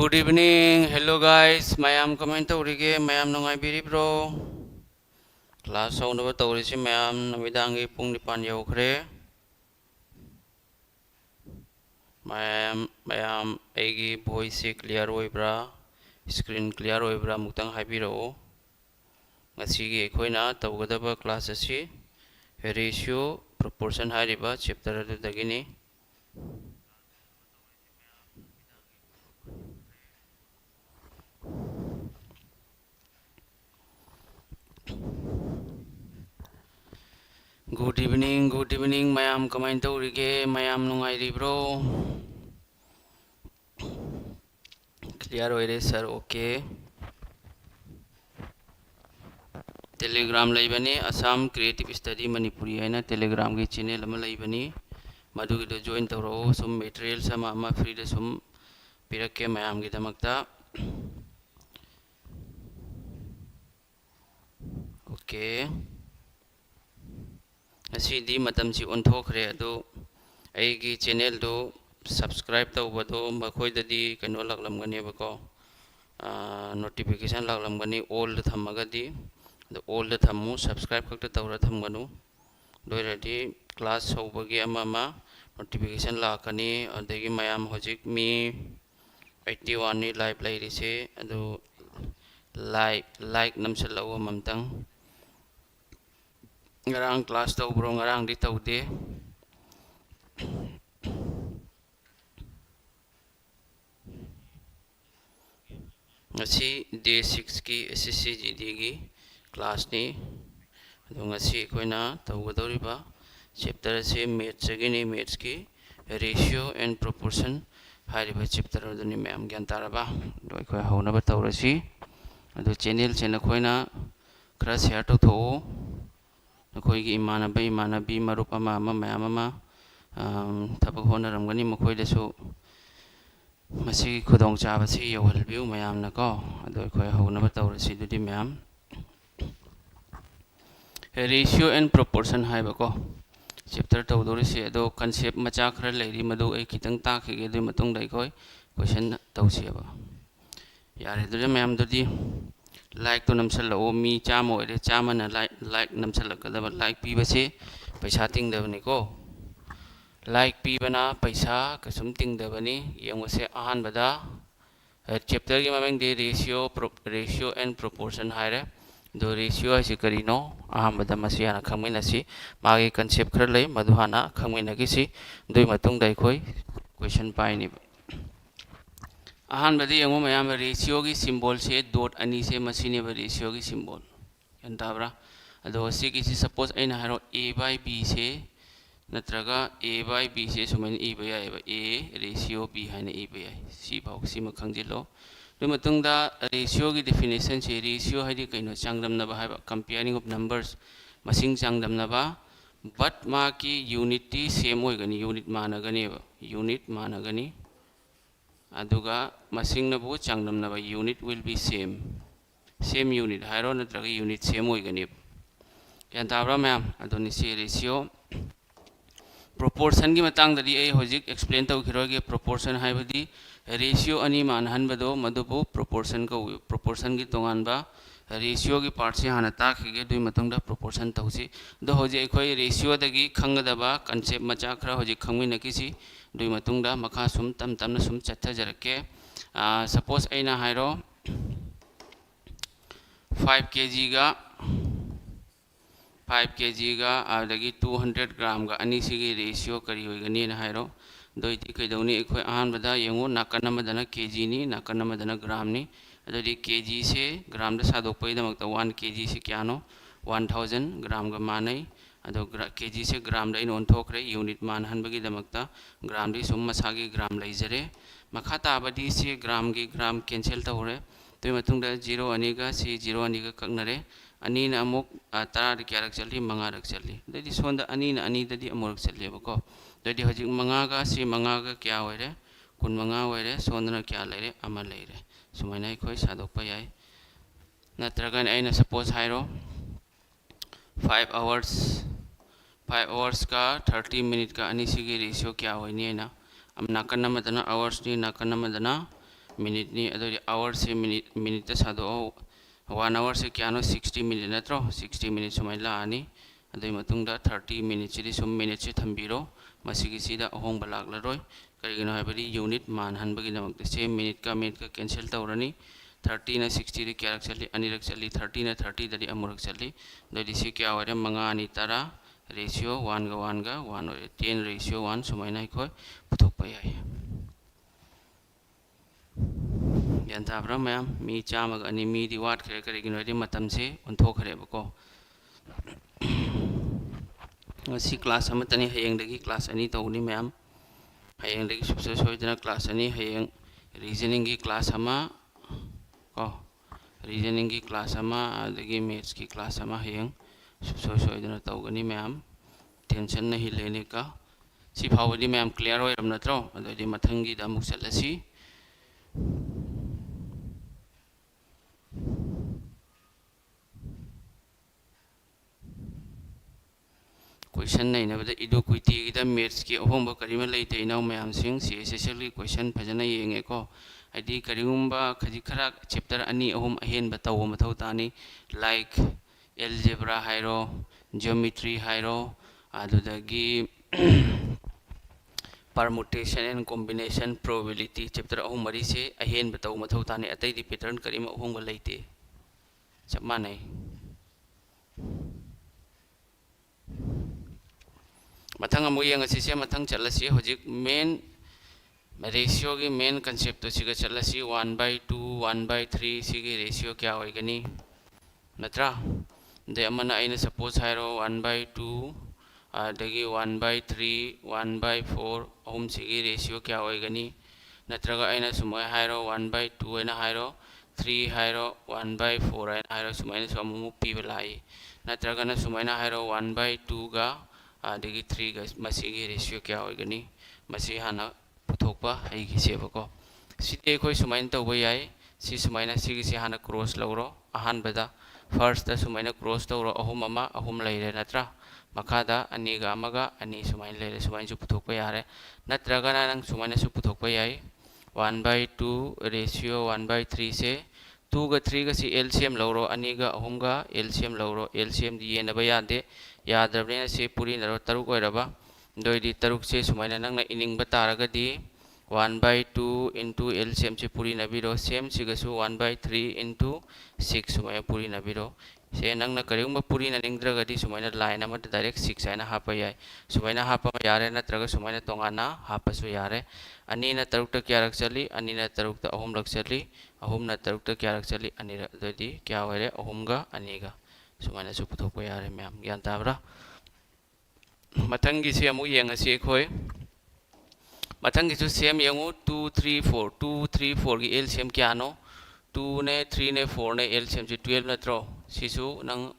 Good evening, hello guys. Mayam comment tawrige mayam nungaibiribro. Class saunaba tawrisi mayam namidangi pung nipan yaukhre. Mayam aigi voice clear oibra, screen clear oibra muktang haibiro. Ngasigi ekhoina tawgadaba class asi ratio proportion hariba chapter adudagini. Good evening, mayam comment tawrige mayam nungairibro. Clear oire sir, okay. Telegram laibani Assam Creative Study Manipuri haina Telegram gi channel ama laibani madugi do join tawro sum material sama ama free da sum pirakke mayam gi damakta. Okay, asidi matam si onthokre ado aigi channel do subscribe tawbado makhoi dadi kano laklamgani bako notification laklamgani all da thamagadi all the thamu subscribe kakta tawra thamganu doiradi class hobagi ama notification lakani adagi mayam hojik mi 81 ni live lairise adu like namsalaw mamtang ngarang class tawbro ngarang di tawde ngasi day 6 ki SSC GD gi class ni adu ngasi koina tawgadoriba chapter se maths agini maths ki ratio and proportion hariba chapter aduni ma'am gyan taraba doi khoi haunaba tawrasi adu channel chena khoina khara share to tho khoi gi imanabi marup ama ma'am ama thabak hona ramgani makhoi dasu masi khudong chaba si yawal view mayam na ko adu khoi haunaba tawrasi dudi ma'am ratio and proportion hai bako chapter tawdori se ado concept macha khara leiri madu ai kitang ta khige dui matung dai khoi question tawsi aba yare dure mayam dudi like to namsal lo mi chamo ere chama na like namsal kadaba like pi base paisa ting dabani ko like pi bana paisa kasum ting dabani yengose ahan bada chapter gi mameng de ratio and proportion haire do ratio asi karino ahambada masiana khangmina si magi concept khar lei madhuana khangmina gi si dui matung dai khoi question pai ni ahanbadi yango mayam ratio gi symbol se dot ani se masine ba ratio gi symbol yantabra ado si gi si suppose aina haro a by b se natraga a by b se sumain e ba ya a ratio b haina e ba ya si bau si ma khangjilo matungda ratio gi definition se ratio haidi kaino changdamnaba haiba comparing of numbers masing changdamnaba but ma ki unity same oigani unit managani aduga masing nabu changdamnaba unit will be same unit hairo natraga unit same oigani yan tabra ma'am adoni se ratio proportion की मतंग दरी ए होजिक explain तो खिरोगे proportion है बदी ratio अनि मान हन बदो मधुबो proportion की तोंगान बा ratio की part से हाना ताक के दुई मतंग दा proportion तो सी दो होजे कोई ratio दगी खंग दबा concept मचा खरा होजिक खंग में नकिसी दुई मतंग दा मखा सुम तम तम न सुम चत्था जरके suppose ऐ ना हायरो 5 kg का 5 kg का आदगी 200 ग्राम का अनी सिगी रेशियो करी होइगनी ना हायरो दोइति कइदौनी एखोय आहान बदा यंगो नाकन मदना kg नी नाकन मदना ग्राम नी अदरी kg से ग्राम द सादोक पैदमक 1 kg से क्यानो 1000 ग्राम का मानै अदो kg से ग्राम द इन ओंथोखरे यूनिट मान हनबगी दमकता ग्राम दी सुम मसागी ग्राम लैजरे मखा ताबदी से ग्राम की ग्राम कैंसिल तौरे तो मतुंग 0 अनीगा से 0 अनीगा ककनरे अनि ना अमुक तारा क्या रख चली मंगा रख चली ददी सोंदा अनि ना अनि ददी अमुक चली बको ददी हजिक मंगा का सी मंगा का क्या होय रे कुन मंगा होय रे सोंदना क्या ले रे अमा ले रे सुमाइना खोय सादोक प याय नत्रगन आइना सपोज हाइरो 5 hours का 30 मिनट का अनि सिगी रेशियो क्या होय नि ना अब नाकन मदना hours नि नाकन Madna minute ni adori hour se minute sado 1 hour se kyano 60 minute natro 60 minutes sumai la ani adoi matungda 30 minutes di sum minute se thambiro masigi sida ahong balak la roi karigino habari unit man han bagi namak se minute ka cancel tawrani 30 na 60 ri kya rakchali ani rakchali 30 na 30 dari amurak chali dodi se kya ware manga ani tara ratio 1 ga 1 ga 1 ore 10 ratio 1 sumai nai khoi puthok pa yai yan tabra mayam mi chama ani mi di wat khare karigino di matam se onthok khare bako ngasi class amatani hayeng dagi class ani tawni mayam hayeng dagi subse soidana class ani hayeng reasoning gi class ama ko reasoning gi class ama adagi maths gi class ama hayeng subse soidana tawgani mayam tension na hilene ka si phawdi mayam clear oiram natro adodi mathangi da muk chalasi question nahi na bada idu kuiti gida maths ki ohomba karima leite inaw mayam sing si essentially question phajana yenge ko adi karigumba khaji khara chapter ani ahom ahen bataw mathau tani like algebra hairo geometry hairo adudagi permutation and combination probability chapter ahom mari se ahen bataw mathau tani atai di pattern karima ohom ga leite chap manai mathang amu yang asisi mathang chalasi hojik main ratio gi main concept to siga chalasi 1/2 1/3 sigi ratio kya hoigani natra de amana aina suppose hairo 1/2 adagi 1/3 1/4 ahum sigi ratio kya hoigani natraga aina sumai hairo 1/2 aina hairo 3 hairo 1/4 aina hairo sumai samu pibalai natraga na sumai na hairo 1/2 ga adagi 3 ga masigi ratio kya hoigani masi hana puthokpa haigi sebako site khoi sumain tawba yai si sumaina sigi si hana cross lawro ahan bada first da sumaina cross tawro ahum ama ahum leire natra makada ani ga amaga ani sumain leire sumain su puthokpa yare natraga nang sumaina su puthokpa yai 1/2 ratio 1/3 se 2 ga 3 ga si LCM lawro ani ga ahum ga LCM lawro LCM di yena ba yade yadrabne se puri naro taruk oiraba doidi taruk se sumaina nangna ining bataraga di 1/2 into LCM se puri nabiro same sigasu 1/3 into 6 sumaya puri nabiro se nangna kariyumba puri na ningdraga di sumaina line ama direct 6 aina hapa yai sumaina hapa yare natraga sumaina tongana hapa su yare ani na taruk ta kya rakchali ani na taruk ta ahum rakchali ahum na taruk ta kya rakchali ani doidi kya hoire ahum ga ani ga sumaina su puthokpa yare myam gyan tabra mathangi se amu yenga se khoi mathangi su same yengu 2 3 4 2 3 4 gi LCM kya no 2 ne 3 ne 4 ne LCM se 12 natro sisu nang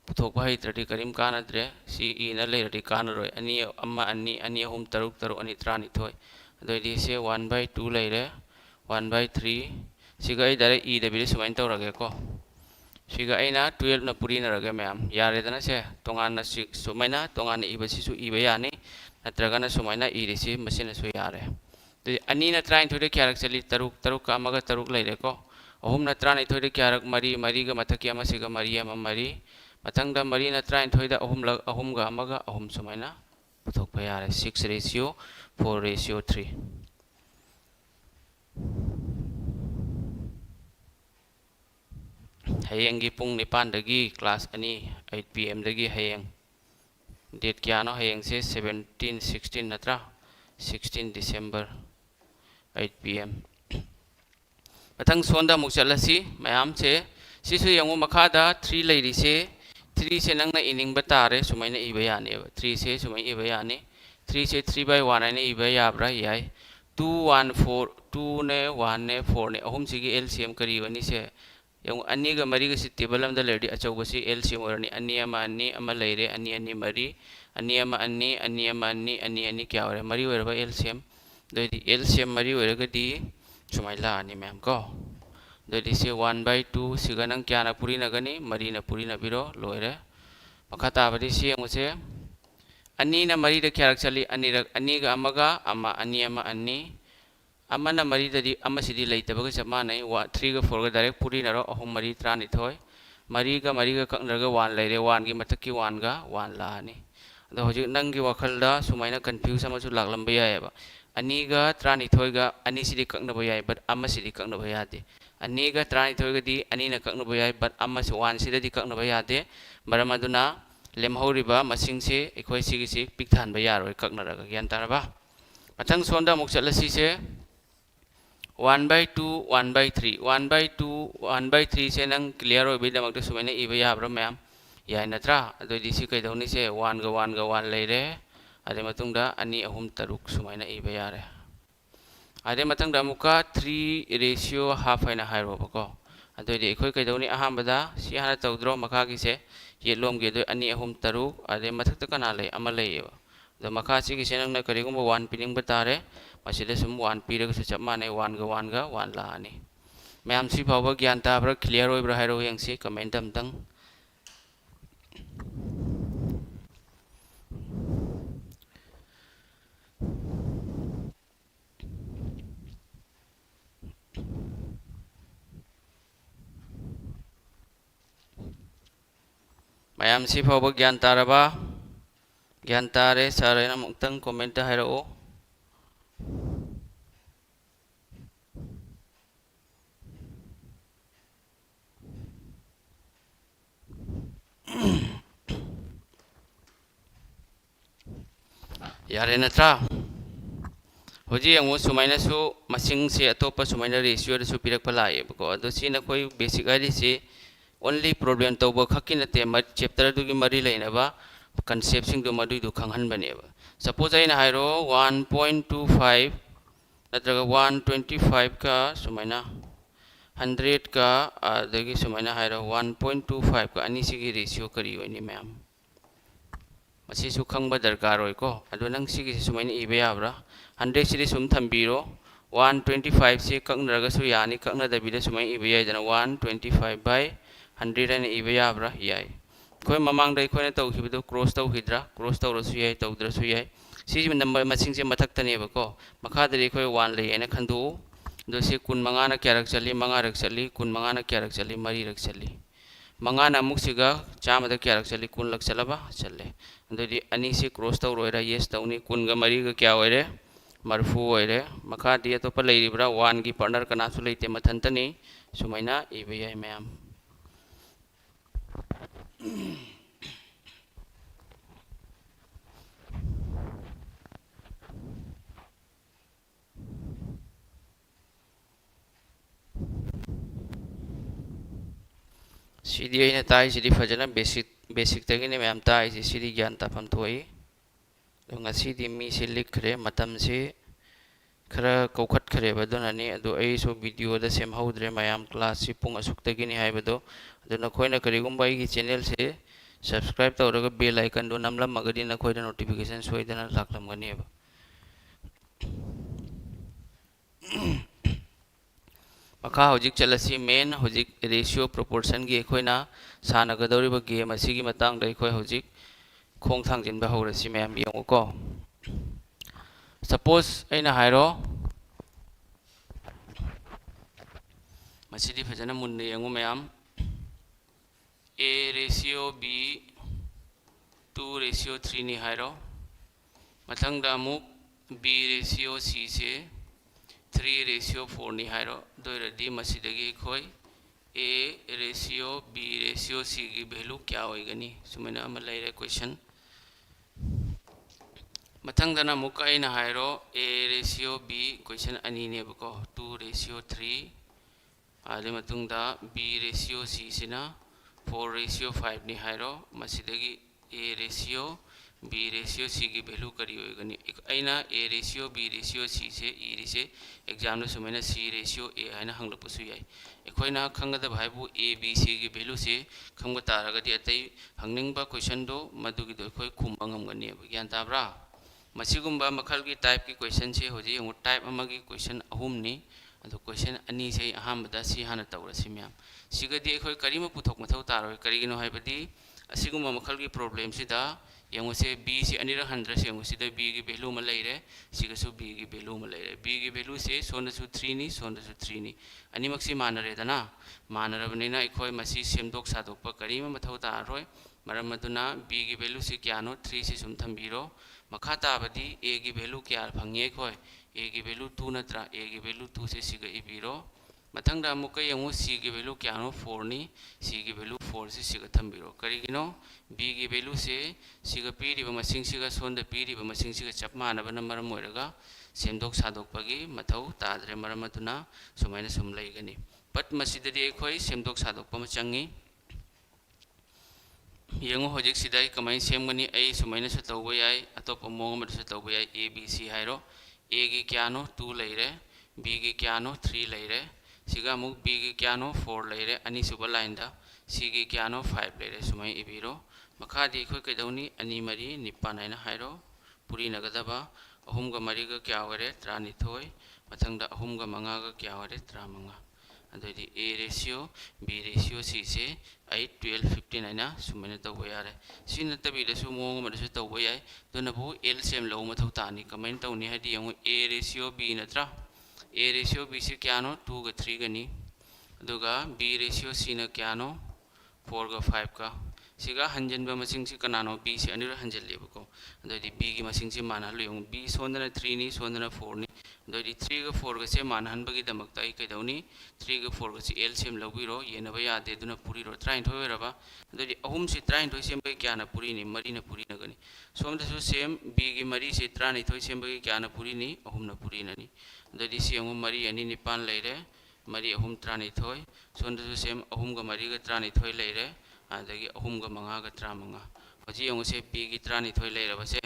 puthokpa hai tradi karim kana dre si e na le radi kana roi ani amma ani ahum taruk taruk ani trani thoi adoi di se 1/2 leire 1/3 siga ai dare e da bi sumain tawrage ko siga aina 12 na puri na rage mayam yare dana se tongan na sumaina tongan iba sisu iba yani natraga na sumaina irisi masina su yare ani na train thode kya rakchali taruk taruk ka amaga taruk leire ko ahum na train thode kya rak mari mari ga mathaki ama siga mari ama mari mathangda mari na train thoida ahum ga amaga ahum sumaina puthokpa yare 6 ratio 4 ratio 3 hayeng gi pung nipan dagi class ani 8 pm dagi hayeng date kya no hayeng se 17 16 natra 16 December 8 pm mathang sonda muk chalasi mayam se sisu yangu makada 3 leiri se 3 se nangna ining batare sumaina iba yani 3 se sumai iba yani 3 se 3/1 ani iba yabra yai 2 1 4 2 ne 1 ne 4 ne ahum sigi LCM kari wani se yang ani ga mari ga si table am da lerdi achau si LCM orani ani ama leire ani mari ani ama ani kya ore mari ore ba LCM doi LCM mari ore ga di sumaila ani ma'am ko doi se 1/2 siga nang kya na puri na gani mari na puri na biro loire makata bari si yang se ani na mari da kya rakchali ani ga amaga ama ani अमना मरी ददी अमसिदी लेतबग चमानै 3 गा 4 गा direct Puri नरो अहम मरी त्रानिथोय मरी गा ककनरगा 1 लेरे 1 गी मथकी 1 गा 1 लानी अदो होजि नंगी वखलदा सुमाइना कंफ्यूज अमसु लागलंबा यायबा अनि गा त्रानिथोय गा अनि सिदी ककनबा याय बट अमसिदी ककनबा यादे अनि गा त्रानिथोय गा दी अनि ना ककनबा याय बट अमस 1 सिदी ककनबा यादे मरम अदुना लेमहौरिबा मसिंगसे एखोय सिगिसि पिकथानबा यारोय ककनरगा ग्यान तारबा मथंग सोंदा मुक चलसि से 1/2 1/3 1/2 1/3 से नंग क्लियर हो बिदमक तो सुमाइना इबा याब्रा मैम याय नत्रा अदोदि सि कैदौनि से 1 गा 1 लेरे अदे मतुंगदा अनि अहुम तरुक सुमाइना इबा यारे अदे मतंगदा मुका 3 रेशियो हाफ हैना हाइरोबको अदोदि एखोय कैदौनि अहामबदा सि हाना तौद्रो मखागी से येलोम गे दो अनि अहुम तरुक अदे मथक्ता कना ले अमा लेयेबा द मखा सिगी से नंगना करिगुम 1 पिनिंग बतारे मसिदे सुम 1 पीरग से चप माने 1 गा 1 लानी मैम सी फावबा ज्ञान ताब्रा क्लियर होइब्रा हाइरो यंगसी कमेंट अमतंग मैम सी फावबा ज्ञान तारबा ज्ञान तारे सारेना मुक्तंग कमेंट हाइरो यारे नत्रा होजी यंगो सुमाइना सु मसिंग से अतोप सुमाइना रेशियो दसु पिरक पलाए बको अदो सिना कोई बेसिक आदि से ओनली प्रॉब्लम तो बो खक्की नते चैप्टर दुगी मरी लेनबा कंसेप्ट सिंग दो मदुई दो खंगहन बनेबा सपोज आइना हाइरो 1.25 नत्रगा 125 का सुमाइना 100 का अदगी सुमाइना हाइरो 1.25 का अनि सिगी रेशियो करी होइनी मैम मसिसु खंगबा दरकार होइको अदो नंग सिगी सुमाइना इबा याब्रा 100 सिदी सुम थंबीरो 125 से ककनरगसु यानी ककनदबिदा सुमाइ इबा याय जना 125 बाय 100 ने इबा याब्रा याय कोई ममांग दai कोई ने तौखिबदो क्रॉस तौखिद्रा क्रॉस तौरसु याय तौद्रसु याय सी नंबर मसिंग से मथक्तनेबको मखादरी कोई 1 ले एना खंदो दो से 15 ना क्यारक चली 5 रक चली 15 ना क्यारक चली 3 रक चली 5 ना मुक सिगा चामदा क्यारक चली 10 लक चलबा चले अदोदि अनि से क्रॉस तौरोयरा यस तौनी 10 गा 3 गा क्या होइरे मरफू होइरे मखादि अतोपा लेरिब्रा 1 गी पार्टनर कनासु लेते मथंतनी सुमाइना इबा याय मैम सीधी अइना ताई सिदी फजना बेसिक तगिने मैम ताई सिदी ज्ञान ताफम थोई दोंगा सिदी मी से लिखरे मतम से खरा कौखत खरे बदोनानी अदो ऐसो वीडियो दा सेम हौद्रे मैम क्लास सि पुंग असुक तगिने हाइबदो अदो नखोइना करिगुम्बा आइगी चैनल से सब्सक्राइब तौरगा बेल आइकन दो नमलमगदि नखोइदा नोटिफिकेशन सोइदना लाक्लमगनेबा मखा होजिक चलसी मेन होजिक रेशियो प्रोपोर्शन की एखोइना सानगदौरिबा गेम असिगी मतंगदा एखोइ होजिक खोंग थांजिनबा हौरसि मैम यंगोको सपोज अइना हाइरो मसिदी फजना मुन्ने यंगो ma'am a ratio b 2 ratio 3 नि हाइरो मथंगदा मुक b रेशियो c से 3 रेशियो 4 नि हाइरो दोइरदि मसिदगी खोई a ratio b ratio c की वैल्यू क्या होइगनी सुमेना अमा लेरे क्वेश्चन मथंगदना मुका आइना हाइरो a रेशियो b क्वेश्चन अनि नेबको 2 रेशियो 3 आदे मतुंगदा b रेशियो c सिना 4 रेशियो 5 नि हाइरो मसिदगी a ratio b ratio c की वैल्यू करी होइगनी अइना a ratio b ratio c से e से एग्जाम न सुमेना c रेशियो a हाइना हंगलपसु याय एखोइना खंगदा भाइबु a b c की वैल्यू से खंग तारगदि अतै हंगनिंगबा क्वेश्चन दो मदुगी दो एखोइ खुंबा ngमगनी ज्ञान ताब्रा मसिगुम्बा मखल की टाइप की क्वेश्चन से होजी यंगु टाइप अमगी क्वेश्चन अहुमनी अदो क्वेश्चन अनि से अहामबदा सि हाना तौरसि म्याम सिगदि एखोइ करिम पुथोक मथौ तारोय करिगिनो हाइबदि असिगुम्बा मखल की प्रॉब्लम सिदा यंगोसे b से अनिर हंड्रेड से यंगोसे द b की वैल्यू में ले रहे सिगसु b की वैल्यू में ले रहे b की वैल्यू से सोनसु 3 नी सोनसु 3 नी अनिमक्सी मान रहे तना मान रबनेना इखोय मसी सेमदोक सादोक प करी में मथौ तारोय मरम मदुना b की वैल्यू से क्यानो 3 से सुम थंबीरो मखा ताबदी a की वैल्यू क्या फंगे खोय a की वैल्यू 2 नत्रा a की वैल्यू 2 से सिग इबीरो मथंग दा मुक यंगु c की वैल्यू क्यानो 4 नी c की वैल्यू 4 से सिग थंबीरो करिगिनो b की वैल्यू से सिग पीरिब मसिंग सिग सोंद पीरिब मसिंग सिग चप मानबन मरम मोरगा सेमदोक सादोकपगी मथौ ताद्रे मरम मदुना सुमाइना सुम लैगनी बट मसिददि एखोय सेमदोक सादोकप म चंगी यंगु होजिक सिदाई कमाई सेमगनी आई सुमाइना सु तौबा याय अतोप मोंग मद सु तौबा याय a b c हाइरो a की क्यानो 2 लैरे b की क्यानो 3 लैरे सिगा मुक b की क्यानो 4 लैरे अनि सुबा लाइन दा c की क्यानो 5 लैरे सुमाइ इबीरो मखादी एखोय कैदौनी अनि मरी निपान हाइना हाइरो पुरी नगदबा अहुमगा मरीगा क्या होरे 12 मथंगदा अहुमगा मंगागा क्या होरे 13 अदोदी a ratio b ratio c से 8 12 15 हाइना सुमाइना तौबा यारे सी नतबीदसु मोंग मदसु तौबा याय दोनबु एलसीएम लौ मथौ तानी कमेंट तौनी हादि यंगु a रेशियो b नत्रा a रेशियो b से क्यानो 2 गा 3 गनी अदुगा b रेशियो c न क्यानो 4 गा 5 का सिगा हंजनबा मसिंग से कनानो b से अनिर हंजलेबको अदोदी b की मसिंग से मानहलो यंगु b सोंदना 3 नी सोंदना 4 नी अदोदी 3 गा 4 गा से मानहनबगी दमकता आई कैदौनी 3 गा 4 गा से एलसीएम लौबिरो येनबा यादे दुना पुरीरो 23 होरबा अदोदी अहुम से 23 सेमबगी क्याना पुरीनी मरी न पुरी नगनी सोमदसु सेम b की मरी से 23 सेमबगी क्याना पुरीनी अहुम न पुरीननी अदोदी से यंगु मरी अनि निपान लैरे मरी अहुम 23 सोमदसु सेम अहुम गा मरी गा 23 लैरे आदगी अहुम गा मंगा गा 35 हजी यंगु से b की 23 लैरबा से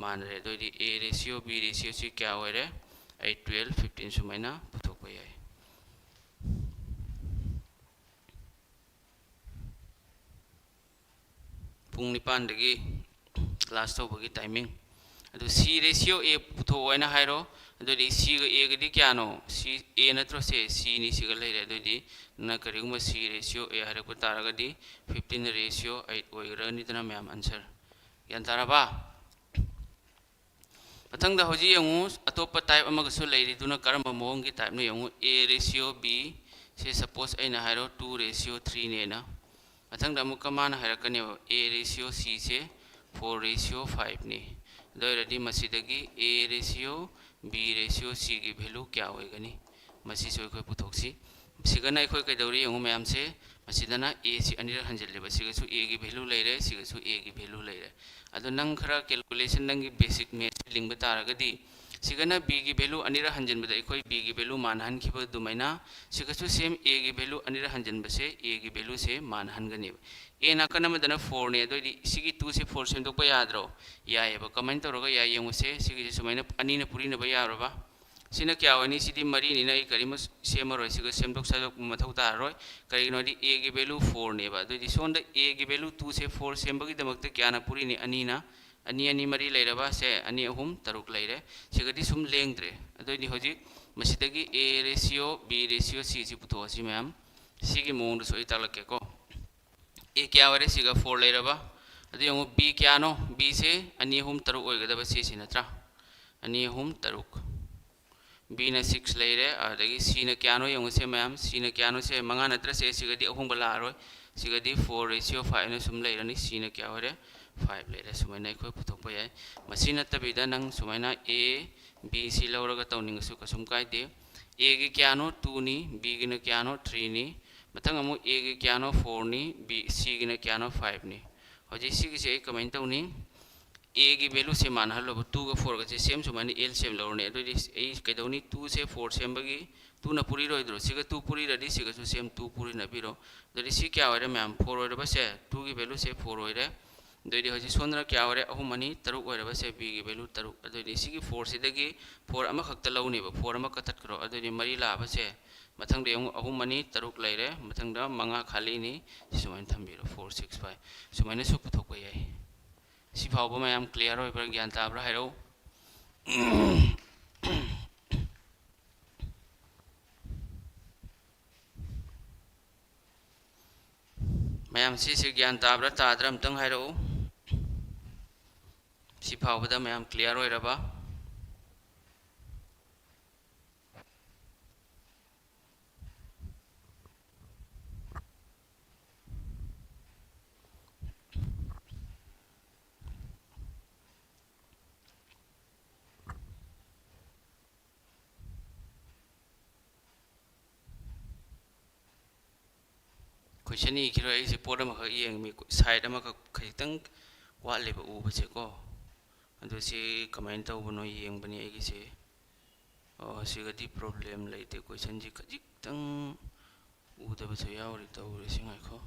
मानरे अदोदी a रेशियो b रेशियो से क्या होरे 8 12 15 सुमाइना पुथोकपा याय पुंग निपान दगी क्लास तौबगी टाइमिंग अदु c रेशियो a पुथोयना हाइरो अदुदी c गा a गदी क्यानो c a नत्रो से c नी सिगा लैरे अदुदी न करिगुम c रेशियो a हाइरको तारगदी 15 रेशियो 8 ओइरनी तना मैम आंसर यान ताराबा मथंगदा होजी यंगु अतोप टाइप अमगसु लैरि दुना करम मोंग की टाइप न यंगु a रेशियो b से सपोज आइना हाइरो 2 रेशियो 3 नेना मथंगदा अमुक मान हाइरकने a रेशियो c से 4 रेशियो 5 ने दोरदी मसिदगी a ratio b ratio c की वैल्यू क्या होइगनी मसि सोय खोय पुथोक्सी सिगना खोय कैदौरी यंगु मैम से मसिदना a से अनिर हंजलेबा सिगसु a की वैल्यू लैरे सिगसु a की वैल्यू लैरे अदो नंग खरा कैलकुलेशन नंगी बेसिक मैथ लिंग तारगदी सिगना b की वैल्यू अनिर हंजनबदा इखोय b की वैल्यू मानहन खिब दुमैना सिगसु सेम a की वैल्यू अनिर हंजनब से a की वैल्यू से मानहनगनी a नाकन मदना 4 ने दोदी सिगी 2 से 4 सेम दोपा याद्रो यायबा कमेंट तौरगा याय यंगु से सिगी सुमैना अनि न पुरी नबा यारबा सिना क्या होनी सिदी मरी नि नै करिम सेमरो सिग सेमदोक सादोक मथौ तारोय करिनोदी a की वैल्यू 4 नेबा दोदी सोंद a की वैल्यू 2 से 4 सेमबगी दमकते क्याना पुरी नि अनि ना अनि अनि मरी लैरबा से अनि अहुम तरुक लैरे सिगदी सुम लेंगद्रे अदोदी होजि मसिदगी a ratio b ratio c सि पुथोसी मैम सिगी मोंग सोइ तालके को a क्या वरे सिगा 4 लैरबा अदि यंगु b क्यानो b से अनि अहुम तरुक ओइगदबा c सि नत्रा अनि अहुम तरुक b न 6 लैरे अदगी c न क्यानो यंगु से मैम c न क्यानो से मंगा नत्रा से सिगदी अहुम बलारोय सिगदी 4 रेशियो 5 न सुम लैरनी c न क्या वरे 5 लैरे सुमाइना इखोय पुथोकपा याय मसि नत्तबिदा नंग सुमाइना a b c लौरगा तौनिंगसु कसुम कायदे a की क्यानो 2 नी b की न क्यानो 3 नी मथंग अमु a की क्यानो 4 नी b c की न क्यानो 5 नी होजि सिगी से कमेंट तौनी a की वैल्यू से मानहलो 2 का 4 का सेम सुमाइना एलसीएम लौरने अदुदि ए कैदौनी 2 से 4 सेमबगी 2 न पुरी रोइद्रो सिगा 2 पुरी रदी सिगा सु सेम 2 पुरी नबिरो ददि सि क्या होरे मैम 4 ओइरबा से 2 की वैल्यू से 4 ओइरे दोदी होजि सोंदरा क्या होरे अहुम अनि तरुक ओइरबा से b की वैल्यू तरुक अदुदि सिगी 4 सिदगी 4 अमा खक्ता लौनेबा 4 अमा कथत करो अदुदि मरी लाबा से मथंग दे अहुम अनि तरुक लैरे मथंग दा मंगा खाली नि सुमाइन थंबिरो 4 6 5 सुमाइन सु पुथोकपा याय सि फावबा मैम क्लियर होइब्रा ज्ञान ताब्रा हाइरो मैम से ज्ञान ताब्रा ताद्रा अमतंग हाइरो सी फाउबदा मैम क्लियर होइरबा क्वेश्चन इखिरो ऐसे पोट अमखक येंगमी साइड अमखक खितंग वालेबा उबसे को अदो से कमेंट तौबनो येंगबनी ऐगिसे सिगदी प्रॉब्लम लेते क्वेश्चन जी खजितंग उदबसो यावरि तौरे सिंगाइखो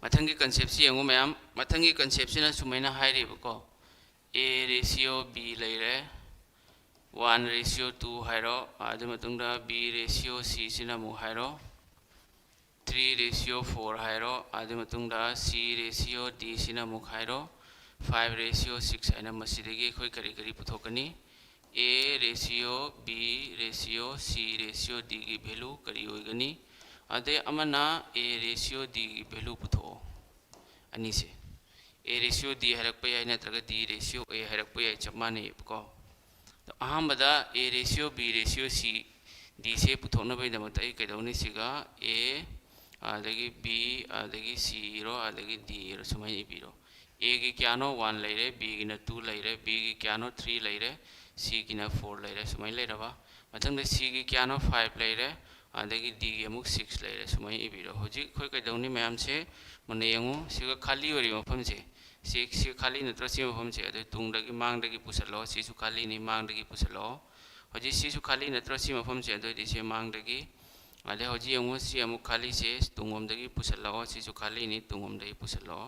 मथंगी कंसेप्ट से येंगो मैम मथंगी कंसेप्ट से ना सुमैना हाइरेबको A ratio B लेरे 1 ratio 2 हाइरो आदि मतुंगदा B ratio C सिना मु हाइरो 3 ratio 4 हाइरो आदि मतुंगदा C ratio D सिना मु हाइरो 5 ratio 6 हाइना मसिदगी खोई करी करी पुथोकनी A ratio B ratio C ratio D की वैल्यू करी होइगनी अदे अमना A ratio D की वैल्यू पुथो अनी से A ratio D हरकप याय नत्रग D ratio A हरकप याय चप मानेबको तो अहमदा A ratio B ratio C D से पुथोनबैदमत ऐ कैदौनी सिगा A आदगी B आदगी C रो आदगी D रो सुमाय इबिरो A की क्यानो 1 लेरे B की न 2 लेरे B की क्यानो 3 लेरे C की न 4 लेरे सुमाय लेरबा मथंग C की क्यानो 5 लेरे आदगी D की अमुक 6 लेरे सुमाय इबिरो होजि खोय कैदौनी मैम से मने यंगो सिगा खाली ओरि मफम से सी खाली नत्र सी मफम से अदे तुंगदगी मांगदगी पुसलो सीसु खाली नि मांगदगी पुसलो होजि सीसु खाली नत्र सी मफम से अदे दिसे मांगदगी अदे होजि यंगो सी अमुक खाली से तुंगोमदगी पुसलो सीसु खाली नि तुंगोमदगी पुसलो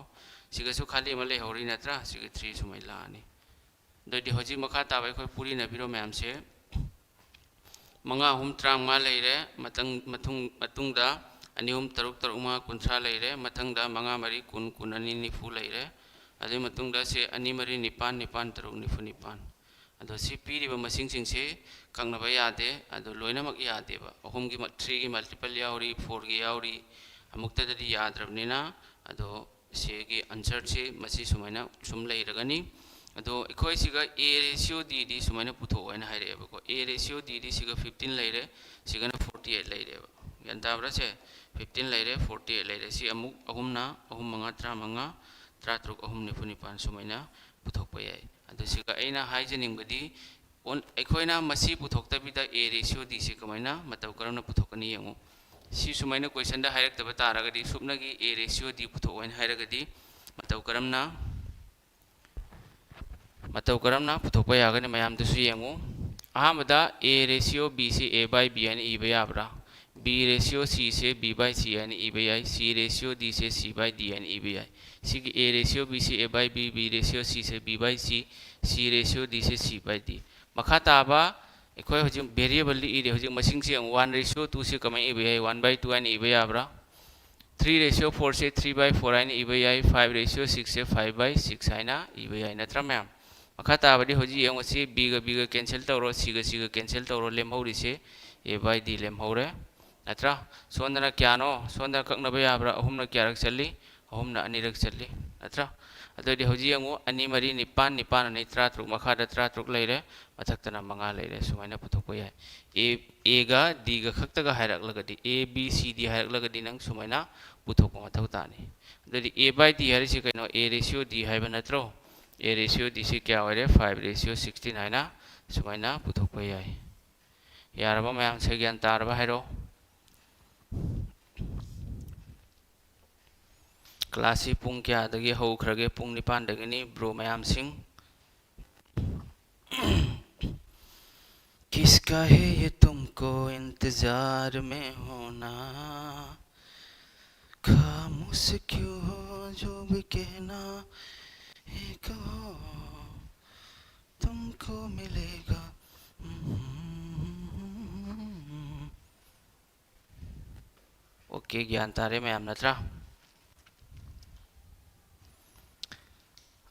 सिगसु खाली मले होरि नत्र सिग 3 सुमै लानी दोदि होजि मखा ताबाय खोय पुरी नबिरो मैम से मंगा हुम त्रांग मा लेरे मतुंगदा अनिहुम तरुक तरुक मा कुंथ्रा लेरे मथंगदा मंगा मरी कुन कुन अनि निफु लेरे अदे मतुंगदा से अनि मरी निपान निपान तरुक निफु निपान अदो सी पीरिबा मसिंग सिंग से कंगनबा यादे अदो लोइनमक यादेबा अहुम की 3 की मल्टीपल यावरी 4 की यावरी अमुक्तददी याद्रबनिना अदो से की आंसर से मसी सुमैना सुम लेरगनी अदो इखोय सिगा A ratio D दी सुमैना पुथो हैना हाइरेबको A ratio D दी सिगा 15 लेरे सिगाना 48 लेरेबा यंताब्रा से 15 लेरे 48 लेरे सी अमुक अहुमना अहुम मंगा त्रा मंगा त्रा तरुक अहुम निफु निपान सुमैना पुथोकपा याय अदो सिगा ऐना हाइजनिंगबदी ओन एखोयना मसी पुथोकतबिदा A ratio D से कमाइना मतौ करना पुथोकनी यंगो सी सुमैना क्वेश्चन दा हाइरक्तबा तारगदी सुपनगी A ratio D पुथोकवन हाइरगदी मतौ करमना पुथोकपा यागने मयाम दसु यंगो अहमदा A ratio B से A by B एन इबा याब्रा B ratio C से B by C एन इबा याय C ratio D से C by D एन इबा याय C की A ratio B से A by B B ratio C से B by C C ratio D से C by D मखा ताबा एखोय होजि वेरिएबल इरे होजि मसिंग से 1 ratio 2 से कमाय इबा याय 1 by 2 एन इबा याब्रा 3 ratio 4 से 3 by 4 एन इबा याय 5 ratio 6 से 5 by 6 हैना इबा याय नत्रा मैम मखा ताबदी होजि यंग से B गा कैंसिल तौरो C गा कैंसिल तौरो लेमहौरि से A by D लेमहौरे नत्रा सोंदना क्यानो सोंदना कक्नबा याब्रा अहुमना क्यारक चल्ली अहुमना अनिरक चल्ली नत्रा अदोदि होजि यंगो अनि मरी निपान निपान अनि त्रा तरुक मखादा त्रा तरुक लेरे मथक्तना मंगा लेरे सुमाइना पुथोकपा याय A गा D गा खक्तगा हाइरकलगदी A B C D हाइरकलगदी नंग सुमाइना पुथोकपा मथौ तानी अदोदि A by D हाइरिसि कैनो A ratio D हाइबा नत्रो A ratio D से क्या होरे 5 ratio 16 हैना सुमाइना पुथोकपा याय यारबा मयाम से ज्ञान तारबा हाइरो क्लासी पुंग क्या दगी हौख्रगे पुंग निपान दगनी ब्रो मयाम सिंह किसका है ये तुमको इंतजार में होना खामोश क्यों हो जो भी कहना एक हो तुमको मिलेगा ओके ज्ञान तारे मैम नत्रा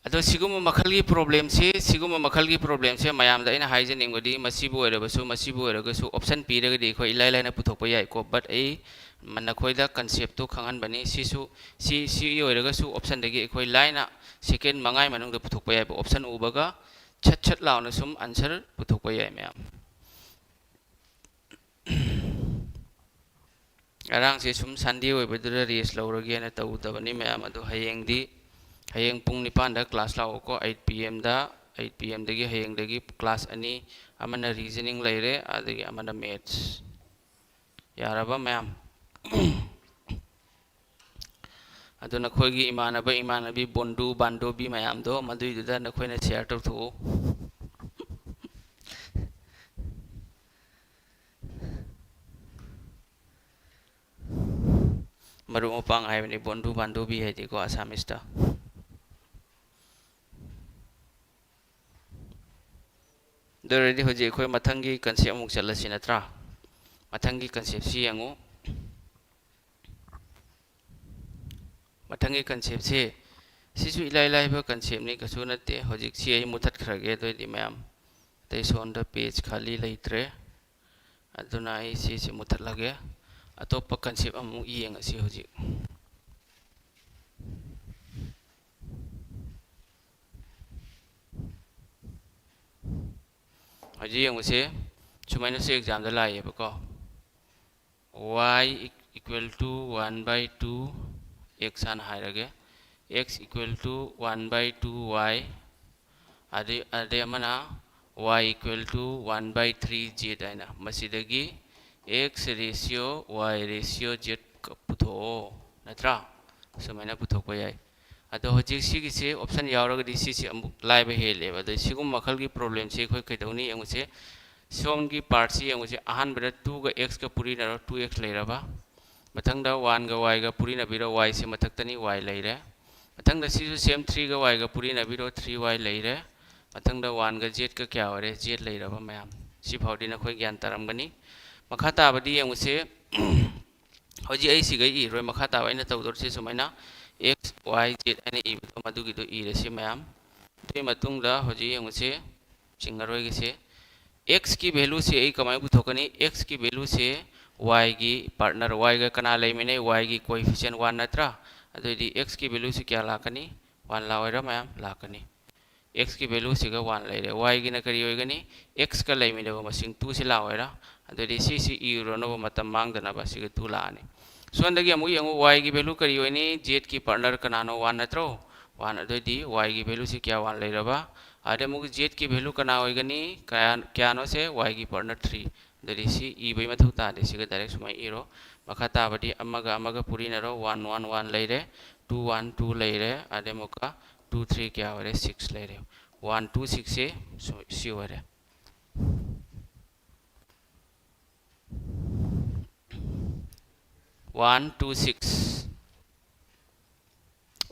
अदो सिगुम मखल की प्रॉब्लम से मैम दा इना हाइजनिंगदी मसिबु ओइरबसु ऑप्शन पीरगदी खो इलाइ लाइना पुथोप याइको बट ए नखोइदा कंसेप्ट तो खंगन बनी सी ओइरगसु ऑप्शन दगी खो लाइना सेकेंड मंगाई मनुंग पुथोप याइबो ऑप्शन उबगा छट छट लाउना सुम आंसर पुथोप याइ मैम अरांग से सुम संडे ओइबदुरा रेस लौरगेना तौदबनी मैम अदो हयेंग पुंग निपान क्लास लाओको 8 PM दा 8 PM दगी हयेंग दगी क्लास अनि अमना रीजनिंग लेरे अदगी अमना मैथ्स यारबा मैम अदो नखोगी इमानबी बोंडू बांडोबी मैम दो मदुइदुदा नखोइना शेयर तौथो मरु मपांग हाइबनी बोंडू बांडोबी हैदिको आसामिस्ता दरदी होजे खोय मथंगी कंसेप्ट अमुक चलसी नत्रा मथंगी कंसेप्ट सी यंगो मथंगी कंसेप्ट से सिसु इलाइ लाइबा कंसेप्ट नि कसु नते होजिक सी आई मुथत खरगे दोइदि मैम तै सोंदा पेज खाली लेत्रे अदुना आई सी मुथत लगे अतोप कंसेप्ट अमुक येंग असि होजिक हजी यंगसे सुमाइना से एग्जाम दा लाइबको y equal to 1/2 x an हाइरगे x equal to 1/2 y अदे अमना y equal to 1/3 z आइना मसिदगी x ratio y ratio z पुथो नत्रा सुमाइना पुथोको याइ अदो हजिक सिगिसे ऑप्शन यावरगदी सिसि अमुक लाइब हेलेबा द सिगुम मखल की प्रॉब्लम से खोय कैदौनी यंगसे सोम की पार्ट से यंगसे अहान बदा 2 का x का पुरी नरो 2x लेरबा मथंगदा 1 का y का पुरी नबिरो y से मथक्तनी y लेरे मथंगदा सिसु सेम 3 का y का पुरी नबिरो 3y लेरे मथंगदा 1 का z का क्या होरे z लेरबा मैम सि फाउदी न खोय ज्ञान तरमगनी मखा ताबदी यंगसे हजि आई सिगै इ रोय मखा ताबा इन तौदर से सुमाइना x y z अने इ बतो मदुगी दो इ रेसे मैम तो मतुंगदा हजि यंगसे चिंगरोय से x की वैल्यू से ए कमाई पुथोकनी x की वैल्यू से y की पार्टनर y का कना लेमिने y की कोएफिशिएंट 1 नत्रा अदोदी x की वैल्यू से क्या लाकनी 1 लावैरा मैम लाकनी x की वैल्यू से 1 लेरे y की न करी होइगनी x का लेमिने मसिंग 2 से लावैरा अदोदी सी यूरो नो मतम मांगदना बसिग 2 लाने सोंदगी अमु यंगु y की वैल्यू करी होइनी z की पार्टनर कनानो 1 नत्रो 1 अदोदी y की वैल्यू से क्या 1 लेरबा आदे मुग z की वैल्यू कना होइगनी क्या नो से y की पार्टनर 3 दरी सी ई बई मथु तादे सिग डायरेक्ट सुमाई इरो मखा ताबदी अमगा पुरी नरो 1 1 1 लेरे 2 1 2 लेरे आदे मुका 2 3 क्या होरे 6 लेरे 1 2 6 से सी होरे 1 2 6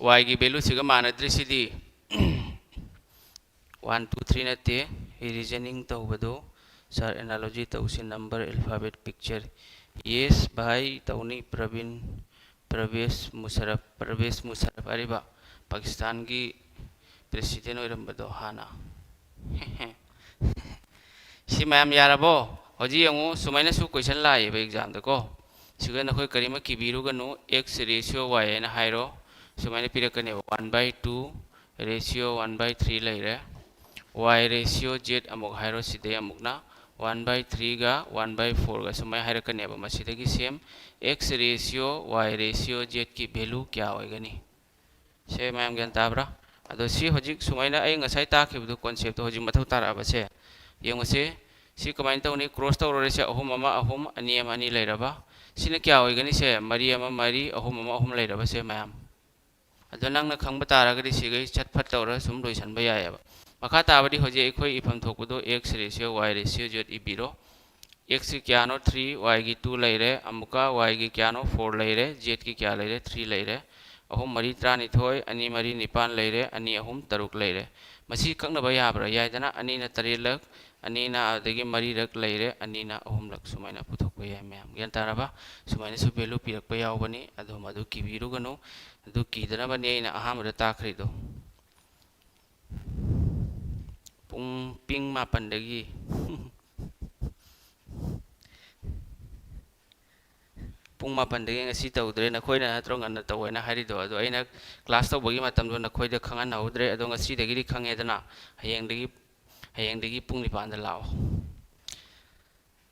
y की वैल्यू सिग मानद्रि सिदी 1 2 3 नते रीजनिंग तौबदो सर एनालॉजी तौसी नंबर अल्फाबेट पिक्चर यस भाई तौनी प्रवेश मुशर्रफ अरिबा पाकिस्तान की प्रेसिडेंट ओइरंबदो हाना सी मैम यारबो हजी यंगु सुमाइना सु क्वेश्चन लाइबा एग्जाम दको सिगन नखोय करिमा किबिरुगनु x रेशियो y एना हाइरो सुमाइना पिरकने 1/2 रेशियो 1/3 लेरे y रेशियो z अमुक हाइरो सिदे अमुकना 1/3 गा 1/4 गा सुमाइ हाइरकने बा मसिदगी same x ratio y ratio z की वैल्यू क्या होइगनी से मैम ज्ञान ताब्रा अदो सी हजिक सुमाइना आई ngасai ताखिबदो कांसेप्ट तो हजिक मथौ ताराबसे यंगसे सी कमाइन तौनी क्रॉस तौरसे अहुम अमा अहुम अनि अमा अनि लेरबा सिना क्या होइगनी से मरी अमा मरी अहुम अमा अहुम लेरबा से मैम अदो नंगना खंगबा तारागदी सिगै चटफट तौरा सुम लोइसनबा यायबा मखा ताबदी हजे एखोय इफम थोकबदो x ratio y ratio z इबिरो x की क्या नो 3 y की 2 लेरे अमुका y की क्या नो 4 लेरे z की क्या लेरे 3 लेरे अहुम मरी त्रानिथोय अनि मरी निपान लेरे अनि अहुम तरुक लेरे मसी कक्नबा याब्रा याइदना अनीना तरेलक अनीना अदगी मरीरक लेरे अनीना अहुमलक सुमाइना पुथोकपा याइ मैम ग्यान ताराबा सुमाइना सु भेलु पिरकपा यावबनी अदो मदु किबिरुगनु अदु किदनबनी अइना अहामदा ताखरिदो पुंग पिंग मापनदगी पुंग मापनदगी ngasi तौद्रे नखोइना नत्रो ngana तौइना हारिदो अदो अइना क्लास तौबगी मतमदो नखोइदा खंगन हौद्रे अदो ngasi दगी खंगेदना हयेंदगी पुंग निपानदा लाओ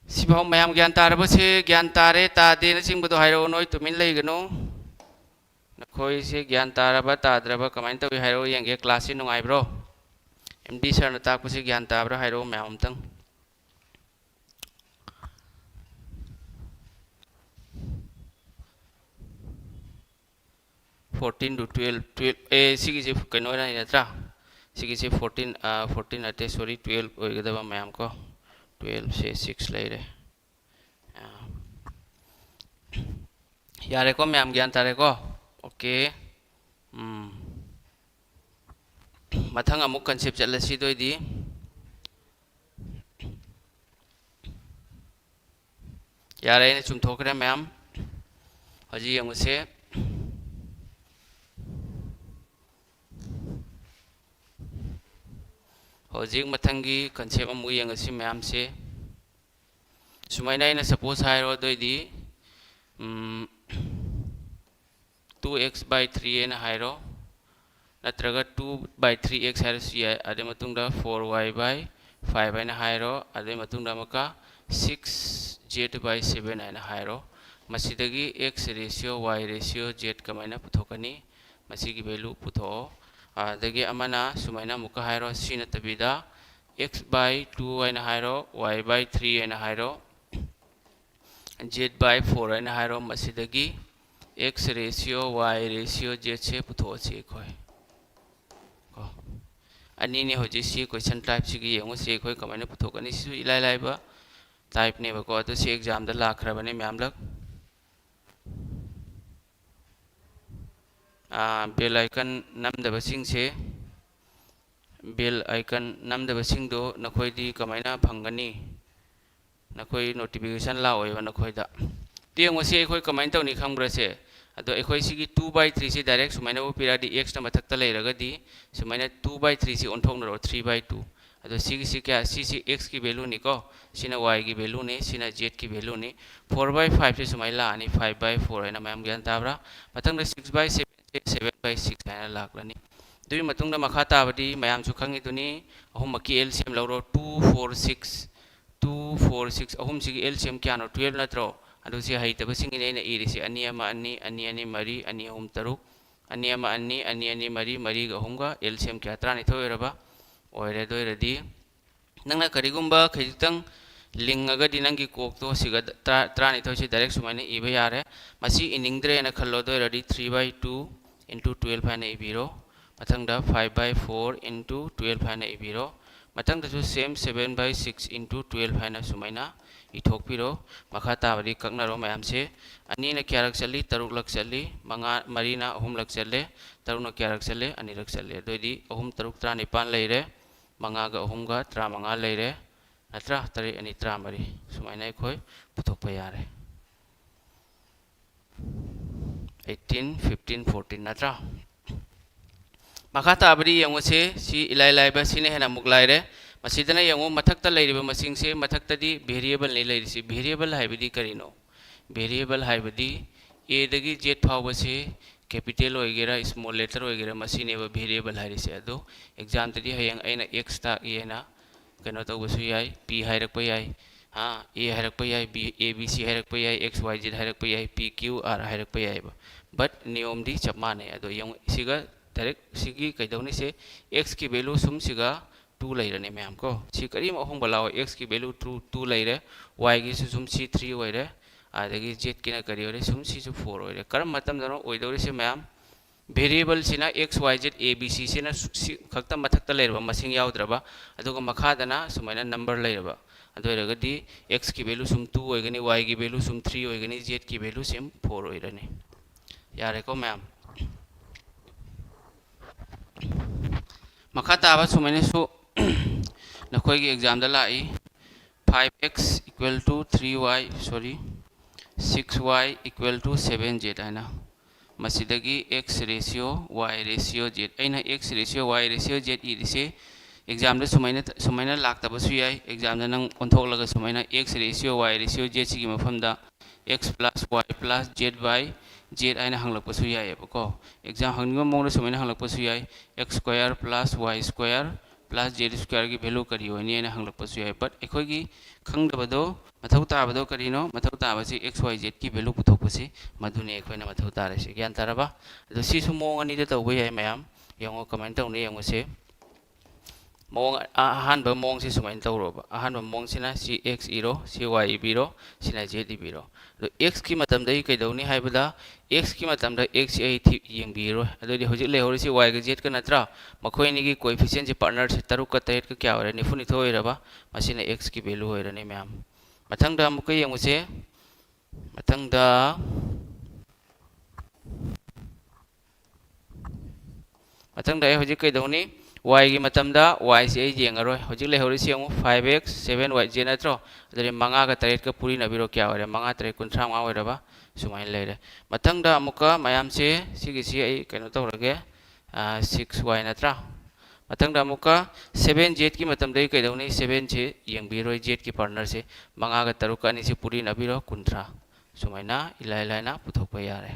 सिबाव मैम ज्ञान तारबसे ज्ञान तारे तादे न चिंबदो हाइरो नोय तुमिन लेगनो नखोइ से ज्ञान तारबा ताद्रबा कमाइन तौइ हाइरो यंगे क्लास से नुंगाइब्रो एमडी सर न ताकपसे ज्ञान ताब्रा हाइरो मैम अमतंग 14 to 12 सिगिसे कनो ना नत्रा सिगिसे 14 अते सॉरी 12 ओइगदबा मैम को 12 से 6 लेरे यारे को मैम ज्ञान तारे को ओके मथंग अमुक कंसेप्ट चलसी दोइदी यारे ने चुमथोकरे मैम हजी यंगसे हजिक मथंगी कंसेप्ट अमु यंगसी मैम से सुमाइना इन सपोज हाइरो दोइदी 2x/3 एन हाइरो नत्रगा 2/3x हाइरो सिया अदे मतुंगदा 4y/5 एन हाइरो अदे मतुंगदा मका 6z/7 एन हाइरो मसिदगी x ratio y ratio z कमाइना पुथोकनी मसिगी वैल्यू पुथो अदगी अमना सुमाइना मुका हाइरो सिन तबिदा x/2 एन हाइरो y/3 एन हाइरो z/4 एन हाइरो मसिदगी x ratio y ratio z से पुथोसी खोय को अनि ने होजि सी क्वेश्चन टाइप सिगी यंगो से खोय कमाइना पुथोकनी सु इलाइ लाइबा टाइप ने बको अदो से एग्जाम द लाखरबने मैम लक बेल आइकन नमदबसिंग से बेल आइकन नमदबसिंग दो नखोइदी कमाइना फंगनी नखोइ नोटिफिकेशन लाओइबा नखोइदा तेंगो से एखोइ कमाइन तौनी खंग्रसे अदो एखोइ सिगी 2/3 से डायरेक्ट सुमाइना उपिरादी x न मथक्ता लेरगदी सुमाइना 2/3 से ओंथोंनरो 3/2 अदो सिगी से क्या सी x की वैल्यू निको सिना y की वैल्यू ने सिना z की वैल्यू ने 4/5 से सुमाइला अनि 5/4 हैना मैम ज्ञान ताब्रा मथंग 6/7 7/6 हैना लाखलनी दुई मतुंग मखा ताबदी मैम सु खंगी दुनी अहुम मकी एलसीएम लौरो 246 अहुम सिगी एलसीएम क्यानो 12 नत्रो अदु से हाइतब सिंगिने ने इरिसे अनि अमा अनि मरी अनि अहुम तरुक अनि अमा अनि मरी मरी अहुमगा एलसीएम क्या त्रानि थोयरबा ओइरे दोइरदी नंगना करिगुम्बा खैतंग लिंगगदी नंगी कोकतो सिगा त्रानि थोयसे डायरेक्ट सुमाइने इबा यारे मसी इनिंगद्रे न खल्लो दोइरदी 3/2 into 12 हैना इबिरो मथंगदा 5/4 into 12 हैना इबिरो मथंगदा सु सेम 7/6 into 12 हैना सुमाइना इथोकपिरो मखा ताबदी ककनरो मैम से अनि न क्यारक चली तरुक लक चली मंगा मरीना अहुम लक चले तरुक न क्यारक चले अनि रक चले दोइदी अहुम तरुक 35 लेरे मंगागा अहुमगा 35 लेरे नत्रा तरे अनि 33 सुमाइना खोय पुथोकपा यारे 18 15 14 नत्रा मखा ताबदी यंगोसे सी इलाइ लाइबा सिने हेना मुक लाइरे मसिदना यंगो मथक्ता लेरिबा मसिंग से मथक्तदी वेरिएबल ने लेरिसी वेरिएबल हाइबदी करिनो वेरिएबल हाइबदी ए दगी z फावबसे कैपिटल होइगेरा स्मॉल लेटर होइगेरा मसिनेबा वेरिएबल हाइरिसे अदो एग्जाम तदी हयंग अइना x ता येना कनो तौबसु याय p हाइरकपा याय हां a हाइरकपा याय b a b c हाइरकपा याय x y z हाइरकपा याय p q r हाइरकपा याय बट नियम दी चप माने अदो यंग सिगा डायरेक्ट सिगी कैदौनी से x की वैल्यू सुम सिगा 2 लेरने मैम को सी करीम अहोंग बलाओ x की वैल्यू 2 लेरे y की सुम सी 3 ओइरे आदगी z की ना करी ओरे सुम सी 4 ओइरे करम मतम दनो ओइदौरी से मैम वेरिएबल सिना x y z a b c सिना खक्ता मथक्ता लेरबा मसिंग याउद्रबा अदुगा मखादना सुमाइना नंबर लेरबा अदोइरगदी x की वैल्यू सुम 2 ओइगनी y की वैल्यू सुम 3 ओइगनी z की वैल्यू सेम 4 ओइरने यारे को मैम मखा ताबा सुमाइने सु नखोई की एग्जाम दा लाई 5x equal to 3y sorry 6y equal to 7z है मसीदगी x ratio y ratio z अना x ratio y ratio z इरिसे एग्जाम सुमाइना लाक्तबसु याय एग्जाम नंग ओंथोकलगा सुमाइना x ratio y ratio z सिगी मफमदा x plus y plus z by z आइना हंगलकपसु यायबको एग्जाम हंगनिबा मोंग सुमाइना हंगलकपसु याय x square plus y square plus z square की वैल्यू करी होनी आइना हंगलकपसु याय बट एखोगी खंगदबदो मथौ ताबदो करिनो मथौ ताबसि x y z की वैल्यू पुथोकपसि मधुने एखोइना मथौ तारसि ज्ञान तारबा अदो सिसु मोंग अनिदे तौबो याय मयाम यंगो कमेंट तौने यंगोसे मोंग अहान ब मोंग से सुमाइन तौरोबा अहान ब मोंग सिना सी x इरो सी y इबिरो सिना z इबिरो अदो x की मतम दई कैदौनी हाइबदा x की मतम दा x ए थि यंगबिरो अदो दि होजि लेहोरिसि y ग z का नत्रा मखोइनी की कोएफिशिएंट से पार्टनर से तरुक का तैत का क्या होरे निफु निथो होइरबा मसिना x की वैल्यू होइरने मैम मथंगदा मुकै यंगुसे मथंगदा मथंगदा होजि कैदौनी y की मतमदा y से येंगरो होजि लेहोरिसि यंगु 5x 7y z नत्रो अदरे मंगा का तरेत का पूरी नबिरो क्या होरे मंगा तरे कुंथ्रा मा होइरबा सुमाइन लेरे मथंगदा अमुका मयाम से सिगिसि आई कैनो तौरगे 6y नत्रा मथंगदा अमुका 7z की मतमदे कैदौनी 7 से येंगबिरो z की पार्टनर से मंगा का तरुक अनि से पूरी नबिरो कुंथ्रा सुमाइना इलाइलाइना पुथोकपा यारे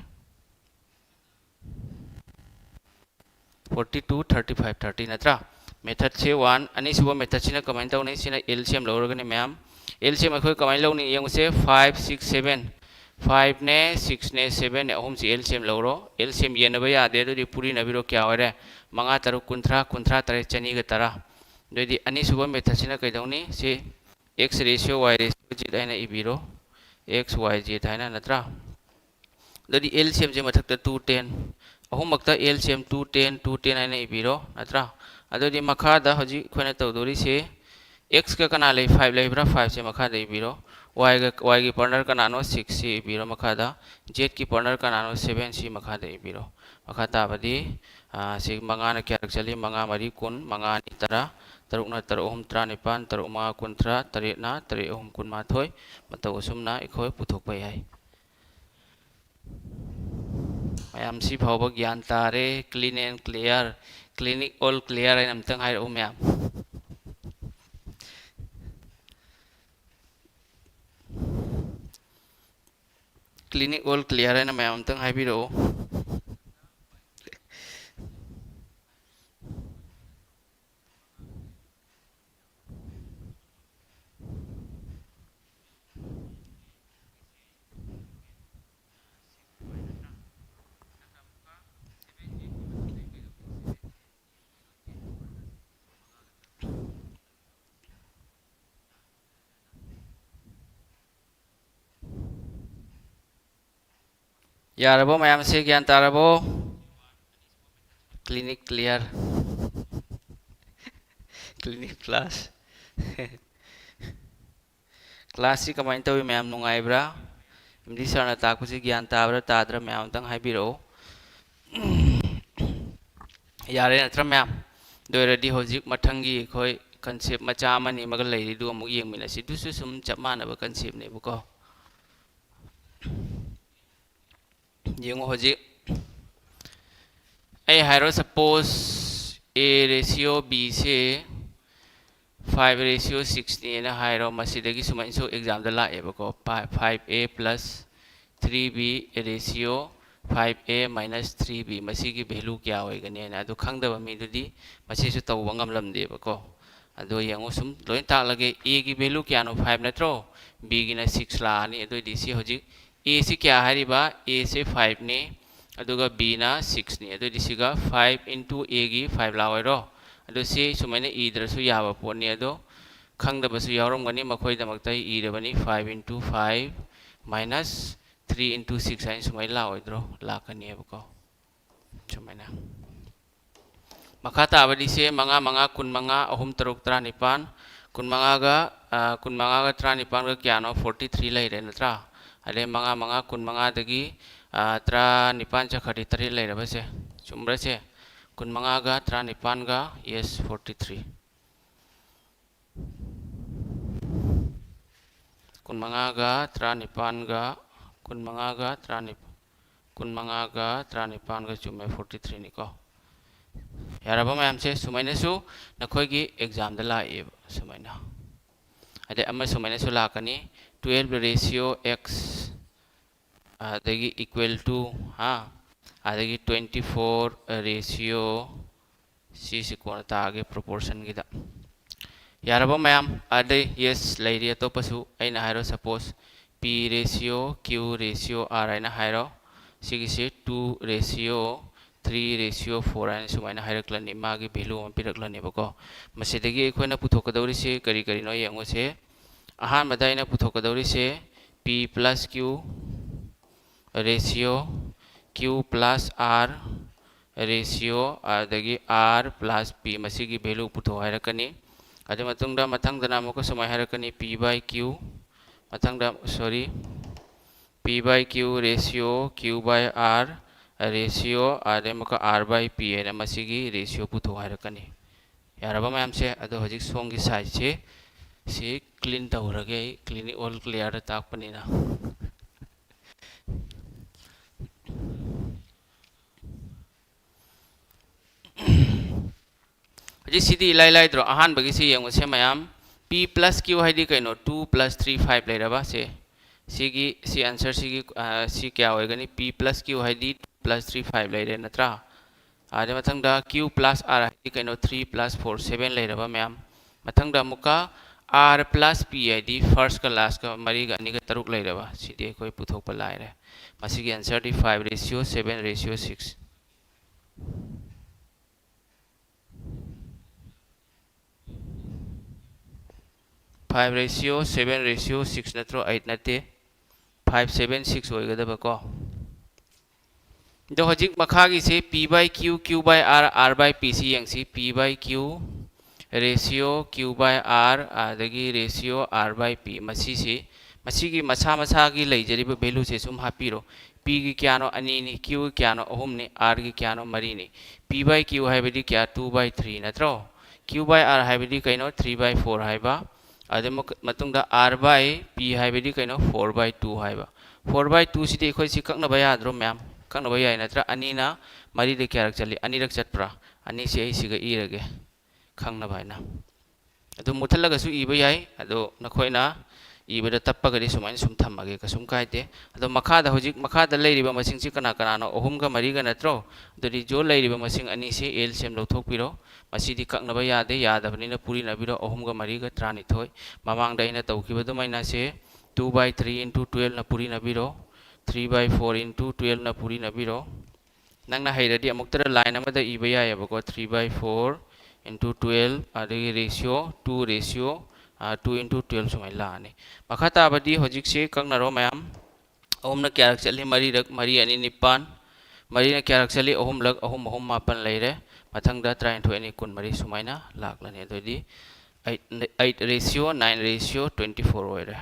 42 35 30 नत्रा मेथड से 1 अनि सुबो मेथड सिना कमेंट तौने सिना एलसीएम लौरगने मैम एलसीएम अखोय कमेंट लौनी यंगसे 5 6 7 5 ने 6 ने 7 ने अहम से एलसीएम लौरो एलसीएम येनबा यादे दोदि पूरी नबिरो क्या होरे मंगा तरु कुंथ्रा कुंथ्रा तरे चनी ग तरा दोदि अनि सुबो मेथड सिना कैदौनी से x ratio y ratio z आइना इबिरो x y z आइना नत्रा दोदि एलसीएम जे मथकता 2 10 अहुमक्ता एलसीएम 2 10 2 10 आइना इबिरो नत्रा अदोदि मखादा हजि खोना तौदोरी से x का कना ले 5 लेब्रा 5 से मखादा इबिरो y की पार्टनर का नानो 6 से इबिरो मखादा z की पार्टनर का नानो 7 से मखादा इबिरो मखाता बदी से मंगा न क्या चली मंगा मरी कुन मंगा नि तरा तरुक ना तरु ओम त्रा निपान तरु मा कुंथ्रा तरे ना तरे ओम कुन माथोय मतौ सुमना इखोय पुथोक याय मैम सी फाव ज्ञान तारे clean and clear clinic all clear है नमतंग हाय ओ मैम क्लिनिक ऑल क्लियर है ना मैम तंग हाय बिरो यारबो मैम से ज्ञान तारबो clinic clear clinic class class कमाइन तौई मैम नुंगाइब्रा इमदी सरना ताकुसी ज्ञान ताब्रा ताद्रा मैम तंग हाइबिरो यारे नत्रा मैम दोरदी होजिक मथंगी खोय कंसेप्ट मचा मनी मगल लेरी दु अमुक येंगमिनसि दुसु सुम चप मानबा कंसेप्ट नेबको येंगो होजिक ए हाइरो सपोज a रेशियो b से 5 रेशियो 6 ने ना हाइरो मसिदगी सुमाइन सो एग्जाम द लाएबको 5a plus 3b रेशियो 5a minus 3b मसी की वैल्यू क्या होइगने ना अदु खंगदबा मिदुदी मसी सु तौबा ngamlamdebako अदो यंगो सुम लोइन तालगे a की वैल्यू क्या नो 5 नत्रो b की ना 6 लानी अदो दिसी होजिक a से क्या हारिबा a से 5 ने अदुगा b ना 6 ने अदो दिसिगा 5 into a की 5 लावैरो अदो से सुमाइना इद्रसु याबा पोनी अदो खंगदबसु यावरमगनी मखोइदमक्ता इरबनी 5 into 5 minus 3 into 6 आइन सुमाइ लावैद्रो लाकनियबको सुमाइना मखाता अवधि से मंगा मंगा कुन मंगा अहुम तरुक त्रा निपान कुन मंगा का त्रा निपान का क्या नो 43 लेरे नत्रा अरे मंगा मंगा कुन मंगा दगी त्रा निपान चा खड़ी तरी लेरे बसे चुम्ब्रा से kunmangaga tranipanga yes 43 kunmangaga tranipanga tranipanga chume 43 ni ko yaraba mayam se sumaina su nakhoi gi exam da la e sumaina ade amma sumaina su la kani 12 ratio x adagi equal to ha adagi 24 ratio c se ko ta ge proportion gi da yaraba mayam ade yes lairi to pasu aina hairo suppose p ratio q ratio r aina hairo sigi se 2 ratio 3 ratio 4 aina sumaina hairaklan ni magi value am piraklan ne bako masidagi ekhona puthokadori se kari kari no yango se ahan madaina puthokadori se p plus q ratio q plus r ratio adagi r plus p masigi value putho hairakani ade matungda mathangdana amoko sumai hairakani p by q mathangda sorry p by q ratio q by r ratio ade maka r by p ene masigi ratio putho hairakani yaraba mayam se ado hojik songi size se si clean tawrage clean all clear takpanina hojik sidi lai lai dro ahan bagi se yang se mayam p plus q haidi kaino 2 plus 3 5 lairaba se sigi si answer sigi si kya hoigani p plus q haidi 2 plus 3 5 laire natra ade mathangda q plus r haidi kaino 3 plus 4 7 lairaba mayam mathangda muka r plus p haidi first ka last ka mari ga ni ga taruk lairaba sidi koi puthok pa laire masigi answer di 5 ratio 7 ratio 6 5 ratio 7 ratio 6 natro 8 nate 5 7 6 hoigadaba ko do hojik makhagi se p by q q by r r by p si yang si p by q ratio q by r adagi ratio r by p masi si masigi masa masa gi leijariba value se sum hapiro p gi kyano ani ni q gi kyano ahum ni r gi kyano mari ni p by q haibadi kya 2 by 3 natro q by r haibadi kaino 3 by 4 haiba ade matungda r by p haibadi kaino 4 by 2 haiba 4 by 2 sidi khoi si kakna ba yadro ma'am kakna ba yai natra ani na mari de kyarak chali ani rak chatpra ani se ai siga irage khangna ba na adu muthalaga su iba yai adu nakhoina ibada tappaga di sumain sum thammage ka sum kaite adu makhada hojik makhada leiriba masing si kana kana no ohum ga mari ga natro duri jo leiriba masing ani se l sem lo thokpiro masidi kakna ba yade yadabani na puri nabiro ohum ga mari ga trani thoi mamang daina tawkiba du maina se 2 by 3 into 12 na puri nabiro 3 by 4 into 12 na puri nabiro nangna hairadi amuktara line amada iba ya yabako 3 by 4 into 12 adagi ratio 2 ratio 2 into 12 sumai lani makhata abadi hojik se kangnaro mayam ohum na kyarak chali mari rak mari ani nipan mari na kyarak chali ohum lak ohum ohum mapan leire mathangda train thoi ani kun mari sumaina laklani adodi 8 ratio 9 ratio 24 oire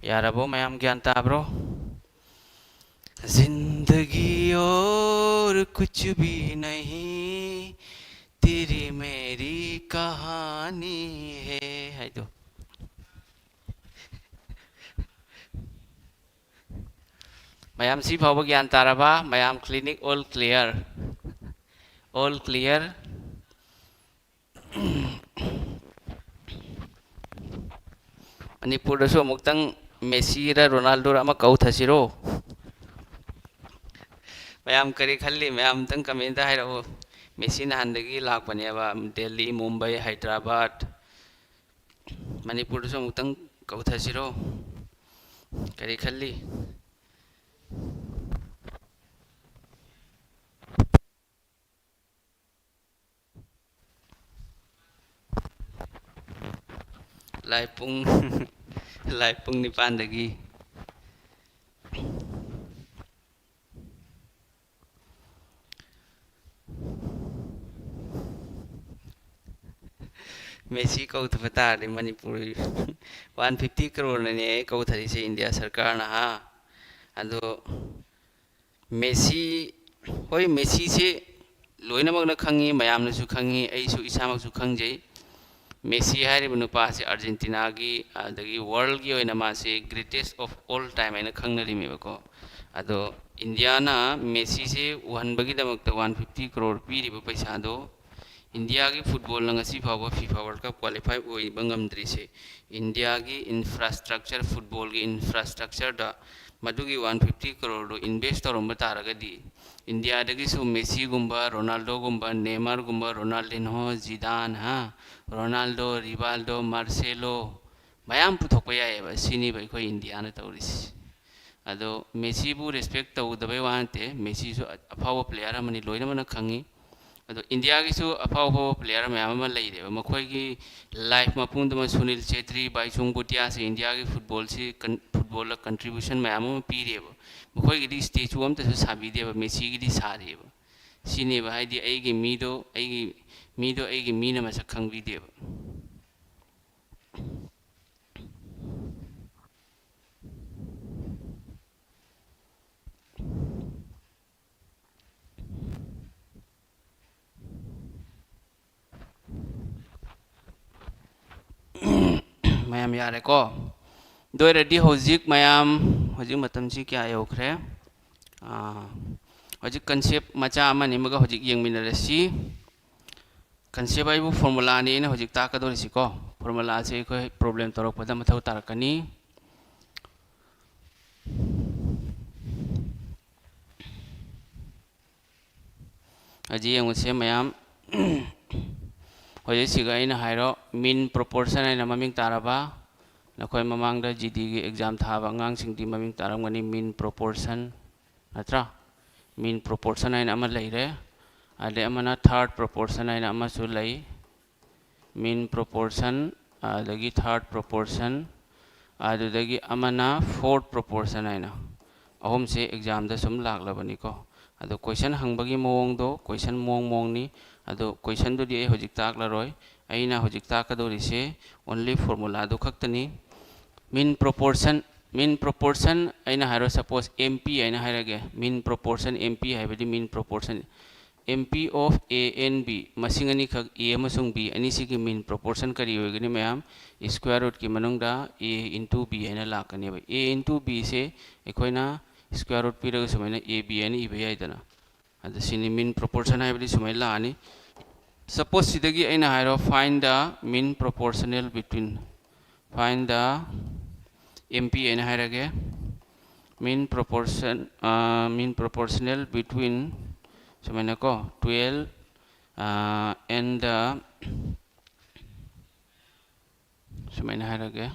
yarabo mayam gyan tabro जिंदगी और कुछ भी नहीं तेरी मेरी कहानी है तो mayam si phawba gyan taraba mayam clinic all clear manipur da so muktang messi ra ronaldo ra ma kau thasiro mayam kari khalli mayam tang comment da hairo messi na handagi lakpane ba delhi mumbai hyderabad manipur da so muktang kau thasiro kari khalli lai pung nipan dagi Messi kau tu pata di Manipur 150 crore ne kau thari se India sarkar na ha ado मेसी होय मेसी से लोइनमक न खंगी मयामनसु खंगी अइसु इसामकसु खंगजै Messi हारिबा नुपासे Argentina की अदगी world की ओइना मासे greatest of all time आइना खंगनरिमेबको अदो इंडिया ना मेसी से वहनबगी दमकता 150 करोड़ पीरिबा पैसादो इंडिया की फुटबॉल नंगसी फावो फीफा वर्ल्ड कप क्वालिफाई ओइबा ngamdrise इंडिया की इंफ्रास्ट्रक्चर फुटबॉल की इंफ्रास्ट्रक्चर दा मधुगी 150 करोड़ दो इन्वेस्ट तौरम तारगदी इंडिया दगी मेसी गुम्बा रोनाल्डो गुम्बा नेमार गुम्बा रोनाल्डिन्हो जिदान हा रोनाल्डो रिवाल्डो मार्सेलो मयाम पुथोकपा यायेबा सिनिबा अखोय इंडिया ना तौरिसि अदो मेसी बु रेस्पेक्ट तौदबे वांते मेसी सु अफाव प्लेयर अमनि लोइनमना खंगी अदो इंडिया की अफाव अफाव प्लेयर मैम की लाइफ मपुंग सुनील छेत्री बाइचुंग बुटिया से इंडिया की फुटबॉल कंट्रीब्यूशन मैम पीरेब मखोई स्टेचू अमत साबीदेब मेसी की सारेब सिनेब है मीदो मीन मसक खंगीदेब मैम यारे को दोरदी होजिक मैम होजिक मतम से क्या योखरे होजिक कंसेप्ट मचा अमनि मगा होजिक यंगमिनरसी कंसेप्ट आइबु फॉर्मूला ने ना होजिक ताकदोरिसि को फॉर्मूला से कोई प्रॉब्लम तोरकपदा मथौ तारकनी अजी यंगसे मैम होजिक सिगा इन हाइरो मीन प्रोपोर्शन आइना ममिंग ताराबा नखोय ममांगदा जीडी की एग्जाम थाबा अंगांग सिंगदी ममिंग तारमगनी मीन प्रोपोर्शन नत्रा मीन प्रोपोर्शन आइना अमा लैरे अदे अमना थर्ड प्रोपोर्शन आइना अमा सु लै मीन प्रोपोर्शन अदगी थर्ड प्रोपोर्शन अदुदगी अमना फोर्थ प्रोपोर्शन आइना अहम से एग्जाम दा सुम लागलबनिको अदो क्वेश्चन हंगबगी मोंग दो क्वेश्चन मोंग नी अदो क्वेश्चन दुदी ए होजिक ताकलारोय अइना होजिक ताकदोरिसे ओनली फॉर्मूला दो खक्तनी मीन प्रोपोर्शन अइना हारो सपोज एमपी अइना हारगे मीन प्रोपोर्शन एमपी हाइबदी mean proportion MP of A and B मसिंग अनी खक ए अमसुंग बी अनी सिगी मीन प्रोपोर्शन करी होगनी मैम स्क्वायर रूट की मनुंगदा ए इंटू बी अइना लाकनी ए इंटू बी से एखोइना स्क्वायर रूट पीरग सुमैना ए बी अनी इबे याइदना अद सिनी मीन प्रोपोर्शन हाइबदी सुमै लानी सपोज सिदगी अइना हारो find the mean proportional between find the MP अइना हारगे मीन प्रोपोर्शनल बिटवीन सुमैना को 12 and सुमैना हारगे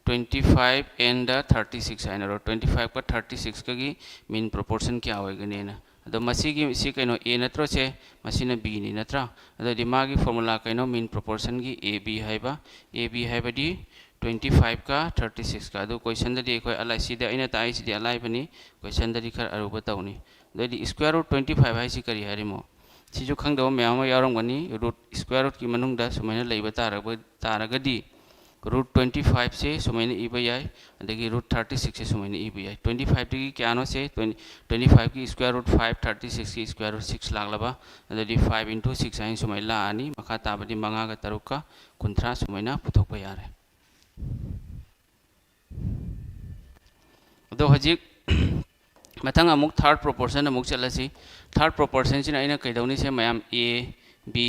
25 and 36 आइना रो 25 का 36 का की मीन प्रोपोर्शन क्या होएगनी ना अदो मसीगी सी कइनो ए नत्रो से मसीना बी नि नत्रा अदो दिमागी फॉर्मूला कइनो मीन प्रोपोर्शन की ए बी हाइबदी 25 का 36 का अदो क्वेश्चन ददी कोई अलाई सिदे अइना ताई सिदे अलाई बनी क्वेश्चन ददी खर अरुबा तौनी ददी स्क्वायर रूट 25 हाइसी करी हारिमो सिजु खंगदो मैम यारमगनी रूट स्क्वायर रूट की मनुंगदा सुमैना लैबा तारगदी रूट 25 से सुमैना इबा याय अदगी रूट 36 से सुमैना इबा याय 25 की क्या नो से 25 की स्क्वायर रूट 5 36 की स्क्वायर रूट 6 लागलबा अदगी 5 into 6 आइन सुमैना लानी मखा ताबदी मंगा का तरुक का कुंथ्रा सुमैना पुथोकपा यारे अदो हजिक मथंग अमुक थर्ड प्रोपोर्शन अमुक चलसी थर्ड प्रोपोर्शन सिना अइना कैदौनी से मैम ए बी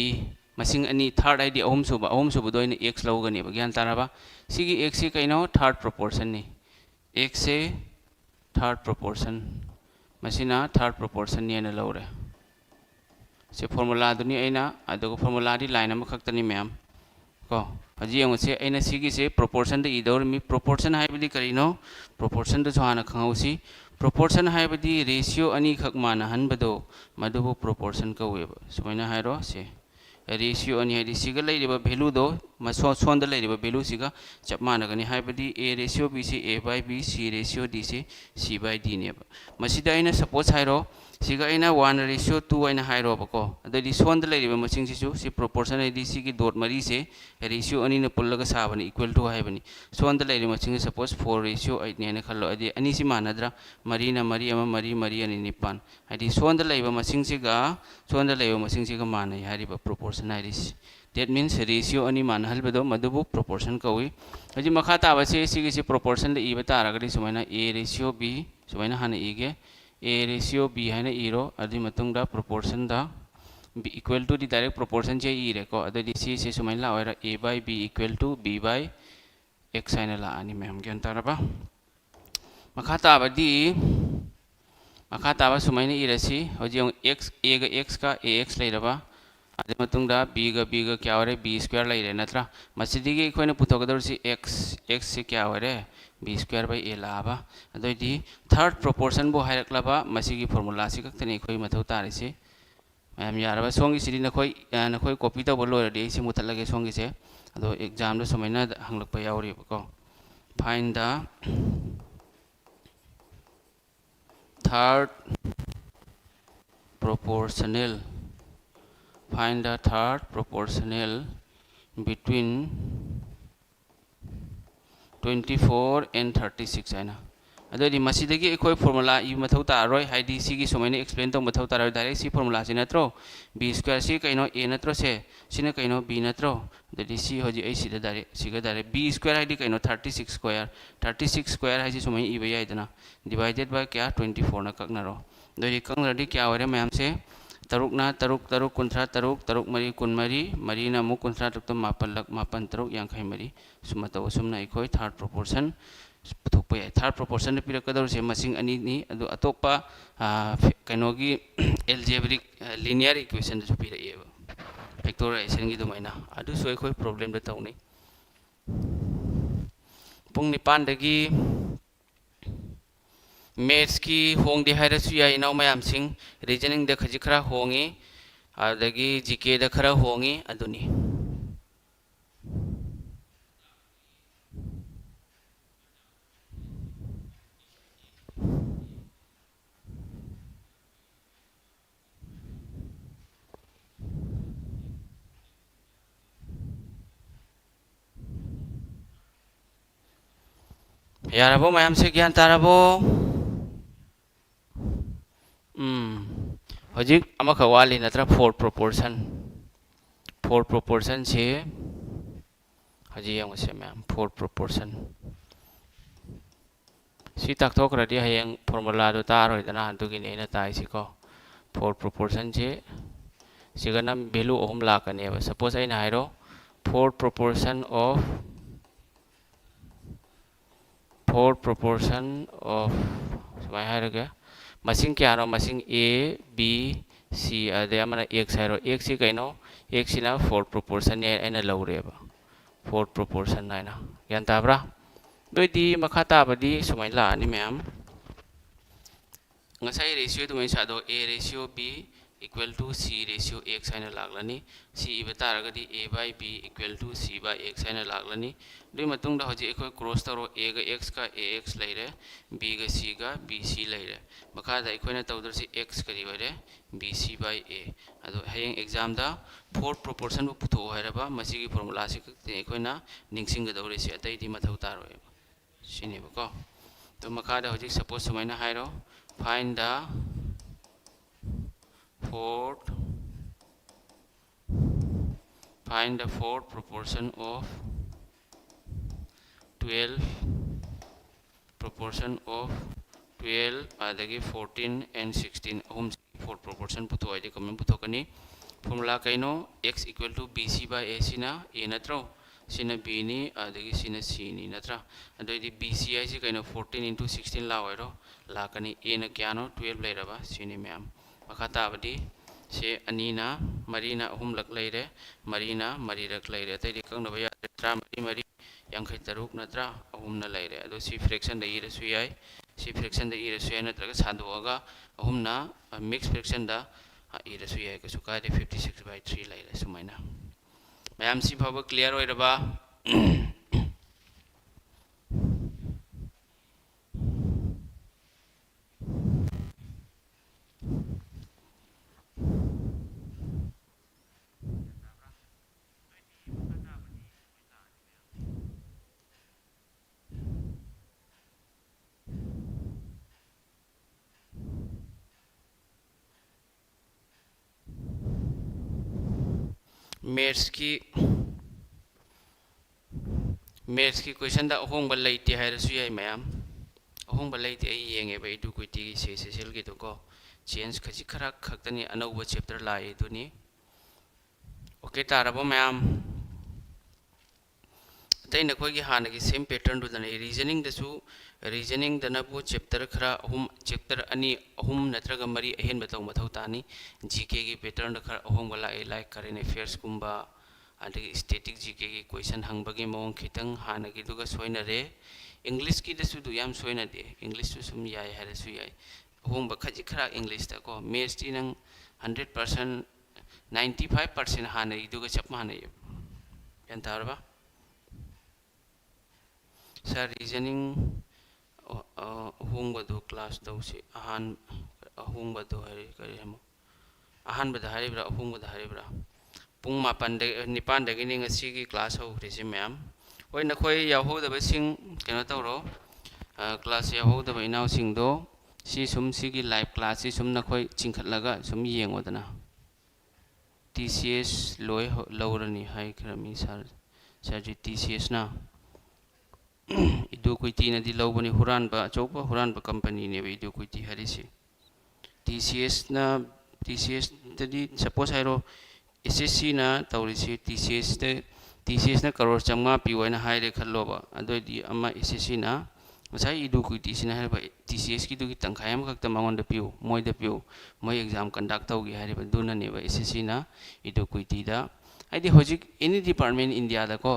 मसिंग अनी थर्ड आईडी अहम सुब दो एक्स लौगनी ज्ञान ताराबा सिगी एक्स से कइनो थर्ड प्रोपोर्शन नि एक्स से थर्ड प्रोपोर्शन मसिना थर्ड प्रोपोर्शन ने लौरे से फॉर्मूला दुनी अइना अदो फॉर्मूला दी लाइन अम खक्तनी मैम को हजी यंगसे अइना सिगी से प्रोपोर्शन द इदौर मी प्रोपोर्शन हाइबदी करिनो प्रोपोर्शन द जोहाना खंगौसी प्रोपोर्शन हाइबदी रेशियो अनी खक माना हनबदो मदुबु प्रोपोर्शन कवेब सुमैना हाइरो से रेशियो अनी हाइदी सिगा लैरिबा वैल्यू दो मसो सोंद लैरिबा वैल्यू सिगा चप मानगनी हाइबदी ए रेशियो बी से A by B C ratio D से सी बाय डी नेब मसिदा अइना सपोज हाइरो सिगा इना 1:2 आइना हाइरो बको अदि सोन द लेरिबा मसिंग सिसु सि प्रोपोर्शन आइदि सिगी डॉट मरी से रेशियो अनि न पुल्लगा साबनी इक्वल टू हाइबनी सोन द लेरि मसिंग सपोज 4:8 ने खल्लो अदि अनि सि मानद्रा मरी न मरी अमा मरी मरी अनि निपान आइदि सोन द लेरिबा मसिंग सिगा सोन द लेरिबा मसिंग सिगा मानै हारिबा proportion आइदिस that means ratio ani man halbedo madubu proportion kawi aji makha ta base sigi si proportion de iba taragadi sumaina a ratio b sumaina hana ige a ratio b hana iro adi matungda proportion da b equal to the direct proportion je ire ko adi c se sumaina la a by b equal to b by x hana la ani mem gyan taraba makha ta badi makha ta ba sumaina ire si hoji x a ga x ka ax leiraba अदे मतुंगदा b गा क्या होरे b square लाइरे नत्रा मसिदिगे इखोइना पुथोगदरसि x से क्या होरे b square by a लाबा अदोइदि third proportion बो हाइरक्लाबा मसिगी formula सि कक्तने इखोइ मथौ तारिसि मैम यारबा सोंगी सिदि नखोइ कॉपी तब लोरदि इसे मुथलगे सोंगी से अदो एग्जाम दो समयना हंगलकपा यावरिबको find the third proportional find the third proportional between 24 and 36 है ना अदोदी मसीदगी एकोई फॉर्मूला ई मथौ तारोय हाइदी सिगी सोमैने एक्सप्लेन तो मथौ तारोय डायरेक्ट सी फॉर्मूला से नत्रो b स्क्वायर सी कइनो a नत्रो से सिने कइनो b नत्रो ददी सी होजी ए सी डायरेक्ट सिगा डायरेक्ट b स्क्वायर हाइदी कइनो 36 स्क्वायर हाइजी सोमै ई बया इदना डिवाइडेड बाय क्या 24 ना ककनारो ददी कंगरदी क्या होरे मैम से तरुक ना तरुक तरुक कुंथ्रा तरुक तरुक मरी कुनमरी मरी ना मु कुंथ्रा तरुक तो मापन लक मापन तरुक यांखै मरी सुमतो सुमना इखोई थर्ड प्रोपोर्शन पुथोकपा याय थर्ड प्रोपोर्शन पिरकदौर से मसिंग अनि नि अदु अतोपा कइनोगी एल्जेब्रिक लिनियर इक्वेशन जो पिरएबा फैक्टराइजेशन की दुमाइना अदु सोय खोई प्रॉब्लम द तौनी पुंग निपान दगी मैथ्स की होंगे हाइरसु याय इनाव मयाम सिंग रीजनिंग द खजि खरा होंगी अदगी जीके द खरा होंगी अदुनी यारबो मयाम से ज्ञान तारबो हजिक अमख वाली नत्र फोर्थ प्रोपोर्शन से हजी यंग से मैम फोर्थ प्रोपोर्शन सी ताकथोकरदि हयंग फॉर्मूला दो तारोइदना दुगिने ना ताइसिको फोर्थ प्रोपोर्शन से सिगना वैल्यू ओम लाकनेबा सपोज आइना हाइरो फोर्थ प्रोपोर्शन ऑफ सुमाय हाइरगे मसिंग क्या नो मसिंग a b c अदे अमना x हाइरो x सी कइनो x सिना फोर्थ प्रोपोर्शन ने एना लौरेबा फोर्थ प्रोपोर्शन नाइना यान ताब्रा दोइदि मखा ताबदि सुमाय लानि ma'am ngasai ratio tu mai sado a ratio b equal to c ratio x haina laglani c ibataragadi a by b equal to c by x haina laglani dui matung da hoji ekoi cross taro a ga x ka ax leire b ga c ga bc leire makha da ekoi na tawdar si x kari ware bc by a ado hayeng exam da fourth proportion bu putho hairaba masi gi formula si ekoi na ningsing ga dawre si atai di mathau taro sine ba ko to makha da hoji suppose sumaina hairo find the fourth proportion of 12 adagi 14 and 16 home fourth proportion puto ide comment puto kani formula kaino x equal to bc by a sina a natro sina b ni adagi sina c ni natra adoi bc ai si kaino 14 into 16 la wairo la kani a na kya no 12 leiraba sini ma'am makata abadi se anina marina ahum lak leire marina mari rak leire tai di kang nabaya tra mari yankhai taruk natra ahum na leire ado si fraction da ira su yai si fraction da ira su yai natra saduaga ahum na mix fraction da ira su yai ka su ka de 56/3 leire sumaina ma'am सी फाव clear होइरबा maths की question दा अहोंग लेते है याई ma'am अहोंग लेते येंगे इडुक्विटी सेसेल की को change खजी खरा खतनी अनौब चैप्टर लाए दुनी ओके तारबो मैम अतई नखोगी हाँ की सेम पैटर्न रीजनिंग रीजनिंग दनबू चैप्टर खरा अहम चैप्टर अनी अहम नत्रग मरी अहेन बतौ मथौ तानी जीके की पैटर्न खरा अहोंग लाए लाइक करेंट अफेयर्स कुंबा अदगी स्टैटिक जीके की क्वेश्चन हंगबगी मौंग खितंग हाना की दुगा सोइनरे इंग्लिश की दसु दु याम सोइनदे इंग्लिश सु सुम याय हरसु याय अहोंग खजी खरा इंग्लिश ता को मैथ्स ती नंग 100% 95% हाना इदुगा चप माने यान तारबा सर रीजनिंग अहोंगबदो क्लास दौसे अहोंगबदो है करी हम अहानबदा हारिब्रा अहोंगबदा हारिब्रा पुंग मापन निपान दगिनी ngasi की क्लास होग्रेसे मैम होय नखोय याहोदबसिंग केनो तौरो क्लास याहोदब इनाव सिंगदो सी सुम सी की लाइव क्लास सी सुम नखोय चिंखटलगा सुम येंगोदना टीसीएस लोय लौरनी हाय खरमी सर जी टीसीएस ना इडुक्विटी नदी लौबनी हुरानबा अचौबा हुरानबा कंपनी ने इडुक्विटी हरिसे टीसीएस तदी सपोज हाइरो एसएससी ना तौरिसे टीसीएस ना करोड़ चंगा पिवना हाइरे खल्लोबा अदोदी अमा एसएससी ना मसाई इडुक्विटी सिना हाइबा टीसीएस की दुगी तंखाय अम खक्ता मंगोंदा पिउ मोय एग्जाम कंडक्ट तौगी हाइबा दुना नेबा एसएससी ना इडुक्विटी दा आइदि होजिक एनी डिपार्टमेंट इंडिया दा को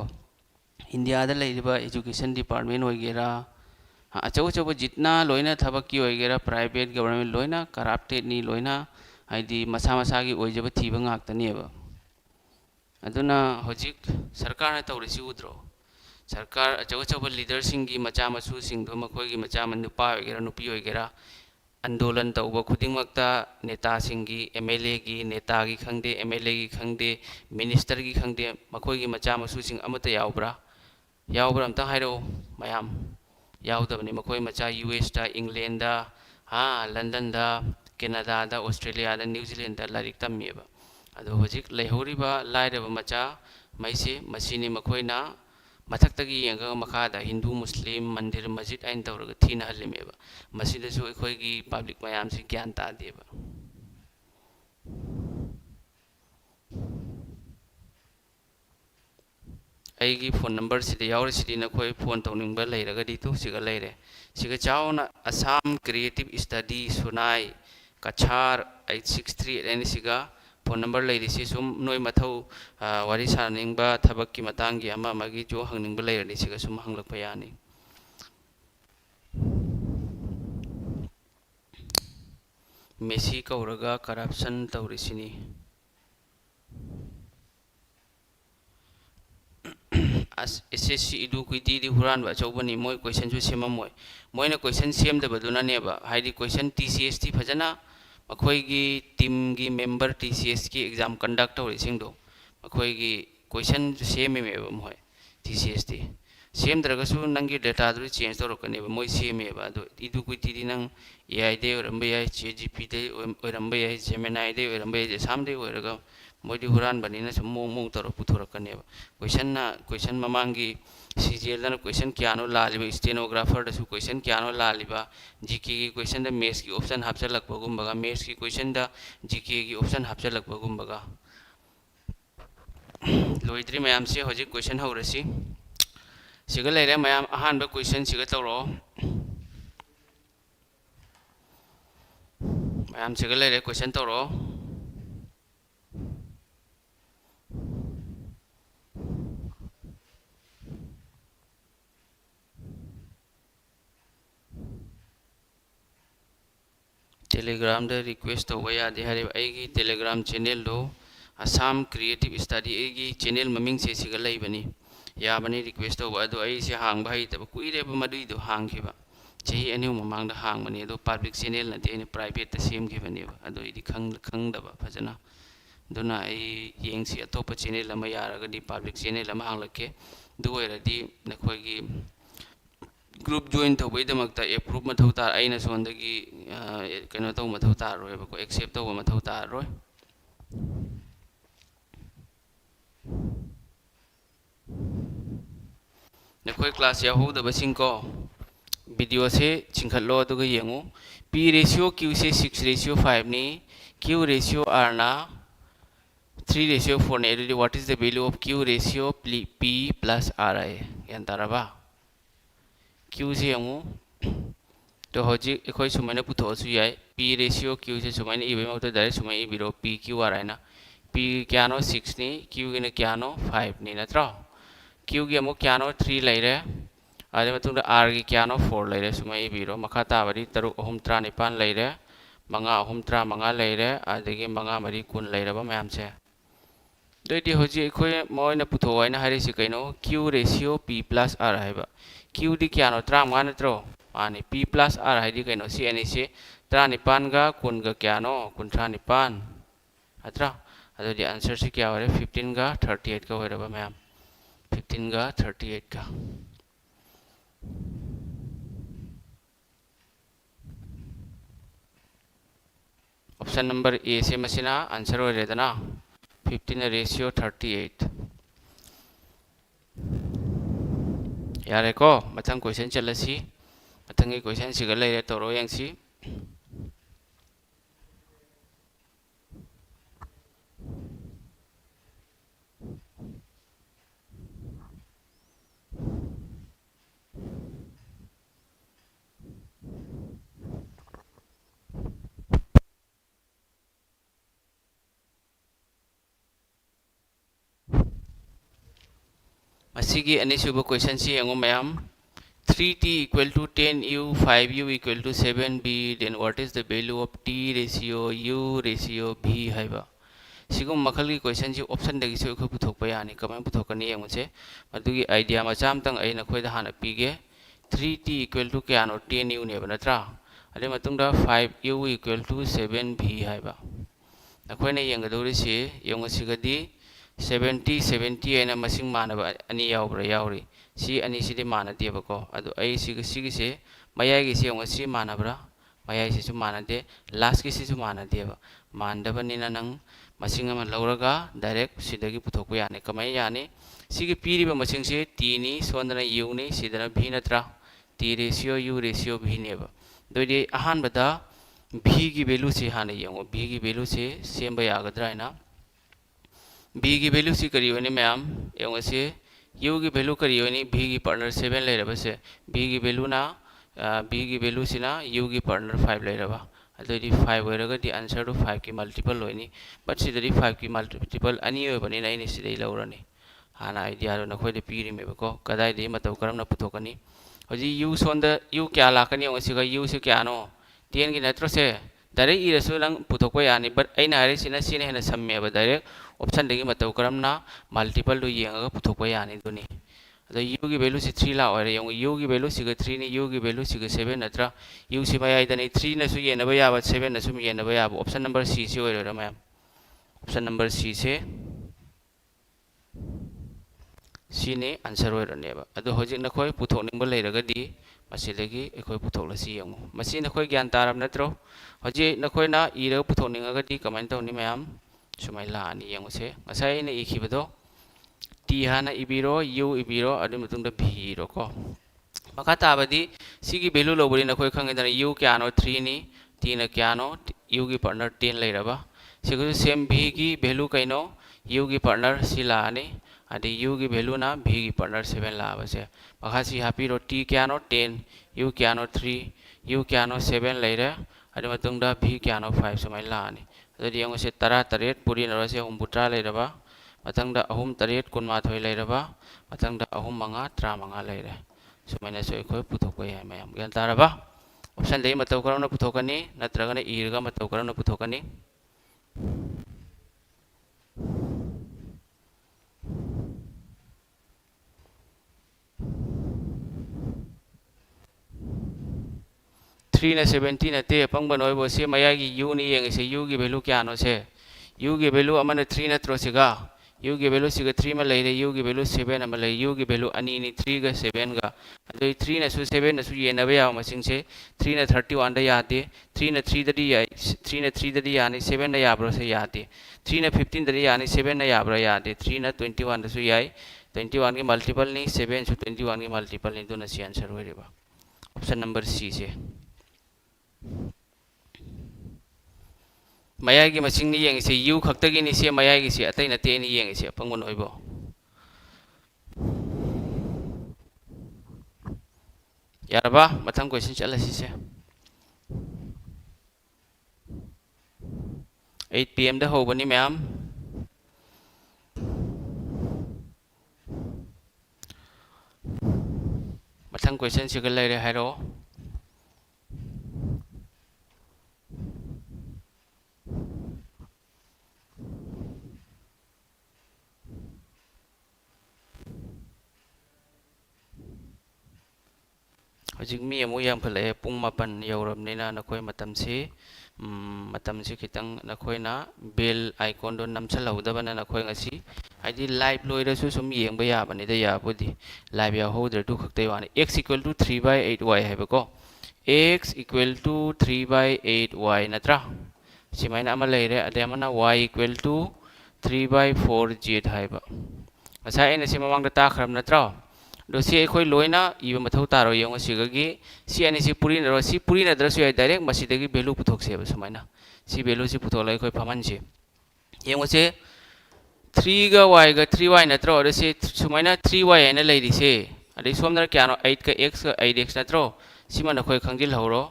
इंडिया दा लेरिबा एजुकेशन डिपार्टमेंट होइगेरा अचौ अचौब जितना लोइना थबक की होइगेरा प्राइवेट गवर्नमेंट लोइना करप्टेड नि लोइना हाइदि मसा मसा की ओइजब थीबा ngaktaनेबा अदुना होजिक सरकार ने तौरिसि उद्रो सरकार अचौ अचौब लीडर सिंह की मचा मसु सिंह दो मखोय की मचा मन नुपा होइगेरा नुपी होइगेरा आंदोलन तौबा खुदिंगमक्ता नेता सिंह की एमएलए की नेता की खंगदे एमएलए की खंगदे मिनिस्टर की खंगदे मखोय की मचा मसु सिंह अमता यावब्रा यावब्रा अमता हाइरो मयाम यावदबनी मखोय मचा यूएस दा इंग्लैंड दा हाँ लंदन दा कैनाडा दा ऑस्ट्रेलिया दा न्यूजीलैंड दा लारिक तम्मेबा अदो होजिक लेहौरिबा लाइरबा मचा मैसे मसीनी मखोयना मथक्तगी येंगा मखादा हिंदू मुस्लिम मंदिर मस्जिद आइन तौरगा थीना हल्लिमेबा मसीदसु अखोयगी पब्लिक मयाम से ज्ञान तादेबा अगी फोन नंबर से यावरसिदी नखोय फोन तौनिंगबा लेरगदी तु सिगा लेरे सिगा चावना असम क्रिएटिव स्टडी सुनाई कछार 8638 एन सिगा फोन नंबर लेरिसि सुम नोय मथौ वारी सानिंगबा थबक की मतंगी अमा मगी जो हंगनिंगबा लेरनि सिगा सुम हंगलकपा यानी मेसी कौरगा करप्शन तौरिसिनी एसएससी इडुक्विटी दी हुरान बा चौबनी मोय क्वेश्चन जो सेममोय मोयना क्वेश्चन सेमदबदुना नेबा हाइदि क्वेश्चन टीसीएस ती फजना मखोयगी टीम की मेंबर टीसीएस की एग्जाम कंडक्ट तौरिसिंगदो मखोयगी क्वेश्चन सेमेमेबा मोय टीसीएस ती सेमद्रगसु नंगी डेटा दु चेंज तौरकनेबा मोय सेमेबा अदो इडुक्विटी दी नंग एआई दे ओरंबा याय चेजीपी दे ओरंबा याय जेमिनाई दे ओरंबा याय साम दे ओरगा मोदी हुरान बनीना सम मोंग तौर पुथोरकनेबा क्वेश्चन ममांगी सीजीएल क्वेश्चन क्यानो लालिबा स्टेनोग्राफर दसु क्वेश्चन क्यानो लालिबा जीके की क्वेश्चन द मैथ्स की ऑप्शन हापचलकबगुंबगा मैथ्स की क्वेश्चन द जीके की ऑप्शन हापचलकबगुंबगा लोइद्री मैम से होजिक क्वेश्चन हौरसी सिगा लेरे मैम अहानबा क्वेश्चन सिगा तौरो मैम सिगा लेरे क्वेश्चन तौरो टेलीग्राम दे रिक्वेस्ट तौबा यादे हारिबा आइगी टेलीग्राम चैनल दो असम क्रिएटिव स्टडी आइगी चैनल ममिंग से सिगा लेबनी याबनी रिक्वेस्ट तौबा अदो आई से हांगबा हाइतबा कुइरेबा मदुइदो हांगखिबा चही अनिउ ममांगदा हांगबनी अदो पब्लिक चैनल नते ने प्राइवेट ता सेमखिबनेबा अदो इदि खंगदबा फजना दुना आई येंगसी अतोपा चैनल अमा यारगदी पब्लिक चैनल अमा हांगलके दु ओइरदी नखोयगी ग्रुप जॉइन तौबईदमक्ता एप्रूव मथौ तार आइना सोंदगी कनो तौ मथौ तारोयबको एक्सेप्ट तौ मथौ तारोय नखोई क्लास याहूदबसिंग को वीडियो से चिंखलो अदुगा येंगु P ratio Q से 6 ratio 5 ni Q ratio R na 3 ratio 4 ni एदुदि what is the value of Q ratio P plus R ai yan taraba Q से येंगु तो होजी एखोई सुमाइना पुथोसु याय P ratio Q से सुमाइना इबे मौत डायरेक्ट सुमाइ इबिरो P Q R ai ना P क्यानो 6 ni Q गिने क्यानो 5 ni नत्रो Q गी अमु क्यानो 3 लैरे आदि मतुंग R गी क्यानो 4 लैरे सुमाइ इबिरो मखा ताबरी तरुक अहुम त्रा निपान लैरे मंगा अहुम त्रा मंगा लैरे आदिगे मंगा मरी कुन लैरबा मयाम से दोइदि होजी एखोई मोइना पुथोवाइना हारिसि कैनो Q ratio P plus R हाइबा Q दी क्यानो त्रा मंगा नत्रो आनी P plus R हाइदि कैनो सी एनी से त्रा निपान गा कुन गा क्यानो कुन त्रा निपान अत्रा अदुदि आंसर से क्या होरे 15 गा 38 का होइरबा मयाम 15 गा 38 का ऑप्शन नंबर ए से मसिना आंसर हो रेदना 15 रेशियो 38 यारे को मथंग क्वेश्चन चलसी मथंग की क्वेश्चन सिगल लेरे तोरो यंगसी असिगी अनिसुब क्वेश्चन सी यंगो मैम 3t equal to 10u 5u equal to 7b then what is the value of t ratio u ratio b हाइबा सिगुम मखल की क्वेश्चन जी ऑप्शन दगी से खो पुथोक यानी कमें पुथोकनी यंगसे मदुगी आइडिया मचाम तंग अई नखोय दा हाना पीगे 3t equal to क्यानो 10u ने बनत्रा अदे मतुंगदा 5u equal to 7b हाइबा नखोय ने यंगदोरि से यंगसिगदी 70 70 एना मसिंग मानब अनि यावब्रा यावरी सी अनि सिदि मानदेबको अदु अई सिगि से मयाई गी से यंगसि मानब्रा मयाई से मानदे लास्ट की से मानदेबा मानदबनिना नंग मसिंग अमा लौरगा डायरेक्ट सिदगी पुथोकु याने कमाय याने सिगी पीरिबा मसिंग से t नि सोंदना u नि सिदना v नत्रा t ratio u ratio v नेबा दोइदि अहान बदा v की वैल्यू से हाने यंगो v की वैल्यू से सेम यागद्रा हैना v की वैल्यू से करी होनी मैम यंगो से u की वैल्यू करी होनी v की पार्टनर 7 लेरबा से v की वैल्यू ना v की वैल्यू सिना u की पार्टनर 5 लेरबा अदोदी 5 होइरगा दी आंसर तो 5 की मल्टीपल होइनी बट सिदरी 5 की मल्टीपल अनि होबनी नाइनि सिदै लौरनी हाना आइडिया रो नखोइदे पीरि मेबको कदाइ दे मतौ करमना पुथोकनी होजी u सोंद u क्या लाकनी होसिगा u से क्या नो 10 की नत्रो से डायरेक्ट इरसु लंग पुथोको यानी बट ऐना हारे सिना सिने हेना सम्मेबा डायरेक्ट ऑप्शन देगी मतौ करमना मल्टीपल दो येंगा पुथोको यानी दुनी अदो u की वैल्यू से 3 ला ओरे यंग u की वैल्यू सिगा 3 नि u की वैल्यू सिगा 7 नत्रा u से मयाई दनी 3 नसु येनबा याबा 7 नसु येनबा याबा ऑप्शन नंबर सी से ओरे मैम ऑप्शन नंबर सी से सी ने आंसर ओरनेबा अदो होजिक नखोय पुथोकनिंबा लेरगदी मसिदगी एखोय पुथोकलसी यंगो मसि नखोय ज्ञान तारब नत्रो होजि नखोयना इरग पुथोकनिंगगदी कमेंट तौनी मैम सुमाय लानी यंगोसे ngасai ने इखिबदो t हाना इबिरो u इबिरो अदु मतुंगदा v रो को मखा ताबदी सिगी वैल्यू लोबरी नखोय खंगेदना u क्यानो 3 नि t ना क्यानो u की पार्टनर 10 लेरबा सिगु सेम v की वैल्यू कैनो u की पार्टनर सिलानी आदि u की वैल्यू ना v की पार्टनर 7 लाबसे मखा सि हापीरो t क्यानो 10 u क्यानो 3 u क्यानो 7 लेरे अदु मतुंगदा v क्यानो 5 सुमाय लानी अदि यंगसे 13 पुरी नरसे हुमपुत्रा लेरबा मतंगदा अहुम 13 कुनमाथोय लेरबा मतंगदा अहुम मंगा 35 लेरे सुमायना सोय खोय पुथोको याय मयम ग्यान तारबा ऑप्शन दे मतौ करन पुथोकनी नत्रगने इरगा मतौ करन पुथोकनी थ्री ना 17 नते पंग बनोय से मया की u नि येंगे से u की वैल्यू क्या नो से u की वैल्यू अमन 3 नत्रो सिगा u की वैल्यू सिगा 3 में ले u की वैल्यू 7 अम ले u की वैल्यू अनि नि 3 का 7 का अदो 3 ना 7 ना ये नबे या मसिंग से 3 ना 31 दा यादे 3 ना 3 ददी या 3 ना 3 ददी यानी 7 ना याब्रो से यादे 3 ना 15 ददी यानी 7 ना याब्रो यादे 3 ना 21 दसु याई 21 की मल्टीपल नहीं 7 सु 21 की मल्टीपल नहीं दोनों सी आंसर हो रेबा ऑप्शन नंबर सी से मयाई की मसिंग नहीं येंगे से यू खक्ता की नहीं से मयाई की से अतई नते नहीं येंगे से पंगुन होइबो यारबा मथंग क्वेश्चन चला से 8 PM दा होबनी मैम मथंग क्वेश्चन से गल लेरे हाइरो हजिक मी अमु याम खले पुंग मापन यौरबनिना नखोय मतम से खितंग नखोयना बेल आइकॉन दो नमछलहुदबना नखोय ngasi हाइदि लाइव लोइरसु सुम येंबा याबनि दा याबुदि लाइव या होदर दु खक्तै वानि x equal to 3/8y हैबको x equal to 3/8y नत्रा सिमाइना अमा लेरे अदेमना y equal to 3/4z हैबा ngasa ena si mamang da takhram natra do si khoi loina iba mathau taro yong sigagi si ani si puri na si puri na dra su direct masidagi value puthok se sumaina si value si puthol khoi phaman si yong se 3 ga y ga 3y natra or se sumaina 3y ena leiri se adi somna kyano 8 ka x ka 8x natra sima na khoi khangjil horo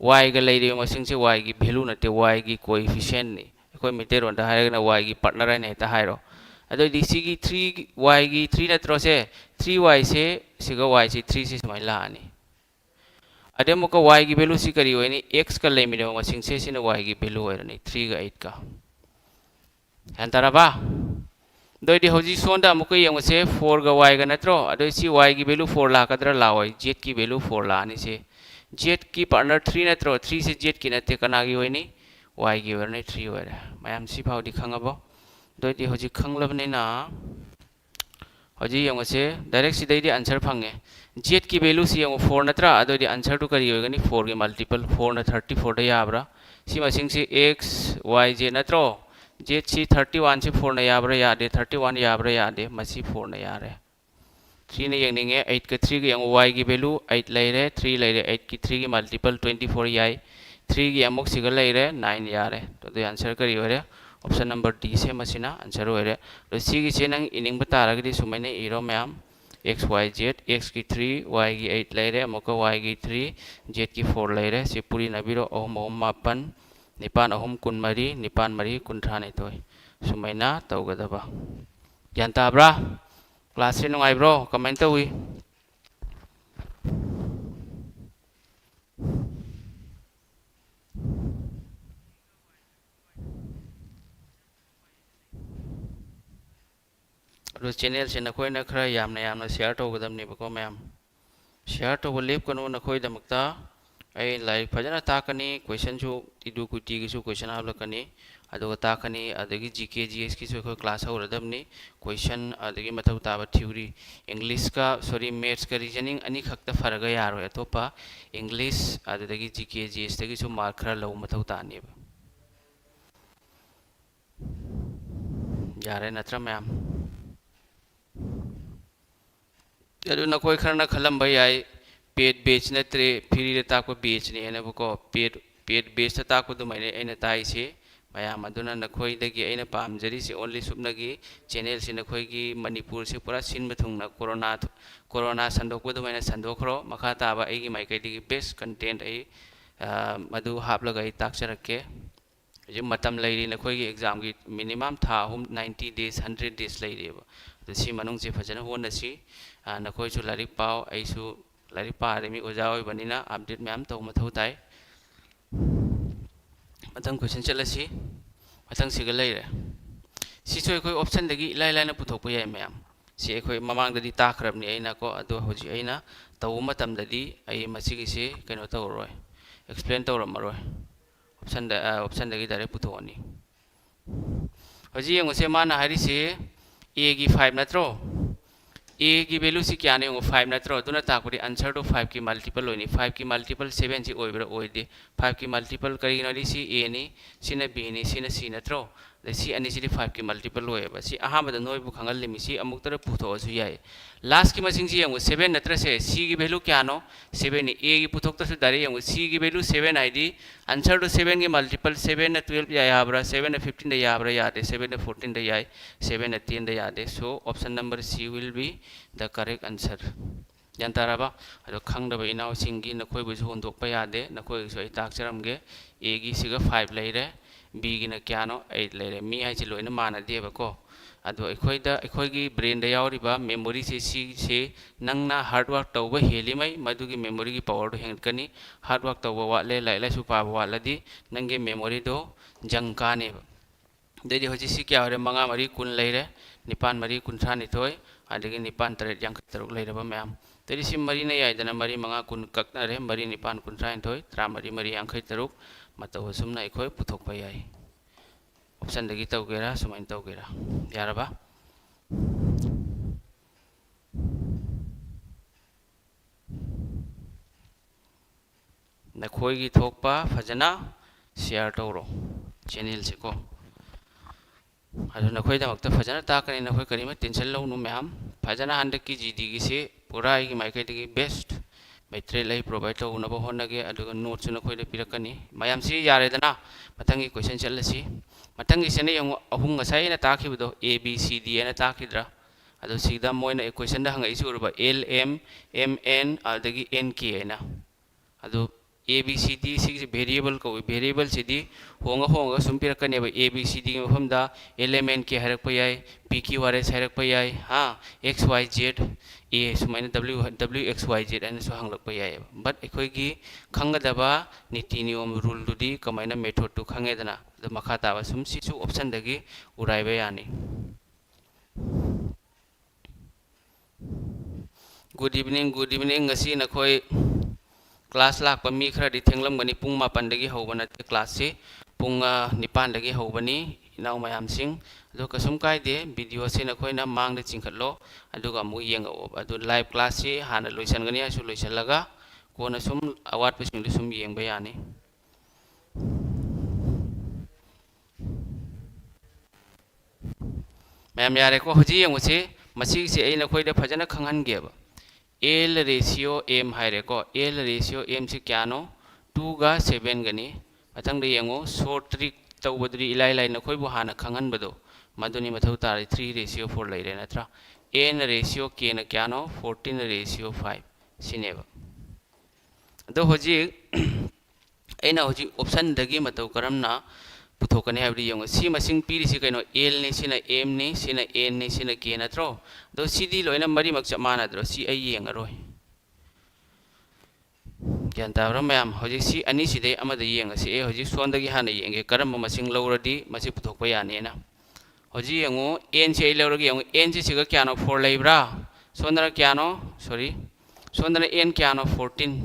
y ga leiri masing se y gi value na te y gi coefficient ni khoi meter on da ha na y gi partner ne ta hairo अदो DC की 3y की 3 नत्रो से 3y से सिगा y से 3 से समाई लानी अदे मुका y की वैल्यू सी करी होनी x का ले मिले मसिंग से सिने y की वैल्यू होय रनी 3 का 8 का हंतराबा दो दी होजी सोंदा मुका यंग से 4 का y का नत्रो अदो सी y की वैल्यू 4 ला कदरा लाओय z की वैल्यू 4 लानी से z की पार्टनर 3 नत्रो 3 से z की नते कनागी होनी y की वरने 3 होय मयाम सी फाव दिखांगबो दोइदी होजी खंगलबनिना होजी यंग से डायरेक्ट सिदैदी आंसर फंगे z की वैल्यू सी यंग 4 नत्रा अदोदी आंसर टू करी होगनी 4 की मल्टीपल 4 ना 34 दा याबरा सी मसिंग से x y z नत्रो z सी 31 से 4 ना याबरा यादे 31 याबरा यादे मसी 4 ना यारे 3 ने यंगनिंगे 8 का 3 की यंग y की वैल्यू 8 लेरे 3 लेरे 8 की 3 की मल्टीपल 24 याई 3 की अमुक सिगल लेरे 9 यारे तो दो आंसर करी होरे ऑप्शन नंबर डी से मसिना आंसर होरे तो सी की से नंग इनिंग बतारगदी सुमैने इरो मैम x y z x की 3 y की 8 लेरे अमुक y की 3 z की 4 लेरे से पूरी नबीरो ओहम ओहम मापन निपान ओहम कुनमरी निपान मरी कुंठा ने तोय सुमैना तौगदबा ज्ञान ताब्रा क्लास से नुंगाइब्रो कमेंट हुई रो चैनल से नखोय न खरा यामना शेयर तौगदमने बको मैम शेयर तौब लेप कनो नखोय दमकता आई लाइक फजना ताकनी क्वेश्चन जो इदु कुटी की जो क्वेश्चन आवलकनी अदो ताकनी अदगी जीके जीएस की जो क्लास होरदमनी क्वेश्चन अदगी मथौ ताब थ्योरी इंग्लिश का सॉरी मैथ्स का रीजनिंग अनि खक्ता फरगा यारो अतोपा इंग्लिश अदगी जीके जीएस तगी जो मार्क खरा लौ मथौ ताने यारे नत्र मैम अदु नखोय खरना खलम भई पेड बेच नत्रे फ्री ताको बेच ने एनबको पेड बेच ताको दुमैने एना ताइसे मयाम अदुना नखोयदगी एना पामजरी से ओनली सुबनगी चैनल से नखोयगी मणिपुर से पूरा सिन बथुंगना कोरोना संदोकबो दुमैना संदोखरो मखा ताबा एगी माइकैदगी बेस्ट कंटेंट ए मधु हापलगा ए ताक्सरके जे मतम लैरी नखोयगी एग्जाम की मिनिमम था 90 डेज 100 डेज लैरेबो तो सी मनुंग से फजन होनसी नखोयसु लारिक पाव आइसु लारिक पारेमी ओजा होइबनिना अपडेट मैम तो मथौ ताई मथंग क्वेश्चन चलसी मथंग सिग लेरे सिसो अखोय ऑप्शन दगी इलाइ लाइना पुथोकप याय मैम सि अखोय ममांग ददी ताखरबनी अइना को अदो होजि अइना तौ मतम ददी अइ मसिगी से कनो तौरोय एक्सप्लेन तौरमरोय ऑप्शन दगी डायरेक्ट पुथोनी होजि यंगसे माना हारि से a की 5 नत्रो a की वैल्यू से क्या ने 5 नत्रो दुना ताकुरी आंसर तो 5 की मल्टीपल होनी 5 की मल्टीपल 7 से ओइबरा ओइदे 5 की मल्टीपल करी नली सी a नि सिना b नि सिना c नत्रो सी अनी सी 5 की मल्टीपल होएबा सी अहामद नोय बु खंगल लिमि सी अमुक तर पुथोसु याय लास्ट की मसिंग सी यंगु 7 नत्र से सी की वैल्यू क्या नो 7 नि ए की पुथोक तसु दारे यंगु सी की वैल्यू 7 आईडी आंसर टू 7 की मल्टीपल 7 न 12 या याबरा 7 न 15 द याबरा यादे 7 न 14 द याय 7 न 10 द यादे सो option number C will be the correct answer जानताराबा अदो खंगदब इनाव सिंगी नखोय बुसु होंदोकपा यादे नखोय सो ताकचरमगे ए की सिगा 5 लेरे बी की न क्या नो 8 लेरे मी हाइचे लोइना मानदेबको अदो अखोई ब्रेन दा यावरिबा मेमोरी से नंगना हार्ड वर्क तौब हेलिमै मदुगी मेमोरी की पावर दो हेंगकनी हार्ड वर्क तौब वाले लाइलासु पाब वालदी नंगे मेमोरी दो जंकाने देदी होजी सी क्या होरे मंगा मरी कुन लेरे निपान मरी कुंथ्रा निथोय अदगी निपान तरेट यांक तरुक लेरबा मैम तेरी सी मरी न याइदना मरी मंगा कुन ककनरे मरी निपान कुंथ्रा निथोय त्रा मरी मरी यांखै तरुक मतौ सुमना अखोय पुथोकपा याय ऑप्शन दगी तौगेरा सुमाइन तौगेरा यारबा नखोई की थोकपा फजना शेयर तौरो चैनल से को अदो नखोई दमक त फजना ताकनी नखोई करीम टेंशन लौनु मैम फजना हंडक की जीडी की से पूरा की माइकै दगी बेस्ट मैट्रिक लाई प्रोवाइड तौनब होनगे अदुगा नोट्स नखोई दे पिरकनी मयाम सी यारेदना मथंगी क्वेश्चन चलसी मथंगी सेने young अहुम ngасai na takhibdo a b c d na takhidra ado sigda moina equation da hanga isu urba l m m n adagi n k na ado a b c d six variable ko variable sidi honga sum pirakane ba a b c d mafam da l m n k harak pa yai p q r s harak pa yai ha x y z a sumaina w w x y z ana so hanglak pa yai but ekhoi gi khangadaba niti niyom rule dudi kamaina method tu khangedana द मखा तावा सुम सिसु option दगी उराइबे यानी good evening ngasi नखोय class लाक पमी खरदी थेंगलम गनी पुंग मापन दगी होबना क्लास से पुंग निपान दगी होबनी इनाउ मयाम सिंग अदो कसुम कायदे वीडियो से नखोय ना मांग दे चिंखलो अदुगा मु येंग अदु लाइव क्लास से हाना लोइसन गनी आसु लोइसलगा कोना सुम अवार्ड पसिंग सुम येंग यानी मैम यारे को हजी यंगुसे मसी से ए नखोय दे फजना खंगहनगेबा l रेशियो m हाइरे को l रेशियो m से क्या नो 2 गा 7 गनी मथंग दे यंगो शॉर्ट ट्रिक तौबद्री इलाई लाई नखोय बु हाना खंगहनबदो मदुनी मथौ तारे 3 रेशियो 4 लेरे नत्रा n रेशियो k न क्या नो 14 रेशियो 5 सिनेबा दो हजी एना हजी ऑप्शन दगी मतौ करमना पुथोकने हाबदी यंग सी मसिंग पीरी सी कनो l ने सिना m ने सिना n ने सिना k नत्रो दो cd लोइना मरी मक चमाना द्रो सी आई येंग रोय ग्यान ताब्रो मैम हजि सी अनि सिदे अमद येंग सी ए हजि सोंदगी हाना येंगे करम मसिंग लौरदी मसि पुथोकपा यानेना हजि यंगो n से लौरगी यंगो n से सिगा क्यानो 4 लेब्रा सोंदरा क्यानो सॉरी सोंदरा n क्यानो 14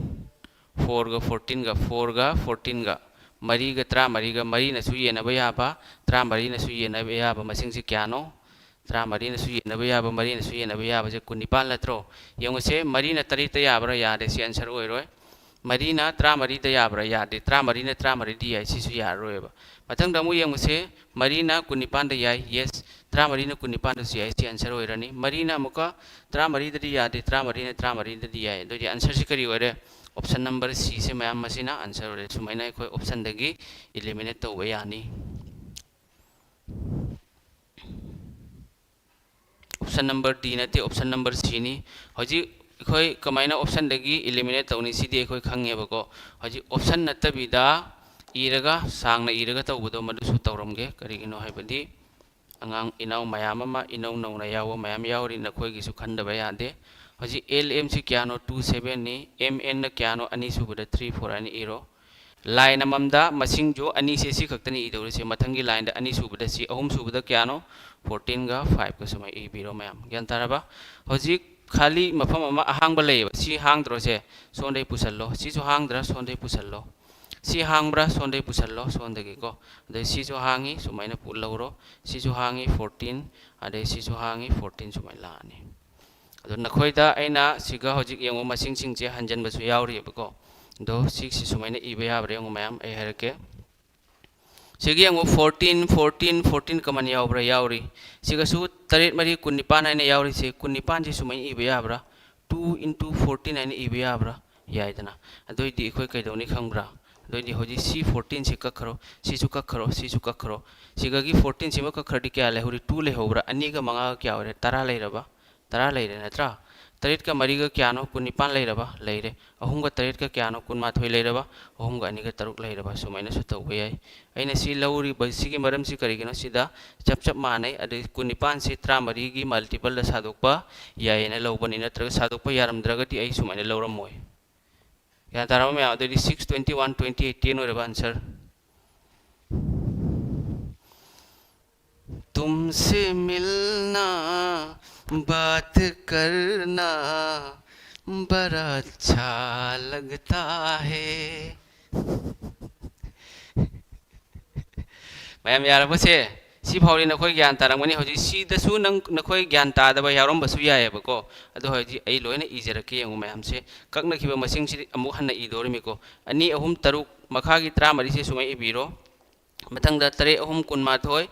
4 गा 14 गा 4 गा 14 गा मरी गा त्रा मरी गा मरी नसु येनबा याबा त्रा मरी नसु येनबा याबा मसिंग से क्यानो त्रा मरी नसु येनबा याबा मरी नसु येनबा याबा जे कुनिपाल लत्रो यंगो से मरी न तरी त याबरा यादे से आंसर ओइरोय मरी न त्रा मरी त याबरा यादे त्रा मरी दी याय सिसु यारोयबा मथंग दमु यंगो से मरी न कुनिपान द याय यस त्रा मरी न कुनिपान द याय से आंसर ओइरनी मरी न मुका त्रा मरी द यादे त्रा मरी द याय दो जे आंसर से करी ओइरे ऑप्शन नंबर सी से मैम मसीना आंसर ओइरे सुमाइना कोई ऑप्शन दगी एलिमिनेट तो यानी ऑप्शन नंबर डी नते ऑप्शन नंबर सी नी हजी कोई कमाइना ऑप्शन दगी एलिमिनेट तौनी सिदी कोई खंगेबको हजी ऑप्शन नतबिदा इरगा सांगना इरगा तौबदो मदुसु तौरमगे करिगिनो हाइबदी अंगांग इनाउ मयाम मा इनाउ नौना यावो मयाम यावरी नखोइगिसु खंदबा यादे हजी एल एम से क्या नो 27 नी एम एन न क्या नो अनि सुबदा 3 4 अनि इरो लाइन अममदा मसिंग जो अनि से सी खक्तनी इदौरे से मथंगी लाइन दा अनि सुबदा सी अहुम सुबदा क्या नो 14 गा 5 का समय ई बिरो मैम ज्ञान ताराबा हजी खाली मफम अमा अहांगबा लेब सी हांगद्रो से सोंदे पुसल्लो सी जो हांगद्रा सोंदे पुसल्लो सी हांगब्रा सोंदे पुसल्लो सोंदगी को दे सी जो हांगी सुमाइना पुलौरो सी जो हांगी 14 अदे सी जो हांगी 14 सुमाइ लानी अदो नखोइदा आइना सिगा हजिक यंगो मसिंग सिंगजे हंजनबसु यावरिबको दो 6 सुमाइना इबा याबरे यंगो मैम ए हरके सिगी अंगो 14 14 14 कमन यावब्रा यावरी सिगसु तरेट मरी कुन्निपान है यावरी से कुन्निपान से सुमई इबे याब्रा 2 into 14 है इबे याब्रा याइदना अदोइदी अखोय कैदौनी खंब्रा अदोइदी होजी सी 14 से कखरो सिसु कखरो सिसु कखरो सिगगी 14 सिम कखरदि क्या लेहुरी 2 लेहोब्रा अनिगा मंगा क्या होरे 10 लेरबा 10 लेरे नत्रा तरेट का मरीगा क्यानो कुन्निपान लेरबा लेरे अहुमगा तरेट का क्यानो कुन्माथोय लेरबा अहुमगा अनिगा तरुक लेरबा सुमाइना सुतौबे याय अइना सि लौरी बसिगी मरम सि करिगिनो सिदा चप चप मानै अदि कुन्निपान से 13 गी मल्टीपल दा सादोकपा यायना लौबनि नत्रगा सादोकपा यारमद्रगति अइ सुमाइना लौरमोय या ताराम में अदि 6 21 28 10 ओरबा आंसर तुमसे मिलना बात करना बड़ा अच्छा लगता है मैम यार बसे सी फावरी नखोय ज्ञान तारंगमनि होजि सी दसु नखोय ज्ञान तादबा यारोम बसु यायबको अदो होजि ऐ लोयना इजरके यंगु मैम से कक्नखिबा मसिंग सि अमु हन्ना इदोरमिको अनि अहुम तरुक मखागी 13 से सुमै इबिरो मथंगदा तरे अहुम कुनमाथोय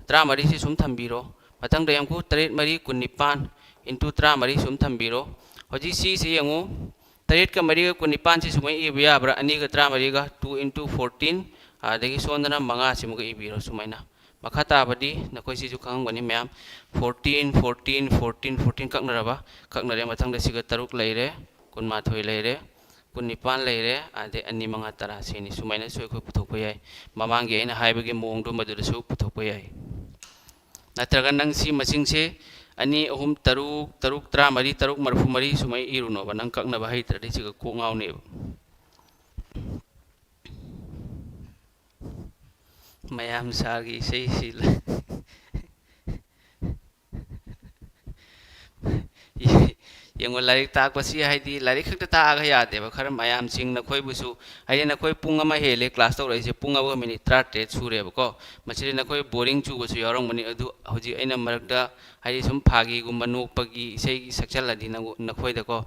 13 से सुम थंबिरो मथंगदा यंकु तरेट मरी कुन्निपान इंटू 13 सुम थंबिरो होजि सी से यंगु तरेट का मरी कुन्निपान से सुमै इबा याब्रा अनि का 13 2 into 14 आदगी सोंदना मंगा सिमुग इबिरो सुमैना मखा ताबदी नखोय सिजु खंगबनि मैम 14 14 14 14 कक्नरे मथंगदा सिगा तरुक लेरे कुनमाथोय लेरे कुन्निपान लेरे आदे अनि मंगा तरा सेनि सुमैना सोयखो पुथोकपा याय ममांगी अइना हाइबगे मोंगदो मदुदसु पुथोकपा याय नत्रगा नंग सि मसिंग से अनि अहुम तरुक तरुक 13 तरुक मरफु मरी सुमै इरुनोबा नंग कक्नबा हैत्रदि सिगा कोंगावनेब मैम सागी सही सील यंगो लाइक ताकपसी हाइदि लाइक खक्ता तागा यादेबा खर मैम सिंग नखोयबुसु हाइदि नखोय पुंग अमा हेले क्लास तौरैसे पुंग अबा मिनिट 38 सुरेबको मसिदि नखोय बोरिंग चुबसु यारंगमनि अदु हौजि अइना मरकदा हाइदि सुम फागी गुम्बा नोकपगी इसै सक्चलदि नखोयदको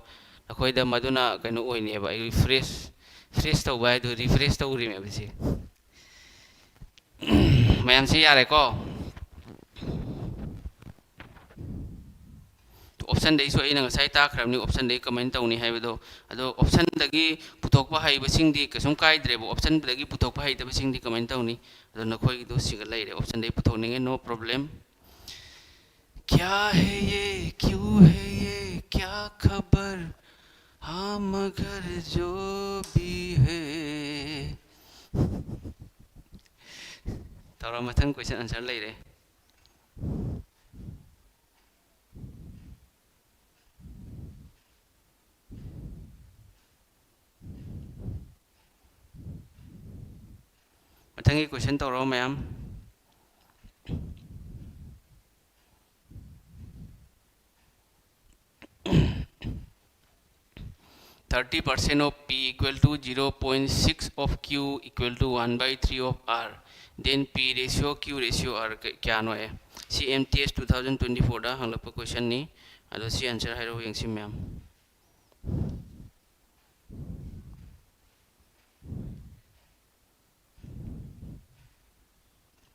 नखोयदा मदुना कैनो ओइनेबा फ्रेश तौबा हाइदु रिफ्रेश तौरिमेबसि मैम से यारे को ऑप्शन दे सो इन ngasai ताखरबनि ऑप्शन दे कमेंट तौनी हाइबदो अदो ऑप्शन दगी पुथोकपा हाइबसिंगदि कसुम काइद्रेबो ऑप्शन दगी पुथोकपा हाइदबसिंगदि कमेंट तौनी अदो नखोय दो सिग लेरे ऑप्शन दे पुथोकनिंगे नो प्रॉब्लम क्या है ये क्यों है ये क्या खबर हाँ मगर जो भी है तारा मथंग क्वेश्चन आंसर लेरे 30% of P equal to 0.6 of Q equal to 1/3 of R. Then P ratio Q ratio R क्या नो है CMTS 2024 दा हम लोग पर क्वेश्चन नहीं अदो सी आंसर है रो यंग सी मैम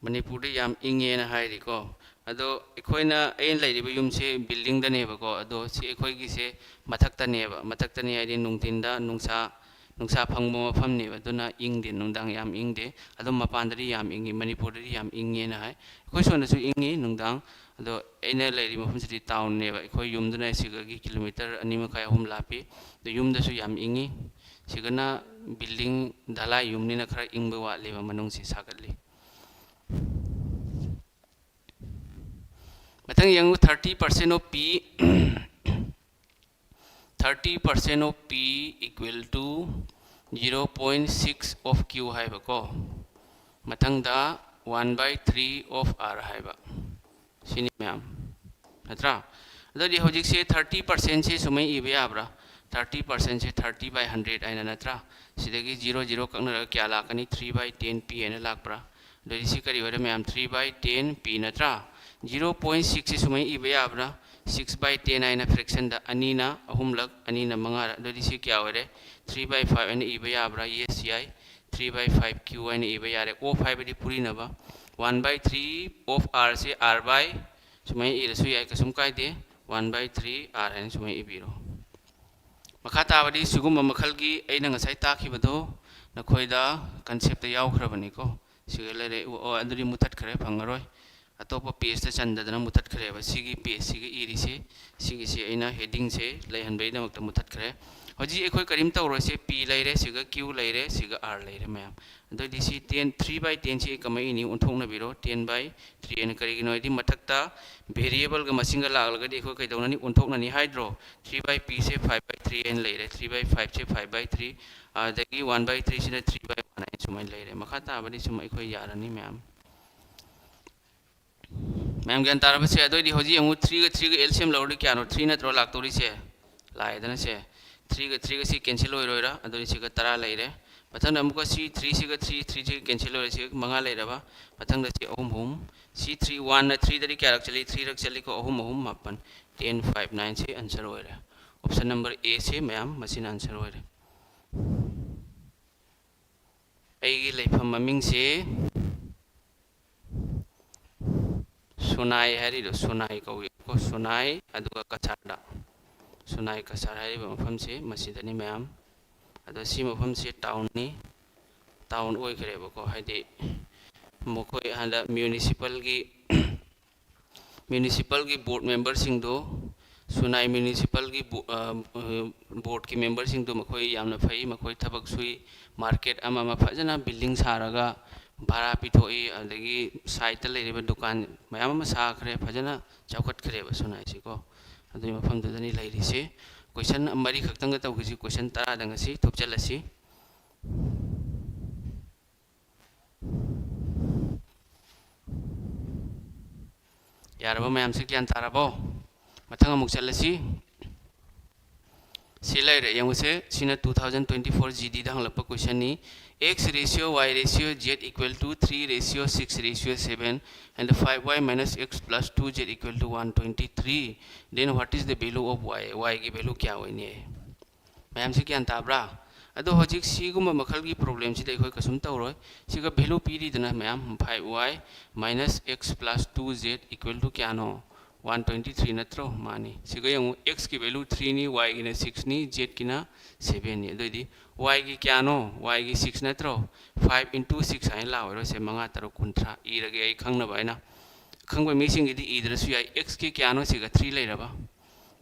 मणिपुर याम इंगे ना हाई रिको अदो इकोइना एन लाइरिबो युम से बिल्डिंग दनेबको अदो सी इकोइगी से मथक्तने हाइदि नुंगतिनदा नुंसा फंगबो मफमने अदुना इंगदे नुंदांग याम इंगदे अदो मपानदरी याम इंगी मणिपुरदरी याम इंगे ना हाई इकोइ सोनसु इंगी नुंदांग अदो एना लाइरि मफमसि टाउन नेबा इकोइ युमदुना सिगगी किलोमीटर अनि मखाय हुम लापि दो युमदसु याम इंगी सिगना बिल्डिंग दला युमनिना खरा इंगबो वालेबा मनुंग से सागतली मथंग यंगु 30% of P 30% of P equal to 0.6 of Q हाइबा को मथंग दा 1/3 of R हाइबा सिनी मैम नत्रा अदि होजिक से 30% से सुमै इबे याब्रा 30% से 30/100 आइना नत्रा सिदगी 0 कक्नर क्या लाकनी 3/10 P एना लाकप्रा दि सि करी होरे मैम 3/10 P नत्रा 0.6 से सुमै इबे याब्रा 6/10 आइना फ्रैक्शन दा अनीना अहुमलक अनीना मंगा दि सि क्या होरे 3/5 एना इबे याब्रा yes याय 3/5 Q है इब यारे ऑफ है पूरी नब 1/3 ऑफ R से R by सुमाई इरसु याय कसुम कायदे 1/3 R है सुमाई इबिरो मखा ताबदी सुगुम मखल की ऐना ngasai ताखिबदो नखोइदा concept यावख्रबनिको सिगलेरे ओ अदुरी मुथत खरे फंगरोय अतोप पेज ता चंददना मुथत खरेबा सिगी पेज सिगी इरिसे सिगी से ऐना हेडिंग से लैहनबैदमक्ता मुथत खरे हजी एखोय करीम तौरोसे पी लैरे सिगा क्यू लैरे सिगा आर लैरे मैम अदोदि सी 10 3/10 से कमैनि उन्थोंना बिरो 10/3 एन करिगिनो इदि मथक्ता वेरिएबल ग मसिंगा लागलगदि एखोय कैदौनानि उन्थोंनानि हाइड्रो 3/p से 5/3 एन लैरे 3/5 से 5/3 अदगी 1/3 से 3/1 सुमाय लैरे मखा ताबदि सुम एखोय यारनि मैम मैम ज्ञान तारब से अदोदि हजी अमु 3 ग 3 ग एलसीएम लौरदि क्यानो 3 नत्रो लाक्तोरि से लायदना से 3 ग 3 ग सी कैंसिल होइरोइरा अदोदि सिगा 10 लैरे मथंग अमुक सी 3 सिगा 3 3 से कैंसिल होइरे से मंगा लैरबा मथंग से अहुम हुम सी 3 1 न 3 दरि क्या रख चली 3 रख चली को अहुम अहुम मापन 10 5 9 से आंसर होइरे ऑप्शन नंबर ए से मैम मसिन आंसर होइरे एगी लेफम ममिंग से सुनाई है सुनाई को सुनाई अदुगा कचारदा सुनाई कचार है मफम से मसीदनी मैम अदो सी मफम से टाउन नि टाउन ओइखरेबको हाइदि मखोय हांदा म्युनिसिपल की बोर्ड मेंबर सिंह दो सुनाई म्युनिसिपल की बोर्ड की मेंबर सिंह दो मखोय यामना फई मखोय थबक सुई मार्केट अमा फजना बिल्डिंग सारागा भाड़ा पिथोई अदगी साइट लेरिबा दुकान मयाम अमा साखरे फजना चौखटखरेबा सुनाइसिको अदुई मफमदुदनी लैरिसे क्वेश्चन मरी खक्तंग तौगिसि क्वेश्चन 10 दंगसि थुपचलसि यारबो मैम से ज्ञान तारबो मथंग अमुक चलसि सिलाइरे यंगसे सिना 2024 जीडी दा हंगलप क्वेश्चन नि x ratio y ratio z equal to 3 ratio 6 ratio 7 and 5y minus x plus 2z equal to 123 then what is the value of y की value क्या होइने मैम से ज्ञान ताब्रा अदो हजिक सिगुम मखल की प्रॉब्लम से देखो कसुम तौरोय सिगा value पीरी दना ma'am 5y minus x plus 2z equal to क्या नो 123 नत्रो मानी सिगा यंगु x की वैल्यू 3 नी y की ना 6 नी z की ना 7 नी अदोदि y की क्या नो y की 6 नत्रो 5 into 6 हाइन लाओरो से मंगा तरो कुंत्रा इरगे आई खंगना बायना खंगबा मिसिंग इदि इदरसु याई x की क्या नो सिगा 3 लैरबा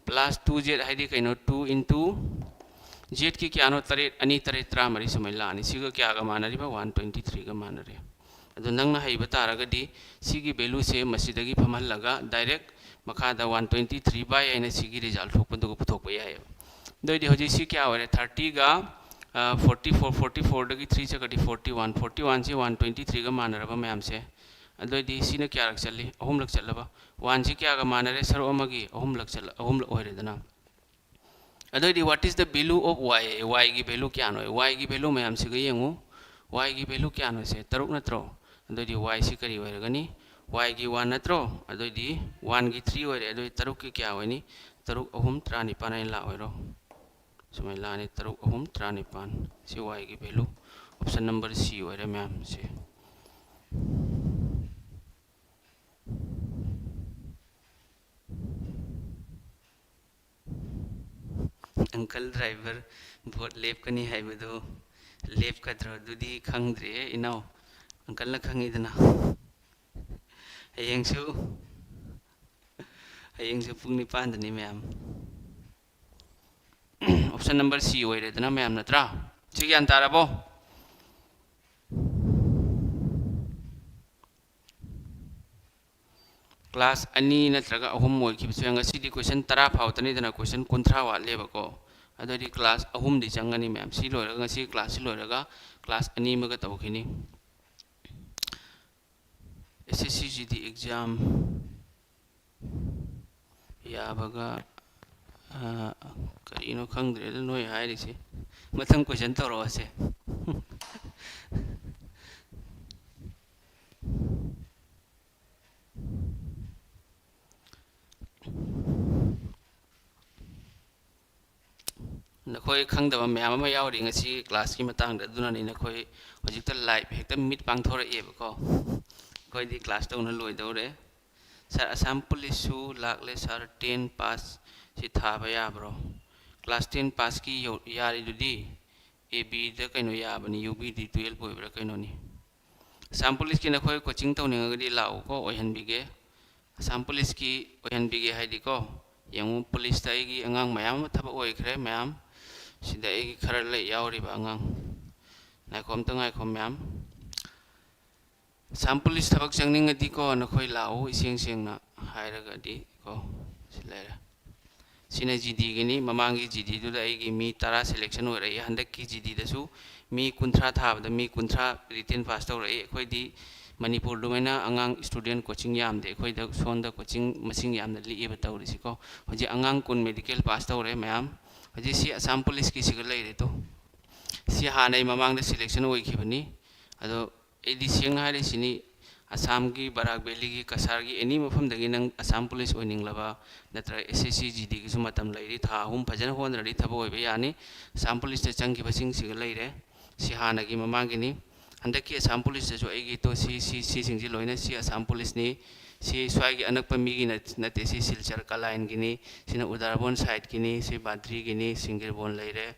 प्लस 2z हाइदि कैनो 2 into z की क्या नो तरे अनि तरे त्रा मरी समय लानी सिगा क्या गा मानरिबा 123 गा मानरे अदो नंगना हाइबा तारगदि सिगी वैल्यू से मसिदगी फमहलगा डायरेक्ट मखादा 123 बाय आइना सिगी रिजल्ट थोकपदुग पुथोकप याय दोइदि होजि सि क्या होरे 30 गा 44 दगी 3 चकडी 41 से 123 गा मानरबा मैम से अदोइदि सिना क्या रख चली अहुम लक चलबा 1 से क्या गा मानरे सरो अमगी अहुम लक चल अहुम लक होरेदना अदोइदि what is the value of y की वैल्यू क्या नो y की वैल्यू मैम से गयंगु y की वैल्यू क्या नो से तरुक नत्रो अदोइदि y से करी होरगनी y की 1 नत्रो अदोइदि 1 की 3 होरे अदोइ तरुक की क्या होनी तरुक अहुम 35 ला होरो समय लाने तरुक अहुम 35 से y की वैल्यू ऑप्शन नंबर सी होरे मैम से अंकल ड्राइवर बहुत लेप कनी हाइबदो लेप कद्रो दुदी खंगद्रे इनाव अंकल ना खंगिदना हयेंसु पुंग निपानदनी मैम ऑप्शन नंबर सी होइरेदना मैम नत्रा सी ज्ञान तारबो क्लास अनि नत्रगा अहुम मोइखिबसु ngasi क्वेश्चन 10 फाउतनी दना क्वेश्चन 30 वालेबको अदोदि क्लास अहुम दि चंगनी मैम सी लोरगा ngasi क्लास लोरगा क्लास अनि मगा तौखिनी एसएससी जीडी एग्जाम याबगा करीनो खंगद्रे नोय हाइरिसे मथंग क्वेश्चन तौरोसे नखोई खंगदबा मैम अमा यावरी ngasi क्लास की मतंग दा दुना नि नखोई हजिकता लाइव हेक्ता मिट पांगथोर एबको कोई दी क्लास तो उन लोई दौरे सर असम पुलिस सु लागले सर 10 पास सि थाबा याब्रो क्लास 10 पास की यारी दुदी एबी द कइनो याबनी यूबी दी 12 पोइब्रा कइनो नि असम पुलिस की नखोई कोचिंग तौनिंगदी लाउ को ओहनबिगे असम पुलिस की ओहनबिगे हाइदी को यंगु पुलिस ताइगी अंगांग मयाम थबा ओइखरे मयाम सिदा एगी खरल ले यावरिबा अंगांग नाइखोम तंगाइखोम मयाम असम पुलिस थबक चंगनिंगदी को नखोई लाउ इसेंग सेंगना हाइरगदी को सिलेरा सिना जीडी गिनी ममांगी जीडी दुदा एगी मी 10 सिलेक्शन हो रही हंदक की जीडी दसु मी 19 थाबदा मी 19 रिटेन पास तौ रही अखोइदी मणिपुर दुमैना अंगांग स्टूडेंट कोचिंग यामदे अखोइदा सोंदा कोचिंग मसिंग यामदा लिएबा तौरिसिको हजि अंगांग कुन मेडिकल पास तौ रे मयाम हजि सि असम पुलिस की सिग लैरे तो सि हानै ममांगदा सिलेक्शन ओइखिबनी अदो एदी सिंग हारे सिनी असम की बराक वैली की कसार की एनी मफम दगी नंग असम पुलिस ओइनिंगलबा नत्र एसएससी जीडी की सुमतम लैरी था हुम फजन होनरडी थबो ओइबे यानी असम पुलिस ते चंगी बसिंग सिग लैरे सि हानगी ममांगिनी हंदकी असम पुलिस जो एगी तो सी सिंगजी लोइना सि असम पुलिस नि सि स्वाइगी अनकप मिगी नते सि सिलचर कलाइन गिनी सिना उदारबोन साइड गिनी सि बाद्री गिनी सिंगिरबोन लैरे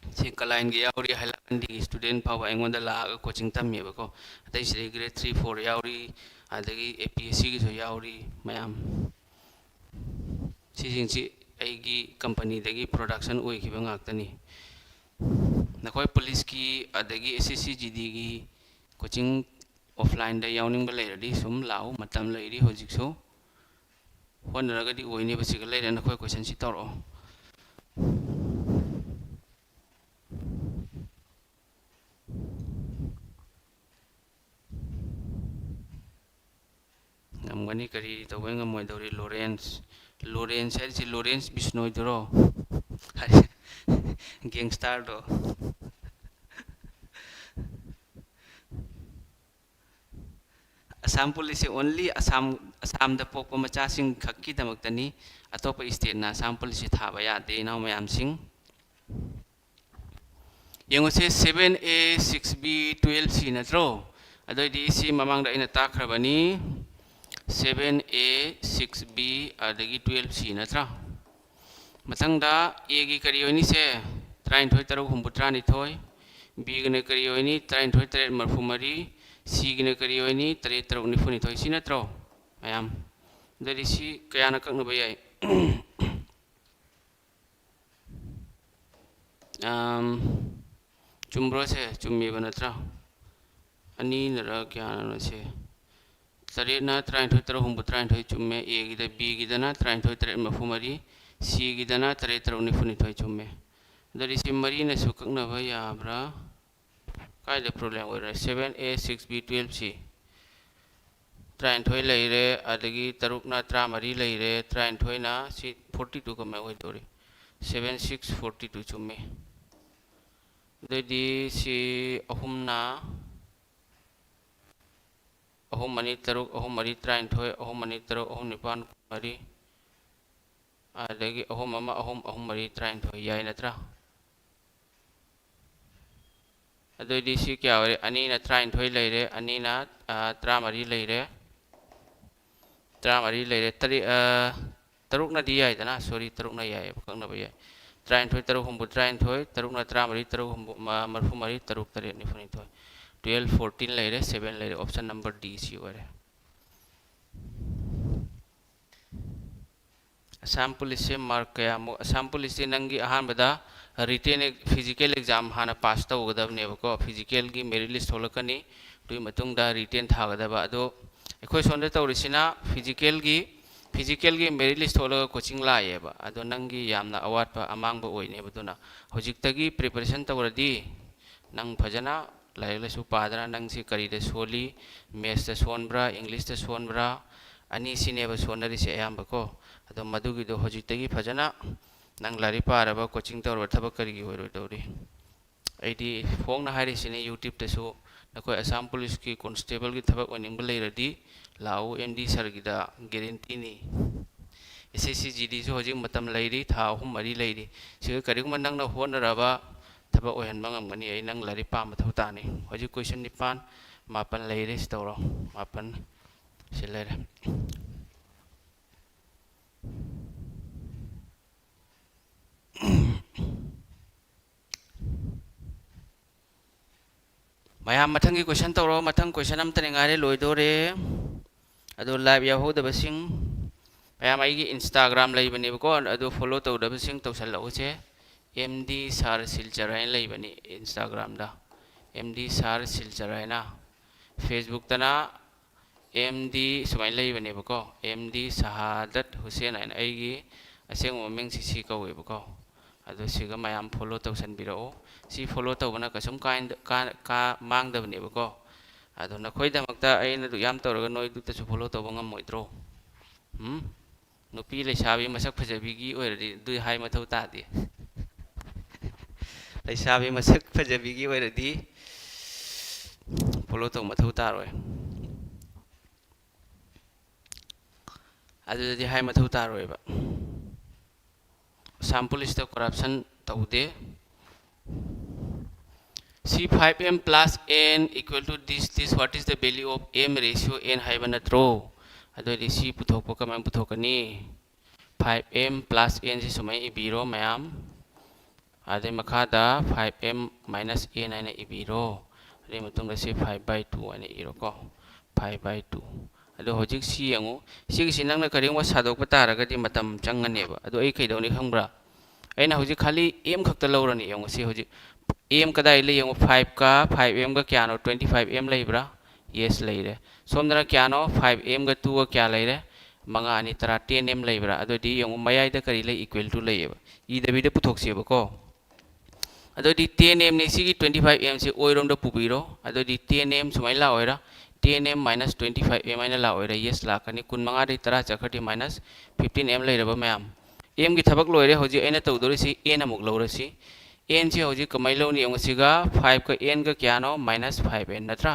से कलाइन के यावरी हाइलांड की स्टूडेंट फाव ऐंगोंदा लाग कोचिंग तमेबको अतै से ग्रेड 3 4 यावरी अदगी एपीएससी की जो यावरी मयाम Singhji एगी company दगी production ओइखिबा ngaktani नखोय police की अदगी एसएससी जीडी की कोचिंग ऑफलाइन दा यावनिंग बा लेरदी सुम लाउ मतम लेरी होजिकसो होनरगदी ओइने बसिग लेरे नखोय क्वेश्चन सि तौरो नमगनी करी तौबे ngमोइदौरी लोरेंस है जी लोरेंस बिश्नोई दरो गैंगस्टर दो असम पुलिस ओनली असम द पोको मचासिंग खक्की दमक्तनी अतोप स्टेट ना असम पुलिस थाबा यादे नाउ मयाम सिंग यंगोसे 7A 6B 12C नत्रो अदोइदी सी ममांग दा इना ताखरबनी 7A 6B अदगी 12C नत्रा मथंगदा A की करी होनी से 33 तरु हुंबुत्रा निथोय B गने करी होनी 33 तरु मरफुमरी C गने करी होनी 3 तरु निफु निथोय सी नत्रो मयाम दरी सी कयाना कक्न बयाय चुम्ब्रो से चुम्मीब नत्रा अनी नरा क्या से तरेना 33 तरु हुंबुत्रा निथोय चुम्मे A गिदा B गिदना 33 तरु मरफुमरी C गिदना 3 तरु निफु निथोय चुम्मे दरी सी मरी ने सुकक्न भयाब्रा काय दे प्रॉब्लम ओइरा 7A 6B 12C 33 लैरे अदगी तरुकना 3 लैरे 33 ना सी 42 को मैं ओइदोरी 7 6 42 चुम्मे ददी सी अहुमना अहुम मनी तरुक अहुम मरी 33 अहुम मनी तरुक अहुम निपान मरी अदगी अहुम अमा अहुम मरी 33 याय नत्रा अदोइदी सी क्या ओरे अनि ना 33 लैरे अनि ना 3 लैरे 3 लैरे तरुक ना दियाय दना सॉरी तरुक ना याय बकंग ना बयाय 33 तरु हुंबु 33 तरुक ना 3 तरु हुंबु मरफु मरी तरुक 3 निफु निथोय 12 14 लैरे 7 लैरे ऑप्शन नंबर डी सी ओरे असम पुलिस से मार्क कया असम पुलिस से नंगी अहान बदा रिटेन फिजिकल एग्जाम हाना पास तौगदबनेबको फिजिकल की मेरिट लिस्ट होलकनी दुई मतुंगदा रिटेन थागदबा अदो एखोय सोंदे तौरिसिना फिजिकल की मेरिट लिस्ट होलग कोचिंग लाएबा अदो नंगी यामना अवाटपा अमांगबा ओइनेबदुना होजिकतगी प्रिपरेशन तौरदी नंग फजना लाइलसु पादना नंगसी करीदे सोली मैथ्स दा सोनब्रा इंग्लिश दा सोनब्रा अनि सिनेबा सोनरिसे अयामबको अदो मदुगिदो होजिकतगी फजना नंग लारी पारबा कोचिंग तौर थबक करिगी होइरोदौरी आईडी फोंग ना हारिसिने यूट्यूब तसु नकोय असम पुलिस की कांस्टेबल की थबक ओनिंग लैरदी लाउ एमडी सर गिदा गारंटी नी SSCGD सो हजिक मतम लैरी था अहुम मरी लैरी सिग करिगुम नंगना होनरबा थबक ओहन मंगमगनी आई नंग लारी पाम मथौ तानी हजिक क्वेश्चन निपान मापन लैरे तौरो मापन से लैरे मैम मथंगी क्वेश्चन तौरो मथंग क्वेश्चन अम तनिंगारे लोइदोरे अदो लाइव याहोदबसिंग मैम आइगी इंस्टाग्राम लैबनेबको अदो फॉलो तौदबसिंग तौसल्लौसे MD सार सिलचराइन लैबनी इंस्टाग्राम दा MD सार सिलचराइना फेसबुक तना MD सुमाइ लैबनेबको MD शहादत हुसैन आइन आइगी असेंग ममिंग सिसी कौवेबको अदो सिगा मैम फॉलो तौसनबिरो सी फॉलो तौबना कसम का मांगदबनेबको अदो नखोइदमक्ता अइना दु याम तौरगा नोइदुतसु फॉलो तौबा ngam नुपी लेसाबी मसक फजबीगी ओइरदि दुइ हाइ मथौ तादे लेसाबी मसक फजबीगी ओइरदि फॉलो तौ मथौ तारोय अदुदि हाइ मथौ तारोयबा आसाम पुलिस दा corruption तौदे C5M plus N equal to this what is the value of M ratio N haiba natro adoi C puthokpa kamang puthokani 5M plus N si sumai ibiro mayam ade makhada 5M minus N aina ibiro ade matungda se 5/2 aina iro ko 5/2 ado hojik si yangu si sinangna karingwa sadokpa taragadi matam changaneba ado ai kaidoni khangbra aina hojik khali M khakta lawrani yangu si hojik M kadai le yung 5 ka 5M ka kya no 25M lai bra yes lai re somdana kya no 5M ka 2 ka kya lai re manga ani tara 10M lai bra ado di yung mayai da kari lai equal to lai ba I da bi da puthok se ba ko ado di 10M ni si 25M se oirom da pubiro ado di 10M sumai la oira 10M minus 25M aina la oira yes la kani kun manga di tara chakhati minus 15M lai ra ba mayam M ki thabak loire hoji aina tawdori si N amuk lawra si N से होजी कमाइलो नि young सिगा 5 का N का क्या no minus 5N नत्रा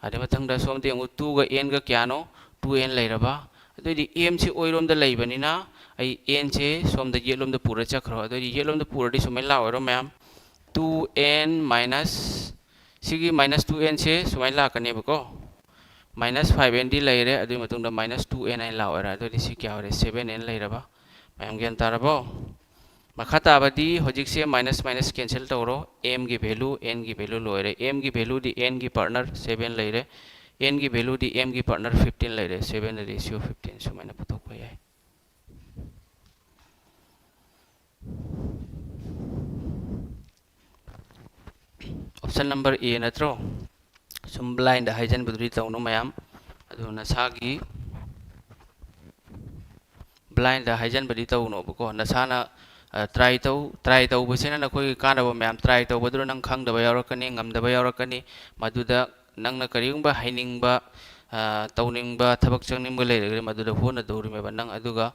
अरे मथंग दा सोम ते young 2 का N का क्या नो 2N लैरबा अदोदि M से ओइरोम दा लैबनिना आई N से सोम दा येलोम दा पूरा चखरो अदोदि येलोम दा पूरा दि सुमै ला ओरो ma'am 2N minus सिगी minus 2N से सुमै ला कने बको minus 5N दि लैरे अदोदि मथंग दा minus 2N आई ला ओरा अदोदि सि क्या ओरे 7N लैरबा मैम ज्ञान तारबो मखाता बदी होजिक से माइनस माइनस कैंसिल तौरो M की वैल्यू N की वैल्यू लोरे M की वैल्यू दी N की पार्टनर 7 लेरे N की वैल्यू दी M की पार्टनर 15 लेरे 7 रेशियो 15 सो मैंने पुथोक पाया ऑप्शन नंबर A नत्रो सुम ब्लाइंड हाइजन बदुरी तौनो मयाम अदु नसागी ब्लाइंड हाइजन बदी तौनो बको नसाना ट्राई तौ बसेना नखोई कानबो मैम ट्राई तौ बदुर नंग खंगदबा यावरकनी ngamdaba यावरकनी मदुदा नंगना करिंगबा हाइनिंगबा तौनिंगबा थबक चंगनिंगबा लेरगरे मदुदा होना दौरिमेबा नंग अदुगा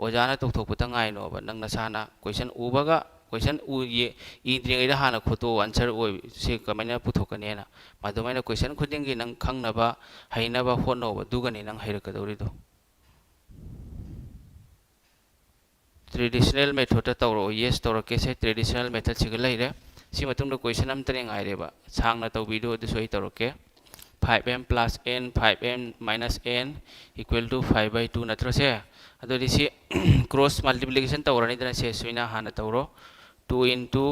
ओजाना तौथोकपता ngainoba नंगना साना क्वेश्चन उबगा क्वेश्चन उ ये इद्रिंगैदा हाना खोतो आंसर ओइ से कमाइना पुथोकनेना मदुमाइना क्वेश्चन खुदिंगी नंग खंगनबा हाइनबा होनोबा दुगनी नंग हाइरकदौरिदो ट्रेडिशनल मेथड तौरो yes तौरो कैसे ट्रेडिशनल मेथड सिग लैरे सी मतुंग क्वेश्चन अम तने ngaइरेबा सांगना तौबिदो दुसोइ तौरो के 5M plus N 5M minus N equal to 5/2 नत्रो से अदो दिसी क्रॉस मल्टीप्लिकेशन तौरनी दना से सुइना हाना तौरो 2 into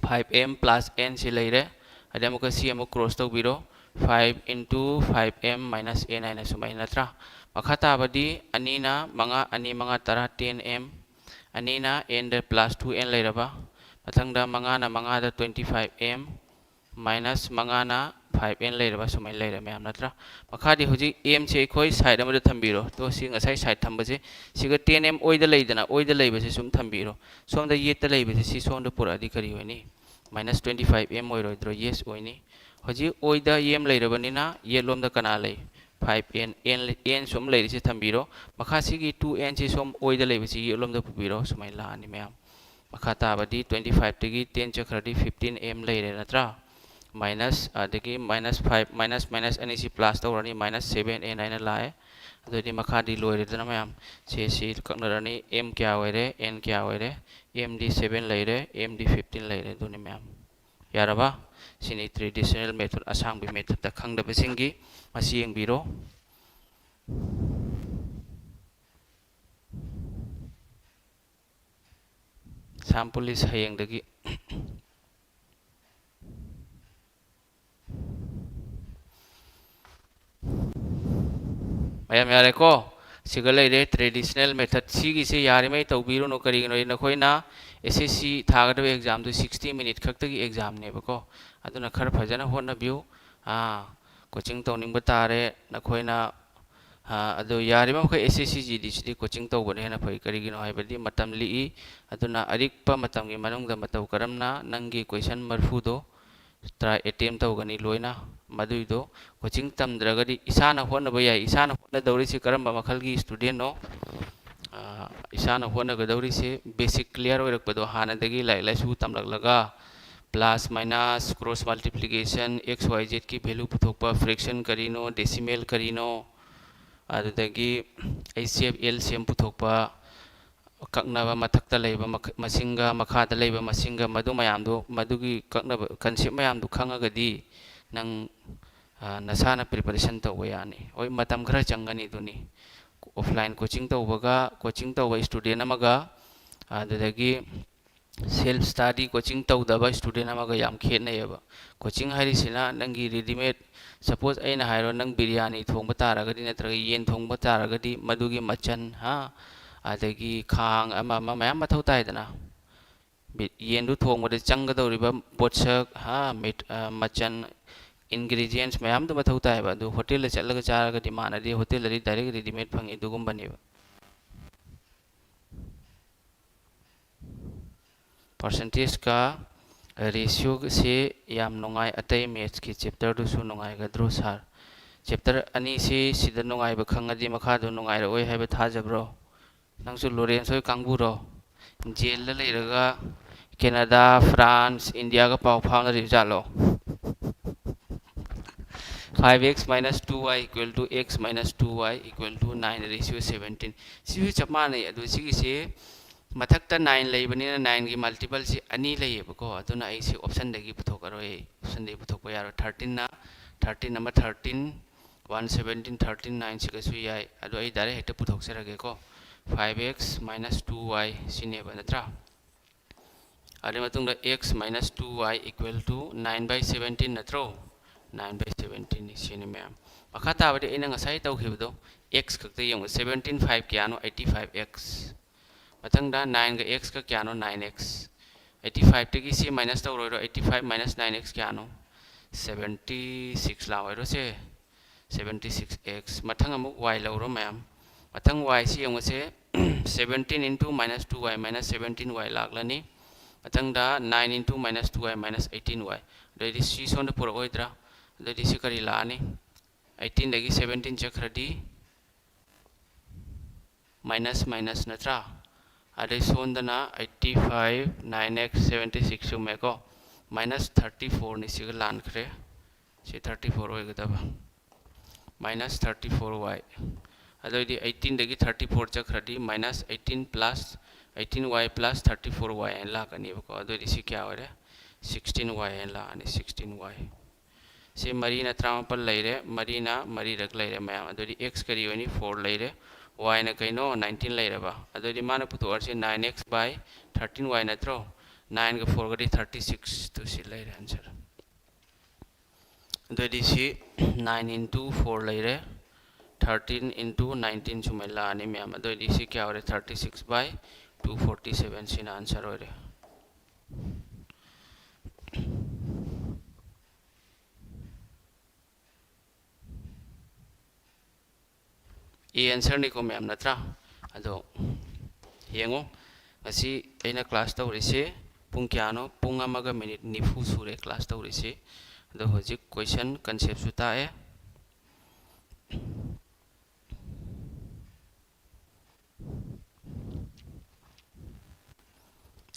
5M plus N से लैरे अदमुक सी अमु cross तौबिरो 5 into 5M minus N आइना सुमाइ नत्रा मखाता बदी अनीना मंगा अनि मंगा तरा 10M अनीना N the plus 2N लैरबा मथंगदा मंगा ना मंगा द 25M minus मंगा ना 5N लैरबा सुमाइ लैरे मैम नत्रा मखादी हुजी M से खोई साइड अमद थंबिरो तो सी ngасai साइड थंबजे सिग 10M ओइद लैदना ओइद लैबसे सुम थंबिरो सोम द येत लैबसे सी सोम द पुरा अधिकारी होइनी minus 25M ओइरोइद्रो yes ओइनी हुजी ओइद M लैरबनिना ये लोम द कना लै 5N N सोम लैरिसे थंबिरो मखासिगी 2N से सोम ओइद लैबसे ये लोम द पुबिरो सुमाइ लानी मैम मखाता बदी 25 तगी 10 चखरदी 15M लैरे नत्रा minus adagi minus 5 minus minus ani si plus tawrani minus 7 n aina lae adodi makhadi loire dana mayam si kaknarani m kya oire n kya oire m d 7 leire m d 15 leire duni mayam yaraba sini traditional method asangbi method ta khangdaba singi masi yengbiro sample is hayengdagi mayam yare ko sigale re traditional method sigi se yare mai tawbiro no kari no ina khoina SSC thagada exam to 60 minute khaktagi exam ne bako aduna khar phajana honna view coaching tawning batare na khoina ado yare ma khoi SSC GD coaching tawbane na phai kari gino haibadi matam li aduna arikpa matam gi manungda mataw karamna nangi question marfu do try attempt tawgani loina maduido coaching tamdragadi isana honna baya isana honna dawri si karamba makhalgi student no isana honna ga dawri se basic clear oirakpado hana dagi lai laisu tamlaklaga plus minus cross multiplication x y z की value पुथोकपा fraction करीनो decimal करीनो adudagi HCF LCM पुथोकपा kaknaba mathakta leiba masinga makhada leiba masinga madu mayamdo madugi kaknaba concept mayamdo khangagadi nang nasana preparation tawba yani oi matam khara changani duni offline coaching tawbaga coaching tawba student amaga adudagi self study coaching tawdaba student amaga yam khenayaba coaching harisina nangi ready made suppose aina hairo nang biryani thongba taragadi natraga yen thongba taragadi madugi machan adagi khang ama mayam mathau taidana yendu thongba changgadoriba botsak machan ingredients mayam du mathau taiba du hotel chalaga charagadi manadi hotel ri direct ready made phangi dugumba neba percentage ka ratio se yam nongai atai maths ki chapter du su nongai ga dro sar chapter ani se sida nongai ba khangadi makha du nongai ra oi haiba thajabro nangsu Lorenz oi kangburo jail la leiraga Canada France India ga pau phang ri jalo 5x minus 2y equal to x minus 2y equal to 9 ratio 17 si chapma nei adu sigi se mathakta 9 leibani na 9 gi multiple si ani leibako aduna ai si option dagi puthokaroi option dagi puthokpa yaro 13 na 13 number 13 117 13 9 siga su yai adu ai dare heta puthokserage ko 5x minus 2y sineba natra ade matungda x minus 2y equal to 9 by 17 natro 9 by 17 ni sini ma'am makata bade ina ngasai tawkhibdo x khakta yong 17 5 kyano 85x matangda 9 ga x ka kyano 9x 85 tagi si minus tawro 85 minus 9x kyano 76 lawro se 76x matang amuk y lawro ma'am matang y si yong se 17 into minus 2y minus 17y laklani matangda 9 into minus 2y minus 18y dadi si son da pura oidra dadi si kari lani 18 dagi 17 chakradi minus minus natra ade son dana 85 9x 76 sumeko minus 34 ni siga lan khre si 34 oigadaba minus 34y adodi 18 dagi 34 chakradi minus 18 plus 18y plus 34y en la kani ko adodi si kya ore 16y en la ani 16y se marina tramapal leire marina mari rak leire mayam adodi x kari oni 4 leire y na kaino 19 leire ba adodi mana putu arse 9x by 13y natro 9 ga 4 ga 36 to si leire answer adodi si 9 into 4 leire 13 into 19 sumela ani mayam adodi si kya ore 36 by 247 sin answer ore e answer ni ko mayam natra ado yengo asi aina class tawrise pung kyano pung amaga minute nifu sure class tawrise ado hojik question concept su tae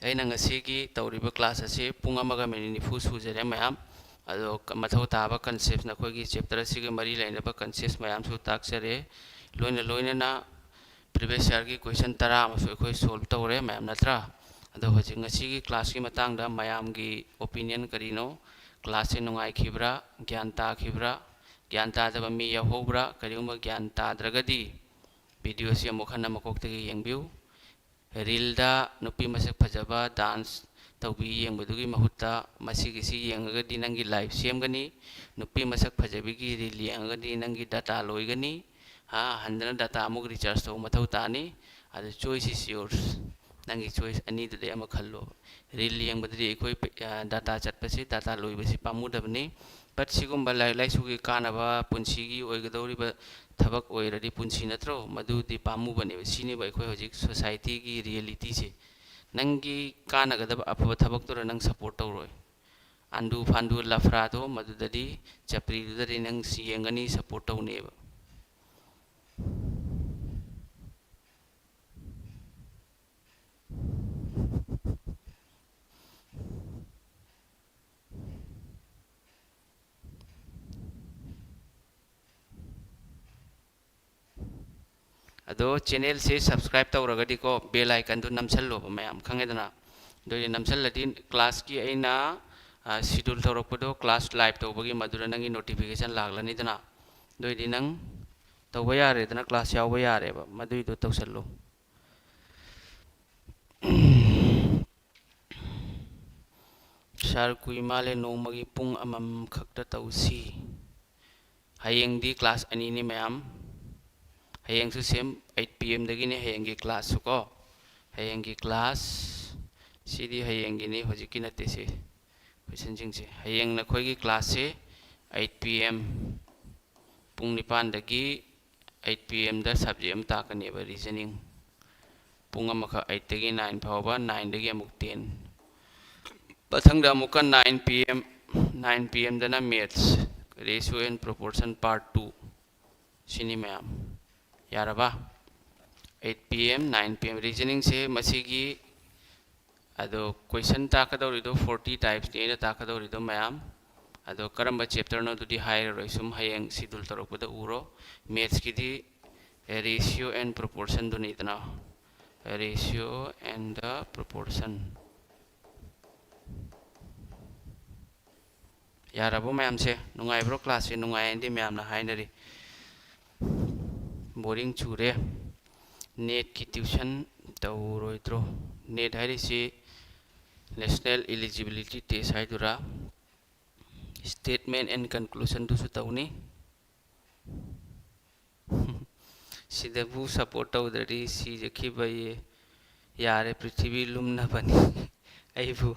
aina ngasi gi tawriba class ase pung amaga minute nifu sujare mayam ꯑꯗꯣ ꯃꯊꯧ ꯇꯥꯕ ꯀꯟꯁꯦꯞꯁ ꯅꯈꯣꯏꯒꯤ chapter ꯑꯁꯤꯒ ꯃꯔꯤ ꯂꯩꯅꯕ ꯀꯟꯁꯦꯞꯁ ꯃꯌꯥꯝꯁꯨ ꯇꯥꯛꯆꯔꯦ ꯂꯣꯏꯅꯅ previous ꯏꯌꯔꯒꯤ question 10 ꯑꯃꯁꯨ ꯑꯩꯈꯣꯏ ꯁꯣꯜቭ ꯇꯧꯔꯦ ꯃꯌꯥꯝ ꯅꯠꯇ꯭ꯔꯥ ꯑꯗꯣ ꯍꯧꯖꯤꯛ ꯉꯁꯤꯒꯤ ꯀ꯭ꯂꯥꯁꯀꯤ ꯃꯇꯥꯡꯗ ꯃꯌꯥꯝꯒꯤ ꯑꯣꯄꯤꯅꯤꯌꯟ ꯀꯔꯤꯅꯣ क्लास से नुंगाइखिब्रा ज्ञान ताखिब्रा ज्ञान तादब मी यहोब्रा करिगुंबा ज्ञान ताद्रगदी वीडियो से अमुखन मकोक्तगी यंगबिउ रीलदा नुपी मसक फजबा डांस तौबी यंगबदुगी महुत्ता मसिगिसी यंगगदी नंगी लाइव सेमगनी नुपी मसक फजबिगी रील यंगगदी नंगी डाटा लोइगनी हा हंदना डाटा अमुक रिचार्ज तौ मथौ तानी अद चॉइस इज योर्स नंगी चॉइस अनी दुदे अमा खल्लो रील यंगबदरी एकोई डाटा चटपसी डाटा लोइबसी पामुदबनी बट सिगुंबा लाइसुगी कानबा पुंसीगी ओइगदौरिबा थबक ओइरदी पुंसी नत्रो मदुदी पामुबने सिनेबा एकोई हजिक सोसाइटी की रियलिटी से नंगी कानगदब अफब थबक तोर नंग सपोर्ट तौरोय आंदू फांदू लफरादो मदुददी चप्रीदुदरी नंग सियंगनी सपोर्ट तौनेबा अदो चैनल से सब्सक्राइब तौरगदी को बेल आइकन दो नमसल्लो मैम खंगेदना दो नमसल्लदी क्लास की अइना शेड्यूल तौरपदो क्लास लाइव तौबगी मदुरा नंगी नोटिफिकेशन लागलनीदना दो नंग तौबा यारेदना क्लास यावबा यारेबा मदुइदो तौसल्लो सर कुइमाले नोमगी पुंग अमम खक्ता तौसी हयेंगदी क्लास अनीनी मैम हयेंगसु सेम 8 PM दगिने हयेंगी क्लास को हयेंगी क्लास सीधी हयेंगी ने होजिकी नते से क्वेश्चन जिंगसे हयेंग नखोगी क्लास से 8 PM पुंग निपान दगी 8 PM दा सब्जेक्ट अम ताकनेबा रीजनिंग पुंग अमखा 8 दगी 9 फावबा 9 दगी अमुक 10 पथंगदा अमुका 9 PM दना maths ratio and proportion part 2 सिनी मैम यारबा 8 PM 9 PM रीजनिंग से मसीगी अदो क्वेश्चन ताकदौरिदो 40 टाइप्स ने ताकदौरिदो मैम अदो करम चैप्टर नो दुदी हायर रोइसुम हयेंग शेड्यूल तौरपदा उरो मैथ्स की दी रेशियो एंड प्रोपोर्शन दुनीतना रेशियो एंड द प्रोपोर्शन यारबो मैम से नुंगाइब्रो क्लास से नुंगाइंदी मैम ना हाइनरी बोरिंग चूरे नेट की ट्यूशन तौरोइद्रो नेट हाइरिसी नेशनल एलिजिबिलिटी टेस्ट हाइदुरा स्टेटमेंट एंड कंक्लूजन दुसु तौनी सिदबु सपोर्ट तौदरी सी जखिबय यारे पृथ्वी लुमना बनी अइबु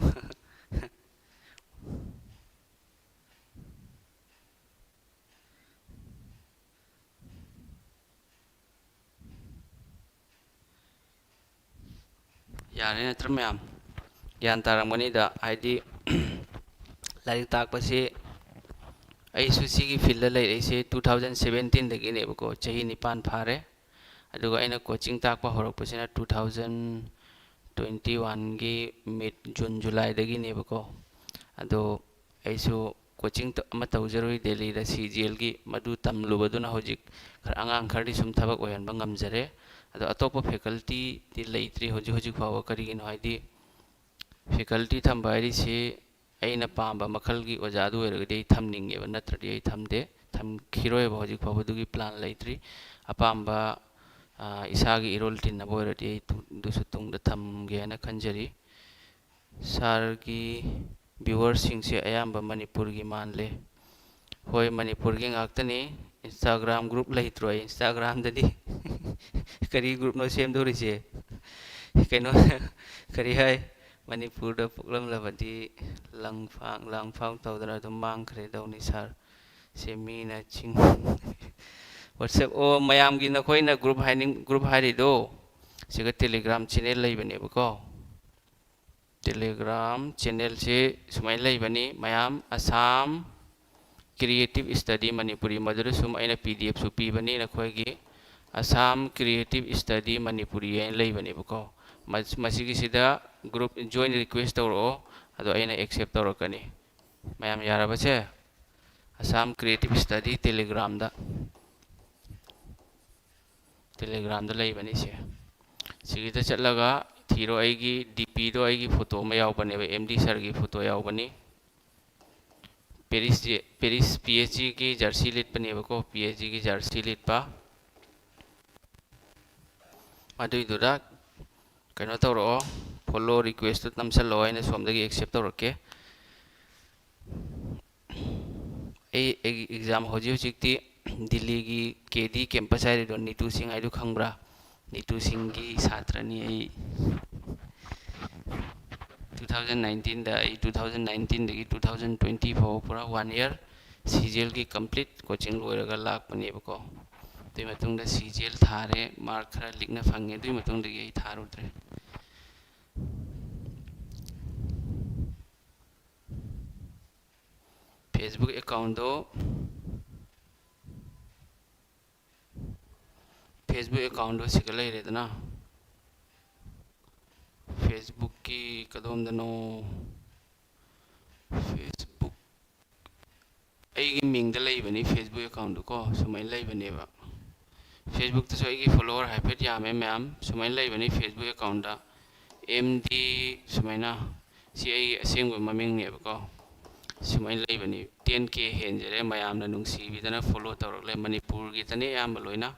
यारे नत्र मैम ज्ञान तारमगनीदा आइदी लाइक ताकपसे ऐसुसी की फील्ड लेरैसे 2017 दगिनेबको चही 9 फारे अदुगा अइना कोचिंग ताकपा होरकपसिना 2021 की मिड जून जुलाई दगिनेबको अदो ऐसु कोचिंग तौजरोई दिल्ली दा CGL की मदु तमलुबदुना होजिक खर आंगांग खरदी सुम थबक ओयनबा ngamjare अदो अतोपा फैकल्टी दी लेत्री होजिक होजिक फावा करिगिनो हाइदी फैकल्टी थंबा हाइरिसे अइना पांबा मखल की ओजादु ओइरगदि थमनिंगेबा नत्रदि अइ थमदे थमखिरोयबा होजिक फावदुगी प्लान लेत्री अपांबा इसागी इरोल तिन्नबा ओइरदि अइ दुसु तुंगदा थमगेना खंजरी सर की व्यूअर्स से अयाम्बा मणिपुर की मानले होय मणिपुर की ngakतनी इंस्टाग्राम ग्रुप लेत्रो इंस्टाग्राम ददी करी ग्रुप नो सेम दोरिसे कनो करी है मणिपुर द पुगलम लबदी लंगफांग तौदरा दम मांगखरे दौनी सर से मीना चिंग व्हाट्सएप ओ मयाम की नखोइना ग्रुप हाइरिदो सिगा टेलीग्राम चैनल लेबनेबको टेलीग्राम चैनल से सुमाय लेबनी मयाम असम क्रिएटिव स्टडी मणिपुरी मदुर सुम अइना PDF सु पीबनी नखोइगी असम क्रिएटिव स्टडी मणिपुरी अइना लेबनेबको मसिगी सिदा ग्रुप जॉइन रिक्वेस्ट तौरो अदो अइना एक्सेप्ट तौरकनी मैम यारबसे असम क्रिएटिव स्टडी टेलीग्राम लेबनी से सिगीदा चलगा थीरो आईगी डीपी दो आईगी फोटो में यावबने एमडी सर की फोटो यावबनी पेरिस पीएचडी की जर्सी लिटपनेबको पीएचडी की जर्सी लिटपा अदुइदुदा कनो तौरो फॉलो रिक्वेस्ट नमसलो आइना सोमदगी एक्सेप्ट तौरके एग्जाम हजिती दिल्ली की केडी कैंपस है नीतू सिंह है खंब्रा नीतू सिंह की छात्रनी 2019 2019 2020 फाव पूरा 1 ईयर सीजीएल की कंप्लीट कोचिंग लोरगा लापनेबको सीजीएल थारे मार्क खरा लिखना फंगे थारुद्रे फेसबुक अकाउंट सिगा लेरेदना फेसबुक की कदोमदनो फेसबुक अगी मिंग लेबनी फेसबुक अकाउंट को सुमाय लेबनेबा फेसबुक तसो अगी फॉलोअर हाइफेट यामे मैम सुमाय लेबनी फेसबुक अकाउंट एमडी सुमायना सी असेंग ममिंग नेबको सुमाय लेबनी 10K हेंजरे मयामना नुंसीबिदना फॉलो तौरले मणिपुर की तने याम लोइना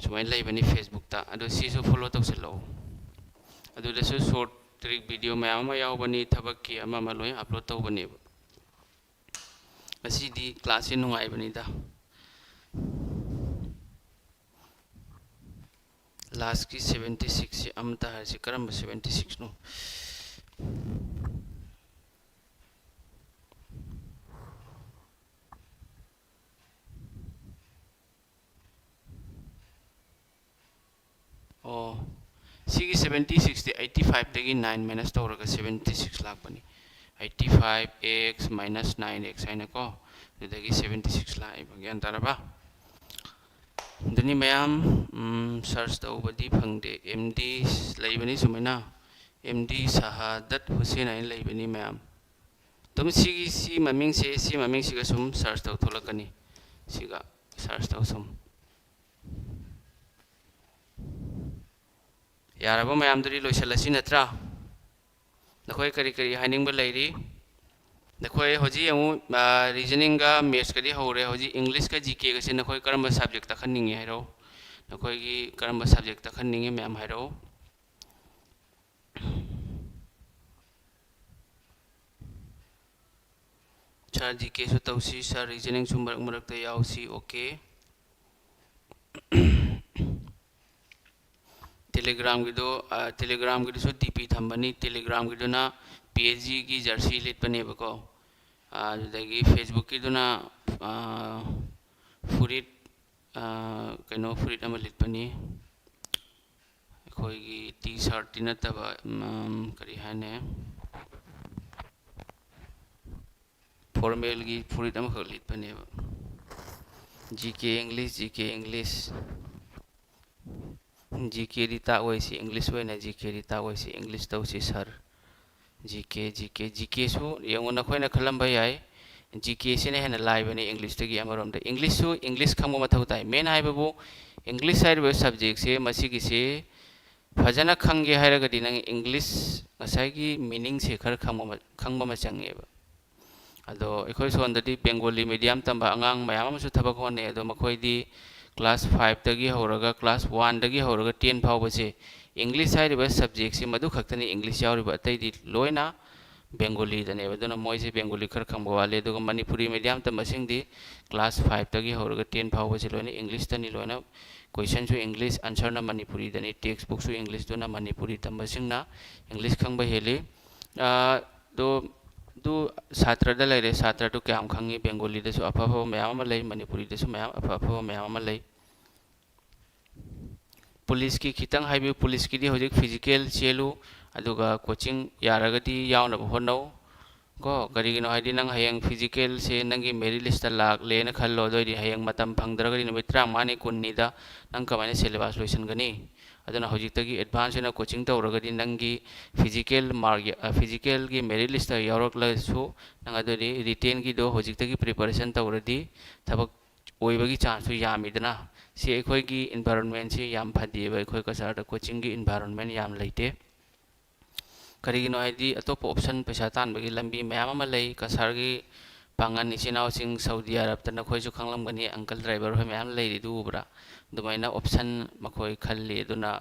सुमाय लेबनी फेसबुक ता अदो सीसो फॉलो तौसलो अदुदसु शॉर्ट ट्रिक वीडियो मयाम मा यावबनी थबक की अमा मा लोइ अपलोड तौबनी असीदी क्लास से नुंगाइबनीदा लास्ट की 76 से अमता है से करम 76 नो ओ सीगी 76 ते 85 तगी 9 माइनस तौरगा 76 लाखबनी 85x minus 9x है को दुदगी 76 लाइब ज्ञान तारबा दुनी मैम सर्च तौबदी फंगदे एमडी लेबनी सुमैना एमडी शहादत हुसैन है लेबनी मैम तुम सी ममिंग से सुम सर्च तौ थोलकनी सिगा सर्च तौ सुम यारबो मैम दुरी लोइसलसी नत्रा नखोय करी करी हाइनिंग लेरी नखोय होजी यमु रीजनिंग का मैथ्स कदी होरे होजी इंग्लिश का जीके का से नखोय करम सब्जेक्ट तखनिंगे हैरो नखोय की करम सब्जेक्ट तखनिंगे मैम हैरो सर जीके सु तौसी सर रीजनिंग सु मरक मरक ते याउसी ओके टेलीग्राम की सो डीपी थंबनी टेलीग्राम की दुना पीएचडी की जर्सी लिटपनेबको अदगी फेसबुक की दुना फुरिट कनो फुरिट अमा लिटपनी अखोयगी टी शर्ट नतबा करी हाने फॉर्मल की फुरिट अमा खक लिटपनेबा जीके इंग्लिश जीके रिता ओइसी इंग्लिश वेना जीके रिता ओइसी इंग्लिश तौसी सर जीके सु यंगो नखोयना खलंबा याय जीके सिने हेना लाइबने इंग्लिश तगी अमरोमदा इंग्लिश खंगो मथौ ताई मेन हाइबबु इंग्लिश हाइबे सब्जेक्ट से मसिगी से फजना खंगे हाइरगदी नंग इंग्लिश मसाइगी मीनिंग से खर खंगबा मा चंगेबा अदो एखोय सोंददी बेंगोली मीडियम तंबा अंगांग मयाम अमसु थबक होने अदो मखोयदी क्लास 5 तगी होरगा क्लास 1 तगी होरगा 10 फावबसे इंग्लिश हाइबे सब्जेक्ट से मधु खक्तनी इंग्लिश यावरिबा अतैदी लोइना बेंगोली दनेबा दुना मोइसे बेंगोली खर खंबा वाले दुगा मणिपुरी मीडियम तमसिंगदी क्लास 5 तगी होरगा 10 फावबसे लोइना इंग्लिश तनी लोइना क्वेश्चन सु इंग्लिश आंसर ना मणिपुरी दनी टेक्स्ट बुक सु इंग्लिश दुना मणिपुरी तमसिंगना इंग्लिश खंबा हेली दो छात्र लेरे छात्र तो क्या खंगी बेंगोली दसु अफाफ मैम लई मणिपुरी दसु मैम अफाफ मैम लई पुलिस की खितंग हाइबे पुलिस की दी होजिक फिजिकल चेलु अदुगा कोचिंग यारगदी यावना होनो को करिगिनो हाइदि नंग हयंग फिजिकल से नंगी मेरिट लिस्ट लाग लेना खल्लो दोइदि हयंग मतम फंगद्रगदि नमित 35 कुन्नीदा नंग कमाने syllabus लोइसनगनी aduna hojik tagi advance na coaching tawragadi nangi physical mark physical gi merit list ta yawrak la su nang aduri written gi do hojik tagi preparation tawradi thabak oibagi chance su yamidana si ekhoi gi environment si yam phadi ba ekhoi kasar da coaching gi environment yam leite karigino haidi atop option paisa tan bagi lambi mayam ama lei kasar gi pangan isinau sing Saudi Arab tan khoi su khanglam gani uncle driver hoi mayam lei ri du bra dumaina option makhoi khalli duna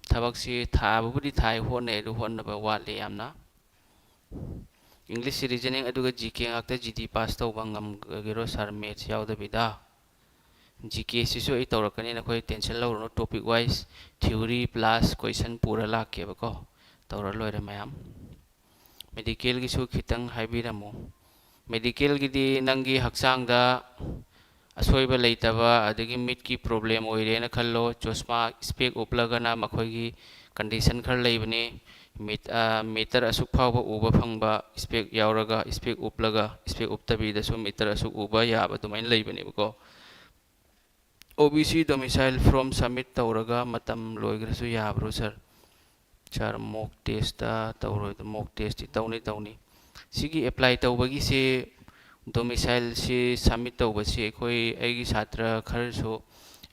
thabak si tha budi thai hone du hon ba wali yamna English reasoning aduga GK ngakta GD pass taw bangam giro sir maths yawda bida GK sisu ai tawrakani na khoi tension lawro topic wise theory plus question pura lakke ba ko tawra loire mayam medical gi su khitang haibiramo medical gi di nangi haksang da asoi ba leitaba adagi mit ki problem oire na khallo chosma spec uplaga na makhoi gi condition khar leibani meter asuk phawba uba phangba spec yawraga spec uplaga spec uptabi da su meter asuk uba yaba tumain leibani ko OBC domicile from submit tawraga matam loigrasu yabro sir char mock test ta tawro mock test tawni sigi apply tawbagi se domicile si submit tawba si khoi aigi satra khar so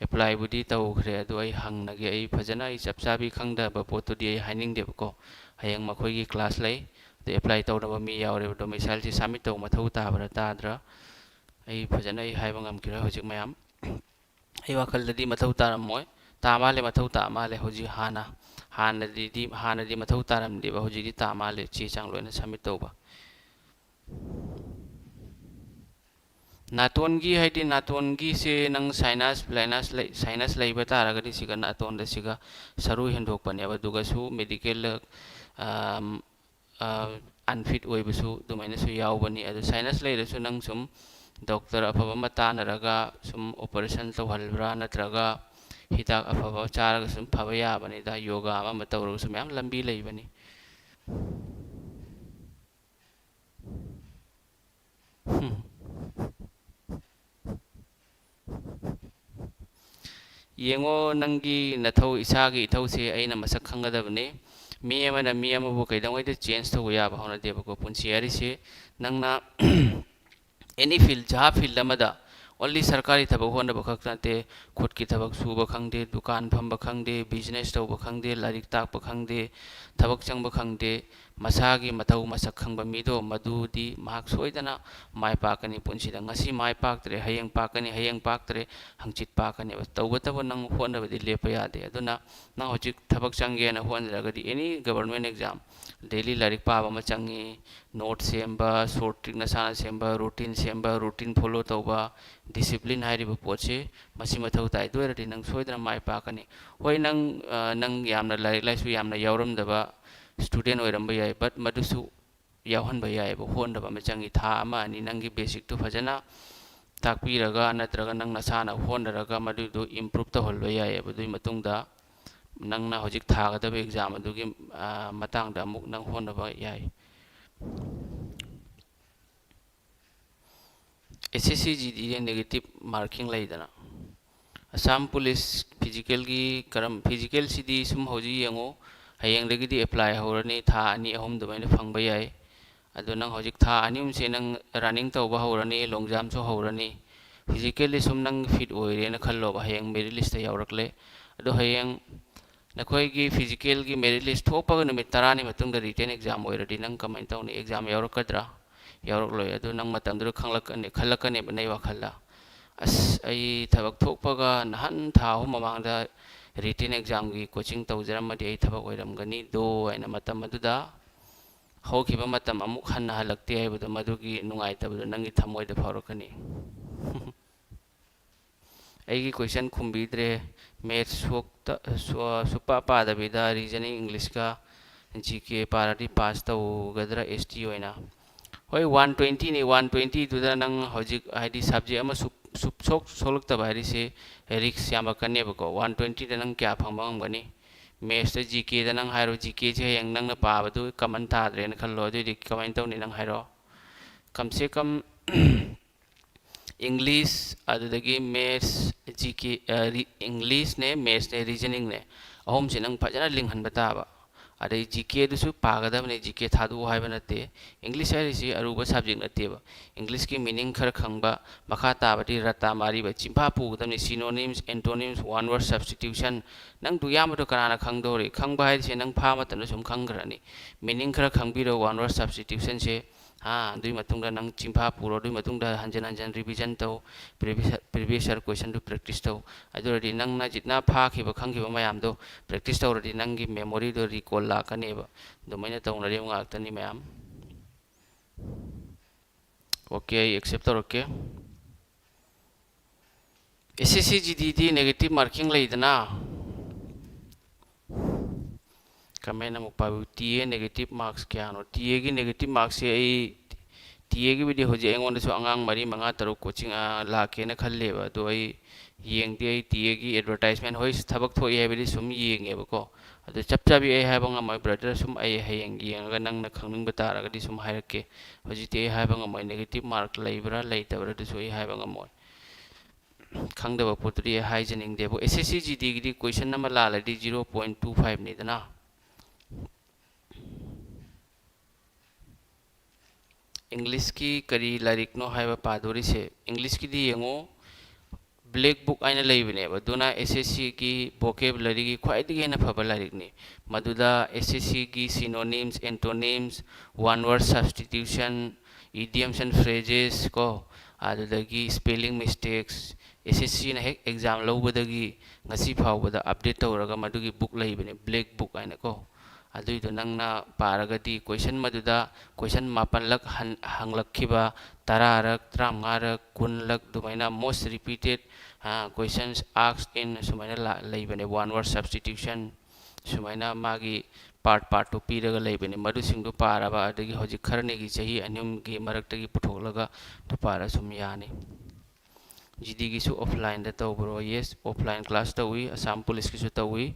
apply budi taw khre adu ai hangnagi ai phajana ai chapchabi khangda ba potu di ai haning de ko hayang makhoi gi class lai de apply taw na mi yawre domicile si submit taw mathau ta bra ta dra ai phajana ai haibang am kira hojik mayam ai wakal dadi mathau taram moy ta male mathau ta male hoji hana di mathau taram de ba hoji di ta male chi chang loina submit taw ba natongi haidi natongi se nang sinus leiba taragadi siga naton da siga saru hendok pani aba duga su medical unfit oibasu dumaina su yawbani adu sinus leira su nang sum doctor afaba mata naraga sum operation tawhalbra natraga hidak afaba charaga sum phaba yabani da yoga ama matawru sum yam lambi leibani yengo nangi nathau isagi ithau se aina masak khangadabne mi amana mi amabu kaidangoi de change to ya ba hona de ko punchi ari se nangna any field jaha field amada only sarkari thabak hona ba khakte khut ki thabak su ba khangde dukan pham ba khangde business to ba khangde larik tak ba khangde thabak chang ba khangde masagi mathau masak khangba mido madudi mahak soidana mai pakani punsida ngasi mai paktre hayeng paktre hangchit pakani tawbata nang hona badi lepa yade aduna na hojik thabak change na hona ragadi any government exam daily larik pa ba machangi note semba short trick na sana semba routine follow tawba discipline hari ba poche masi mathau tai doirati nang soidana mai pakani hoi nang yamna larik laisu yamna yawram daba student oiramba yai but madusu yawhan ba yai ba honda ba machangi tha ama ni nangi basic to phajana takpiraga natraga nang nasana hondaraga madu do improve to holba yai ba dui matungda nangna hojik thaga da exam adugi matang da muk nang honda ba yai SSC GD negative marking laidana Assam police physical gi karam physical cd sum hoji yango hayang dagidi apply horani tha ani ahum dumaina phangba yai adu nang hojik tha ani se nang running tawba horani long jump so horani physically sum nang fit oire na khallo ba hayang merit list ta yawrakle adu hayang nakhoi gi physical gi merit list thopa ga numit tarani matungda written exam oiradi nang kamai tawni exam yawrakadra yawrakloi adu nang matamdur khallakani banai wakhalla as ai thabak thokpaga nahan tha hu mamangda written exam gi coaching tawjaramadi ai thabak oiramgani do aina matam aduda hokhiba matam amuk hanna halakte aibuda madugi nungai tabuda nangi thamoida phaurakani aigi question khumbidre maths sokta supa pada bida reasoning english ka GK parati pass tawgadra ST oina hoi 120 ni 120 duda nang hojik haidi subject ama sok soluk ta bari se risk yama kanne bako 120 da nang kya phangmang gani maths ta GK da nang hairo GK je yang nang na pa badu kaman ta dre na khallo de comment taw ni nang hairo kam se kam English adudagi maths GK English ne maths ne reasoning ne ahom se nang phajana linghan bataba adai GK dusu pagadabne GK thadu haiba nate English hairisi aruba subject nateba English ki meaning khar khangba makha tabati rata mari ba chimpa pugadabne synonyms antonyms one word substitution nang du yamado kanana khangdore khangba hairisi nang phama tan sum khangrani meaning khar khangbiro one word substitution se dui matungda nang chimpa puro dui matungda hanjan hanjan revision tau previous year question to practice tau aduradi nang na jitna pha khiba khangkiba mayam do practice tawradi nangi memory do recall la kaneba do maina tawnari ngak tani mayam okay accept tor okay SSC GDD negative marking leidana comment amuk pabu TA negative marks kya no TA gi negative marks ai TA gi video hoje engon so angang mari manga taru coaching la ke na khalle ba do ai yeng di TA gi advertisement hoi thabak thoi hai bidi sum yeng e ba ko adu chap chap ai hai banga mai brother sum ai hayeng yeng ga nang na khangning bata ra ga di sum hai ke hoji te hai banga mai negative mark leibra leitabra du so ai hai banga moi khangda ba potri hai janing de bo SSC GD gi question number la la di 0.25 ni dana English की करी लारिक no हाइबा पादोरी से English की दी यंगो black book आइना लेबने बदुना SSC की vocabulary की ख्वाइदगी हेना फबा लारिक ने मदुदा SSC की synonyms antonyms one word substitution idioms and phrases को आदुदगी spelling mistakes SSC ना हेक exam लौबदगी ngasi फावबदा update तौरगा मदुगी book लेबने black book आइना को अदुइदो नंगना पारगदी क्वेश्चन मदुदा क्वेश्चन मापन लक हंगलखिबा 10 रक 35 रक 10 लक दुमैना most repeated questions asked in सुमैना लेबने वन वर्ड सब्स्टिट्यूशन सुमैना मागी पार्ट टू पीरगा लेबने मदु सिंगदु पाराबा अदगी होजि खरनेगी चही अन्युम गी मरक्तगी पुठोलगा तो पारा सुम यानी GD गिसु ऑफलाइन द तौबरो यस ऑफलाइन क्लास तौई असम पुलिस गिसु तौई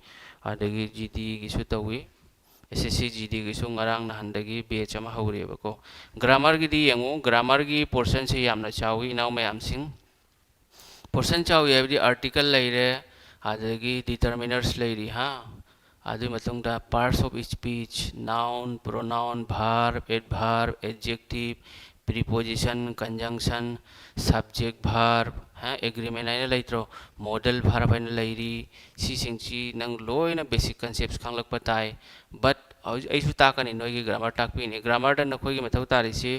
अदगी GD गिसु तौई SSC GD गिसु ngarang nahandagi batch ama hawreba ko grammar gi di yango grammar gi portion se yamna chawi naw mayam sing portion chawi abdi article leire adagi determiners leiri ha adu matung da parts of speech noun pronoun verb adverb adjective preposition conjunction subject verb agreement aina leitro model verb aina leiri si singchi nang loina basic concepts khanglak patai but aisu takani noigi grammar takpi ni grammar da nakhoi gi mathau tari se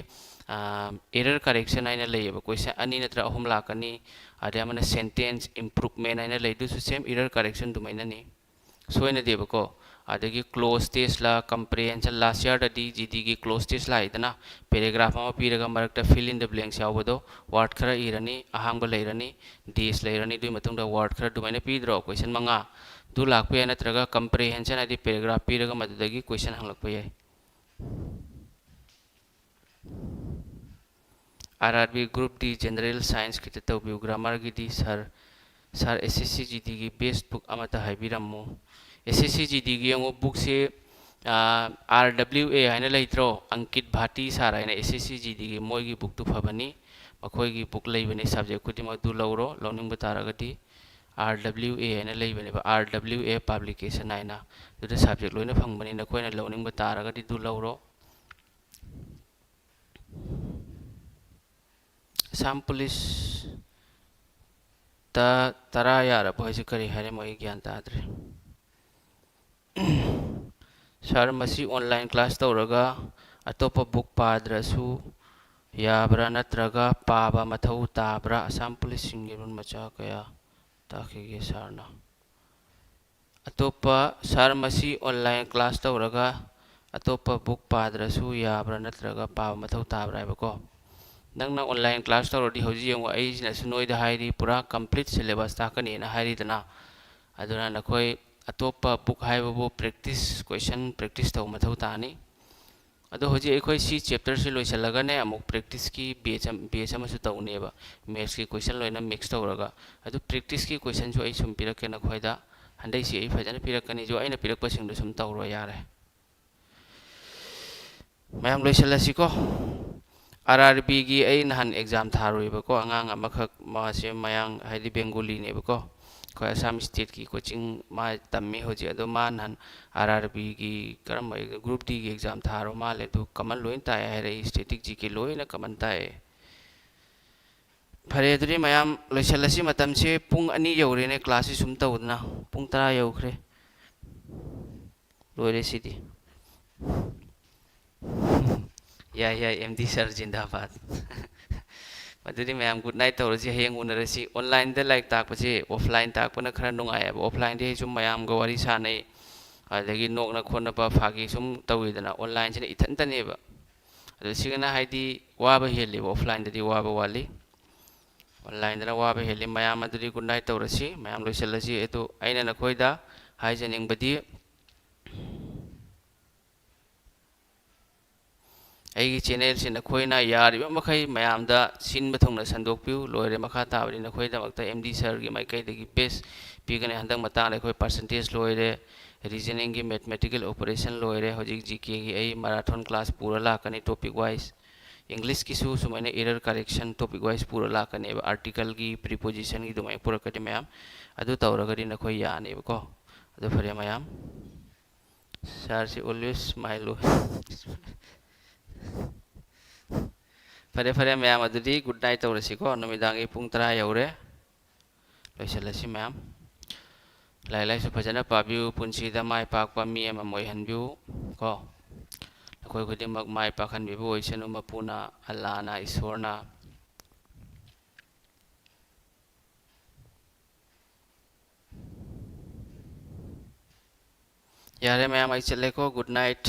error correction aina leiba question ani natra ahum lakani ade amana sentence improvement aina leidu su same error correction dumaina ni soina deba ko adagi close test la comprehension last year da GD gi close test la idana paragraph ma piraga marakta fill in the blanks yawbodo word khara irani ahangba leirani days leirani dui matung da word khara dumaina pidro question manga du lakpe natraga comprehension adi paragraph piraga madudagi question hanglakpa yai RRB group D general science ki tau bi grammar gi di sir SSC GD gi best book amata haibirammo SSC GD gi yango book se RWA haina leitro Ankit Bhati sara haina SSC GD gi moi gi book tu phabani makhoi gi book leibani subject kudima du lauro learning bataragati RWA haina leibani ba RWA publication haina du subject loina phangbani na koina learning bataragati du lauro sampulis tara yara bhoise kari hare moi gyan tadre sir masi online class tawraga atopa book padrasu yabra natraga paba mathau tabra assam police singirun macha kaya takhige sarna atopa sir masi online class tawraga atopa book padrasu yabra natraga paba mathau tabra ba ko nangna online class tawradi hoji yong ai na sunoi da hairi pura complete syllabus takani na hairi dana aduna nakoi atopa book haibabu practice question practice taw mathau tani ado hoji ekhoi si chapter se loisalaga ne amuk practice ki batch ama su tawne ba maths ki question loina mix tawraga ado practice ki question jo ai sum pirak na khoida handai si ai phajana pirakani jo aina pirak pasing do sum tawro yare mayam loisalasi ko RRB gi ai nahan exam tharoi ba ko angang amakhak ma se mayang haidi bengali ne ba ko कोई Assam state की coaching मा तम्मी हो जे अदो मा none RRB की करम group D की exam थारो माले तो कमन लोइन ताय है रे स्टेटिक जी के लोइन कमन ताय फरे अदुरी मयाम लोइसलसी मतम से पुंग अनि यौरेने क्लास सुम तौदना पुंग 10 यौखरे लोरे सिदी या एमडी सर जिंदाबाद मदुरी मैम गुड नाइट तौरसी हयेंग उनरसी ऑनलाइन द लाइक ताकपसे ऑफलाइन ताकपना खरा नुंगाय ऑफलाइन दे सुम मयाम ग वारी सानै अदगी नोकना खोनबा फागी सुम तौइदना ऑनलाइन से इथंतनेबा अदो सिगना हाइदी वाबा हेले ऑफलाइन ददी वाबा वाली ऑनलाइन दना वाबा हेले मयाम अदुरी गुड नाइट तौरसी मयाम लोइसलसी एतो आइना नखोइदा हाइजनिंग बदी अगी चैनल से नखोइना यारिबा मखै मयामदा सिनबा थोंना संदोकपिउ लोइरे मखा ताबदि नखोइदमक्ता एमडी सर की माइकैदगी बेस्ट पीगने हंदक मतांग लेखोइ परसेंटेज लोइरे रीजनिंग की मैथमेटिकल ऑपरेशन लोइरे होजिक जीके की आई मैराथन क्लास पूरा लाकने टॉपिक वाइज इंग्लिश की सुमाइना एरर करेक्शन टॉपिक वाइज पूरा लाकने आर्टिकल की प्रीपोजिशन की दुमाइ पूरा कटे मयाम अदु तौरगदि नखोइ यानेबको अदु फरे मयाम सर से ऑलवेज स्माइल फरे फरे ma'am अदुदी good night तौरसिको नुमिदांगी Pung 10 you're लोइसलसी ma'am lie lie फजन पाबिउ पुंसीदा my पाकपा me M मोइहनबिउ को अखोइ खुदिमक माइ पाखनबिबु ओइसनु मपुना अल्लाहना ईश्वरना यारे मैम आई चले को गुड नाइट।